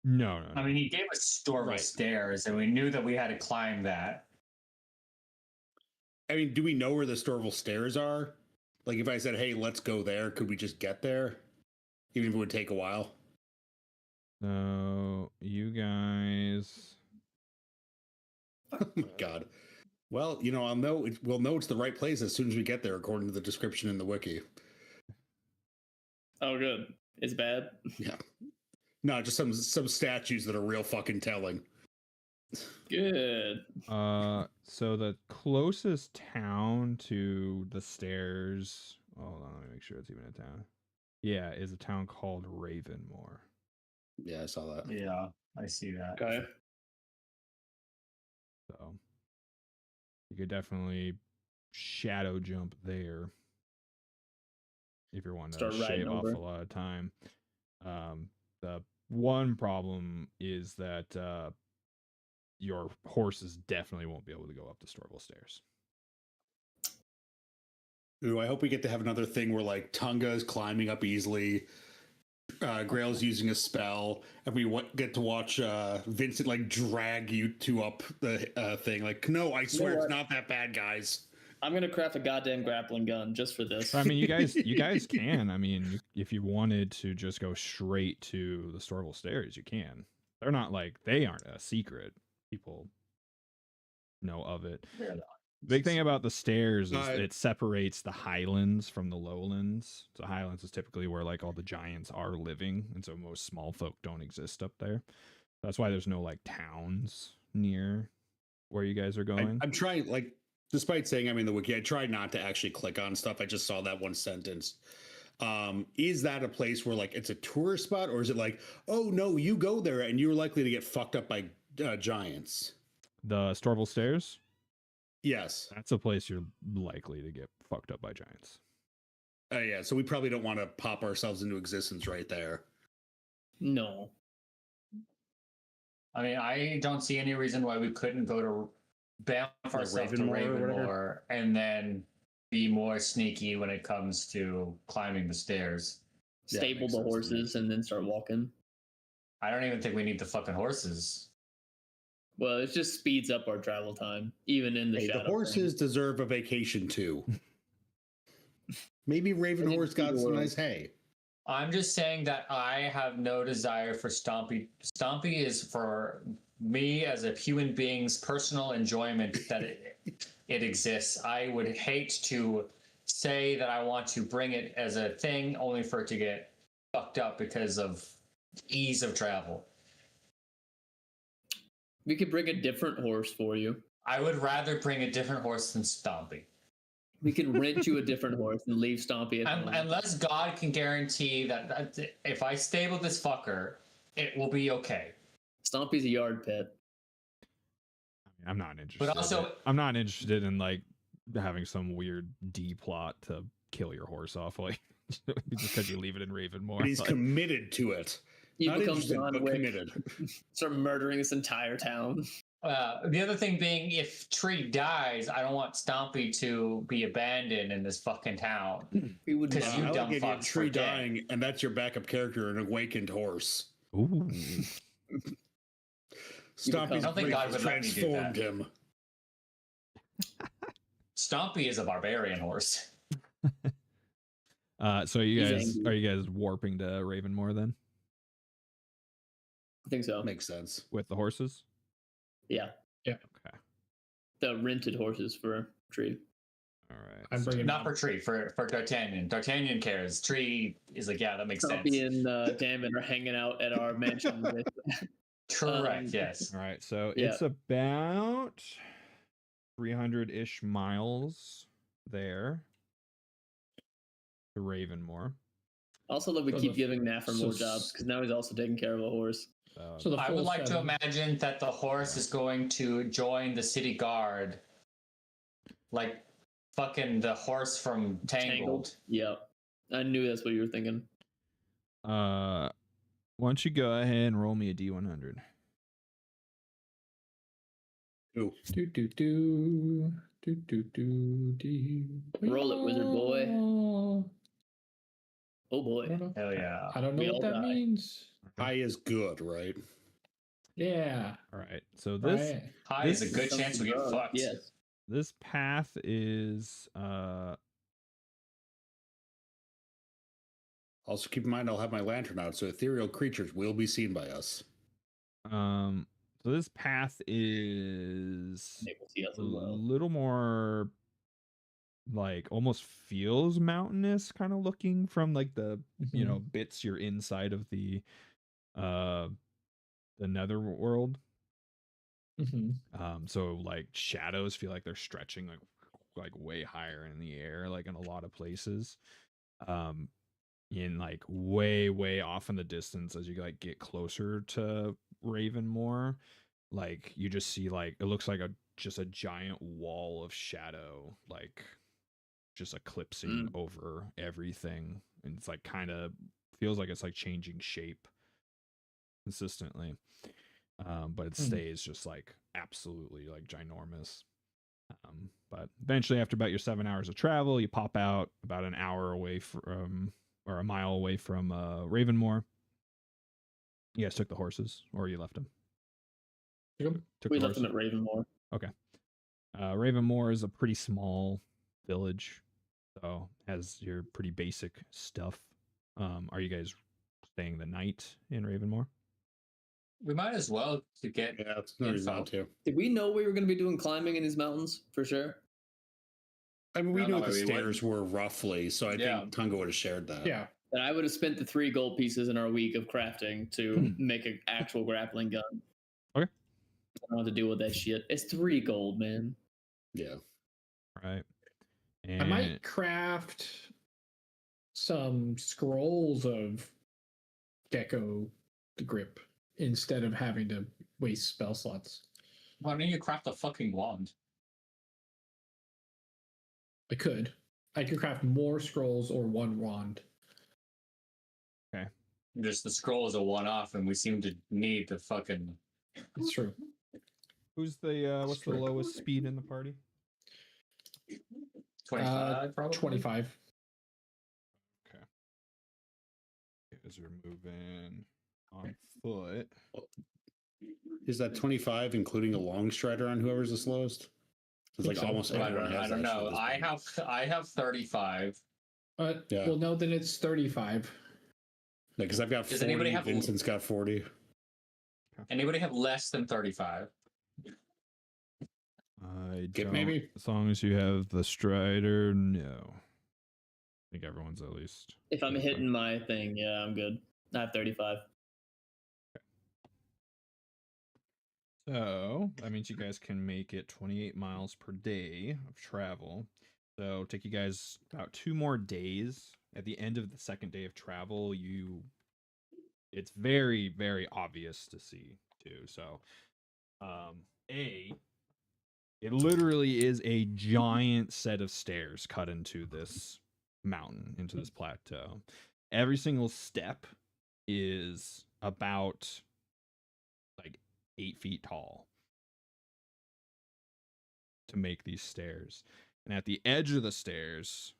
No. I mean, he gave us Storval Right. Stairs, and we knew that we had to climb that. I mean, do we know where the Storval Stairs are? Like, if I said, "Hey, let's go there," could we just get there, even if it would take a while? So you guys. Oh my god. Well, we'll know it's the right place as soon as we get there, according to the description in the wiki. Oh, good. It's bad. Yeah. No, just some statues that are real fucking telling. Good. So the closest town to the stairs. Hold on, let me make sure it's even a town. Yeah, is a town called Ravenmore. Yeah, I saw that. Yeah, I see that. Okay. So you could definitely shadow jump there if you're wanting Start to riding shave off over. a lot of time. The one problem is that your horses definitely won't be able to go up the Storval Stairs. Ooh, I hope we get to have another thing where like Tunga is climbing up easily, Grail's using a spell, and we get to watch Vincent like drag you two up the thing. Like, no, I swear it's not that bad, guys. I'm gonna craft a goddamn grappling gun just for this. I mean, you guys can. I mean, if you wanted to just go straight to the Storval Stairs, you can. They're not like they aren't a secret. People know of it. Big thing about the stairs is it separates the highlands from the lowlands. So highlands is typically where like all the giants are living, and so most small folk don't exist up there. That's why there's no like towns near where you guys are going. I'm trying, like, despite saying I'm in the wiki, I tried not to actually click on stuff. I just saw that one sentence. Is that a place where like it's a tourist spot, or is it like, oh no, you go there and you're likely to get fucked up by giants? The Storval Stairs? Yes. That's a place you're likely to get fucked up by giants. Yeah, so we probably don't want to pop ourselves into existence right there. No. I mean, I don't see any reason why we couldn't go to bounce ourselves to Ravenmore and then be more sneaky when it comes to climbing the stairs. Stable the horses and then start walking. I don't even think we need the fucking horses. Well, it just speeds up our travel time, even in the shadow. The horses deserve a vacation too. Maybe Ravenhorse got some nice hay. I'm just saying that I have no desire for Stompy. Stompy is for me as a human being's personal enjoyment that it exists. I would hate to say that I want to bring it as a thing only for it to get fucked up because of ease of travel. We could bring a different horse for you. I would rather bring a different horse than Stompy. We could rent you a different horse and leave Stompy at home. Unless God can guarantee that if I stable this fucker, it will be okay. Stompy's a yard pet. I'm not interested. But also, I'm not interested in like having some weird D plot to kill your horse off, like just because you leave it in Ravenmore. But he's like, committed to it. You Not become interested, John but Wick. committed. Start murdering this entire town. the other thing being, if Tree dies, I don't want Stompy to be abandoned in this fucking town. We would Because you I dumb like it, fucks Tree forget. dying, and that's your backup character, an awakened horse. Ooh. Stompy's I don't think grief God has would let me do transformed that. him. Stompy is a barbarian horse. So He's are angry. you guys warping to Ravenmore then I think so. Makes sense. with the horses? Yeah. Okay. The rented horses for Tree. All right. I'm so- bringing Not for Tree, for D'Artagnan. D'Artagnan cares. Tree is like, yeah, that makes sense. Stompy and Damon are hanging out at our mansion. Correct, yes. All right. So Yeah. it's about 300-ish miles there to Ravenmore. Also, that we So keep the- giving Naffer so more jobs because now he's also taking care of a horse. So the I full would like to 7. imagine that the horse is going to join the city guard. Like fucking the horse from Tangled. Yeah. I knew that's what you were thinking. Why don't you go ahead and roll me a D100? Ooh. Do do do do do do do. Roll it, wizard boy. Oh I boy. don't know. Hell yeah. I don't know We what all that die. means. High is good, right? Yeah. All right. So this Right. High is a This- good chance we get fucked. Yes. this path is Also, keep in mind, I'll have my lantern out, so ethereal creatures will be seen by us. so this path is They will see us a as well. little more like almost feels mountainous kind of looking from like the you know bits you're inside of the nether world. Mm-hmm. So like shadows feel like they're stretching like way higher in the air, like in a lot of places. In like way off in the distance as you like get closer to Ravenmoor, like you just see like it looks like just a giant wall of shadow, like just eclipsing over everything, and it's like kind of feels like it's like changing shape consistently. But it stays just like absolutely like ginormous. But eventually, after about your 7 hours of travel, you pop out about an hour away from, or a mile away from Ravenmoor. You guys took the horses, or you left them? Took We the left them horses? at Ravenmoor. Okay. Ravenmoor is a pretty small village, so has your pretty basic stuff. Are you guys staying the night in Ravenmoor? We might as well to get. Yeah, it's no reason not to. Did we know we were going to be doing climbing in these mountains for sure? I mean, we No, knew no, what the we stairs were roughly, so I Yeah. think Tunga would have shared that. Yeah. And I would have spent the 3 gold pieces in our week of crafting to make an actual grappling gun. Okay. I don't have to deal with that shit. It's 3 gold, man. Yeah. All right. I And might craft some scrolls of Gecko the Grip instead of having to waste spell slots. Why don't you craft a fucking wand? I could. I could craft more scrolls or 1 wand. Just the scroll is a one-off, and we seem to need the fucking. That's true. who's the what's the lowest speed in the party? 25, probably. 25. Okay. As we're moving on foot. Is that 25 including a long strider on whoever's the slowest? It's like so. almost I everyone don't, has I don't that shit know. at this point. I have 35. Yeah. Well, no, then it's 35. Yeah, because I've got Does 40. anybody have- Vincent's got 40. Anybody have less than 35? I Get don't. maybe? As long as you have the strider, no. I think everyone's at least. If I'm 35. hitting my thing, yeah, I'm good. I have 35. So that means you guys can make it 28 miles per day of travel. So take you guys about 2 more days. At the end of the second day of travel, it's very obvious to see too. So it literally is a giant set of stairs cut into this mountain, into this plateau. Every single step is about like 8 feet tall to make these stairs. And at the edge of the stairs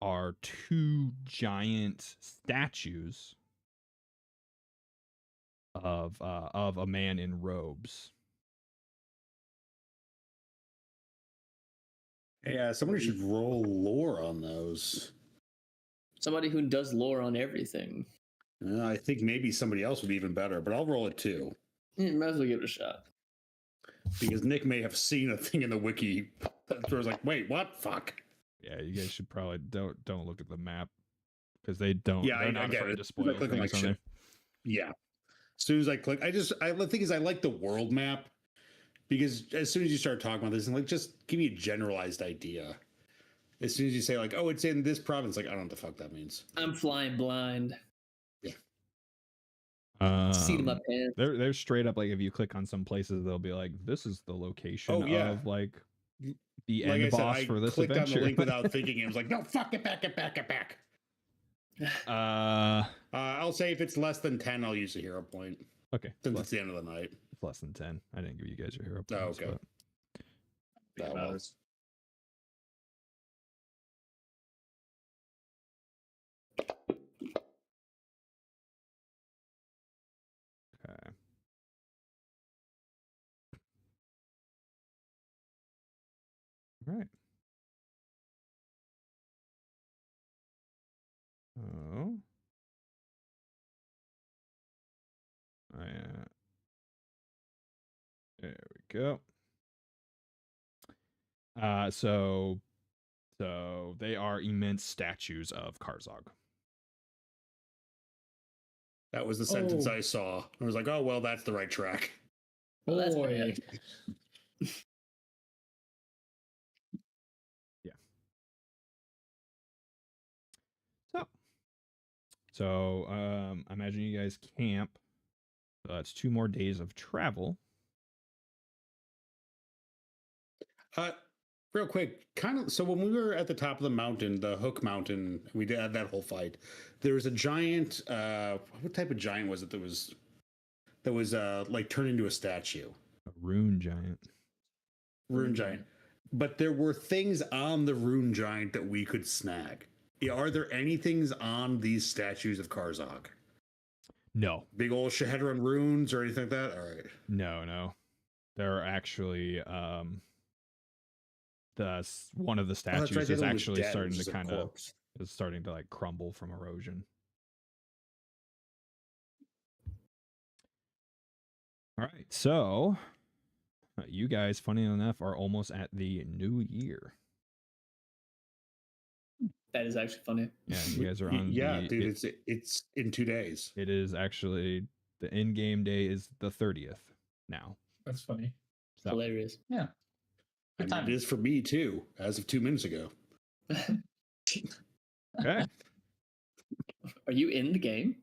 are 2 giant statues of a man in robes. Yeah, somebody should roll lore on those. Somebody who does lore on everything. I think maybe somebody else would be even better, but I'll roll it too. Might as well give it a shot. Because Nick may have seen a thing in the wiki that was like, wait, what? Fuck. Yeah, you guys should probably don't look at the map because they don't. Yeah, they're I not get afraid it. to spoil Clicking things like on there. shit. Yeah. As soon as I click, the thing is, I like the world map because as soon as you start talking about this, I'm like, just give me a generalized idea. As soon as you say like, oh, it's in this province, like I don't know what the fuck that means. I'm flying blind. Seat in my Um, pants. they're straight up like if you click on some places, they'll be like, this is the location Oh, yeah. of like the Like end I said, boss I for this clicked adventure. on the link without thinking. It was like, no, fuck, get back. I I'll say if it's less than 10, I'll use a hero point Okay. since it's the end of the night. It's less than 10. I didn't give you guys your hero Oh, points. okay. Think Oh, about well. this. Okay. All right. Oh. There we go. So they are immense statues of Karzog. That was the sentence Oh. I saw. I was like, oh, well, that's the right track. Well, that's Boy. bad. So I imagine you guys camp. So that's 2 more days of travel. Real quick, kind of. So when we were at the top of the mountain, the Hook Mountain, we did that whole fight. There was a giant. What type of giant was it? That was like turned into a statue. A rune giant. Rune giant. But there were things on the rune giant that we could snag. Are there any things on these statues of Karzog? No. Big old Shahedron runes or anything like that? All right. No. There are actually one of the statues right, the is other one was actually dead, starting which to is a kind of corpse. is starting to like crumble from erosion. All right, so you guys, funny enough, are almost at the new year. That is actually funny. Yeah, you guys are on. Yeah, dude, it's in 2 days. It is actually the end game day is the 30th now. That's funny. So, Hilarious. Yeah. Good And time. it is for me too, as of 2 minutes ago. okay. Are you in the game?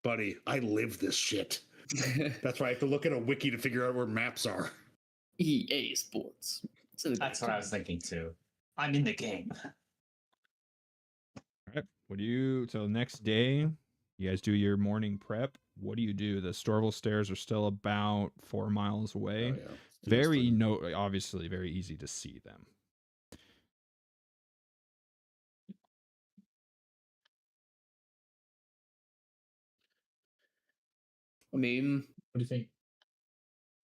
Buddy, I live this shit. That's why I have to look at a wiki to figure out where maps are. EA Sports. That's what I was thinking too. I'm in the game. All right. What do you? So next day, you guys do your morning prep. What do you do? The Storval stairs are still about 4 miles away. Oh, yeah. Obviously very easy to see them. I mean, What do you think?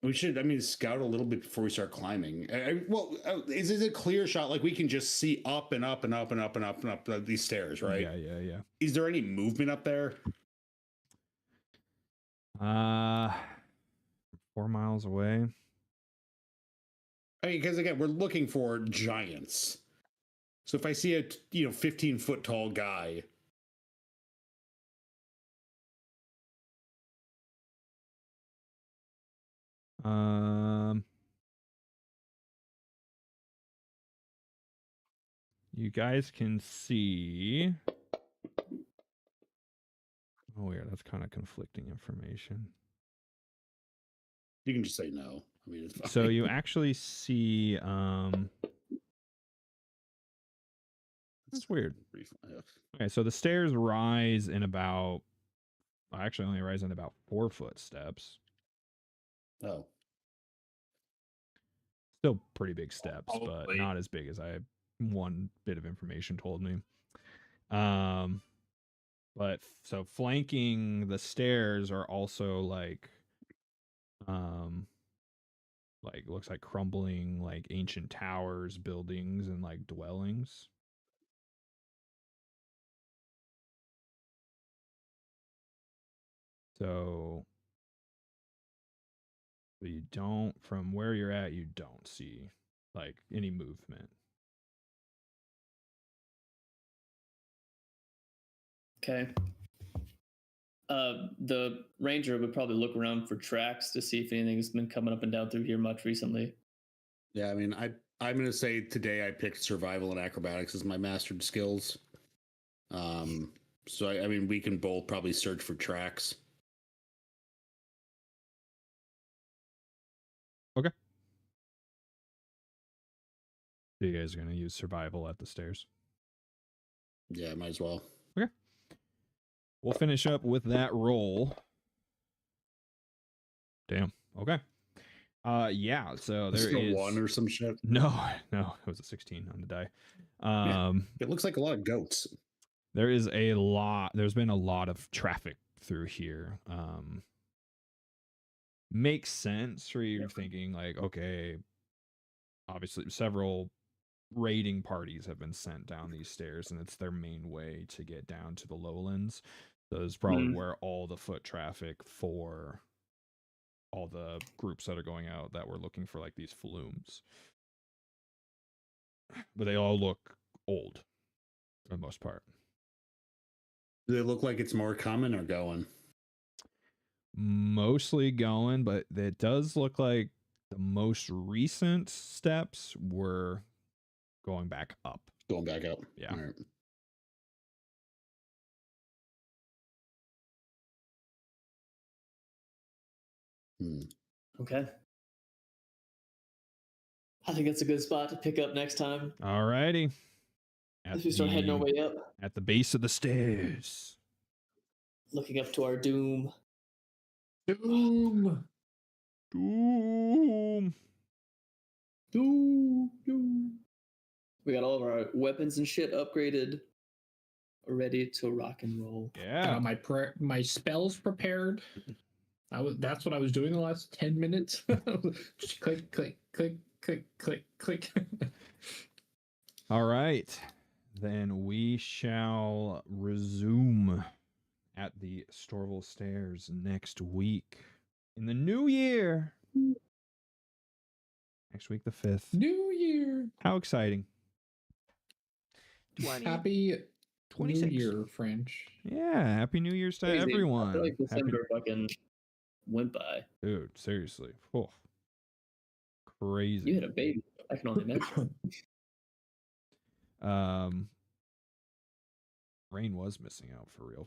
We should, scout a little bit before we start climbing. Is it a clear shot? Like we can just see up and up and up and up and up and up these stairs, right? Yeah. Is there any movement up there? 4 miles away. Because again, we're looking for giants. So if I see a 15-foot tall guy, you guys can see. Oh yeah, that's kind of conflicting information. you can just say no. It's fine. So you actually see that's weird. Okay, so the stairs rise in about actually only rise in about 4 foot steps. Oh. Still pretty big steps, but Probably. not as big as one bit of information told me. But so flanking the stairs are also like looks like crumbling like ancient towers, buildings, and like dwellings. So you don't, from where you're at, you don't see like any movement. okay. The ranger would probably look around for tracks to see if anything's been coming up and down through here much recently. Yeah, I'm going to say today I picked survival and acrobatics as my mastered skills. So we can both probably search for tracks. Okay. So you guys are going to use survival at the stairs? Yeah, might as well. Okay. we'll finish up with that roll. Damn. Okay. Yeah. So there Still is 1 or some shit. no. It was a 16 on the die. It looks like a lot of goats. There is a lot. There's been a lot of traffic through here. Makes sense for you thinking like, okay, obviously several raiding parties have been sent down these stairs, and it's their main way to get down to the lowlands. So it's probably where all the foot traffic for all the groups that are going out that were looking for like these flumes. But they all look old for the most part. Do they look like it's more common or going? Mostly going, but it does look like the most recent steps were going back up. Going back up. Yeah. All right. Okay. I think that's a good spot to pick up next time. Alrighty. As we start heading our way up, At the base of the stairs. looking up to our doom. Doom. Doom. Doom. Doom. We got all of our weapons and shit upgraded, ready to rock and roll. Yeah. My spells prepared. That's what I was doing the last 10 minutes. Just click, click, click, click, click, click. All right. Then we shall resume at the Storval Stairs next week in the new year. Next week, the 5th. New Year. How exciting. Happy 26. New Year, French. Yeah. Happy New Year's to Crazy. everyone. I feel like Happy- December fucking went by. Dude, seriously. Oh. Crazy. You had a baby. I can only imagine. Rain was missing out for real.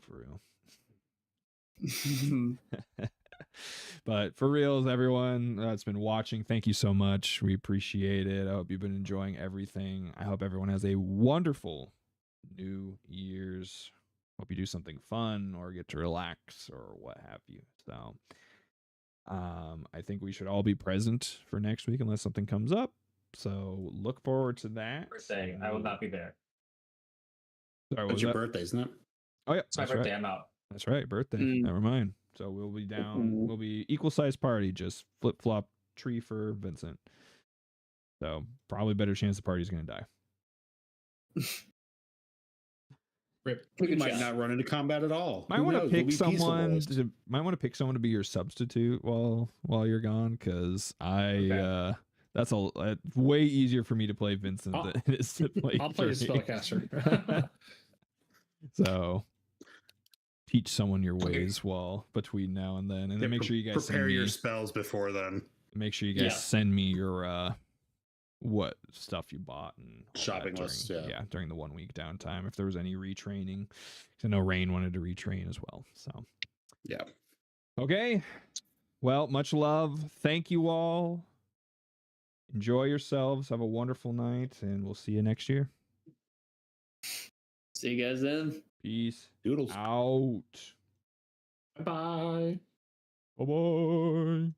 But for reals, everyone that's been watching, thank you so much. We appreciate it. I hope you've been enjoying everything. I hope everyone has a wonderful New Year's. Hope you do something fun or get to relax or what have you. So I think we should all be present for next week unless something comes up. So look forward to that. Birthday. I will not be there. Sorry, what It's was your that? birthday, isn't it? Oh yeah, It's my that's birthday. right. I'm out. That's right, birthday. Mm. Never mind. So we'll be down. We'll be equal size party. Just flip flop tree for Vincent. So probably better chance the party's gonna die. Rip. You might not run into combat at all. Might Who want to knows? pick We'll be peaceful someone. boys. Might want to pick someone to be your substitute while you're gone, because Okay. that's a way easier for me to play Vincent than it is to play. I'll play a Tree. spellcaster. So teach someone your ways while between now and then, and then make sure you guys prepare send your me, spells before then. make sure you guys Yeah. send me your what stuff you bought and all Shopping that lists, during, yeah. during the 1 week downtime, if there was any retraining. 'Cause I know Rain wanted to retrain as well. So Yeah. okay, well, much love. Thank you all. Enjoy yourselves. Have a wonderful night, and we'll see you next year. See you guys then. Peace Doodles. out. Bye. Bye bye.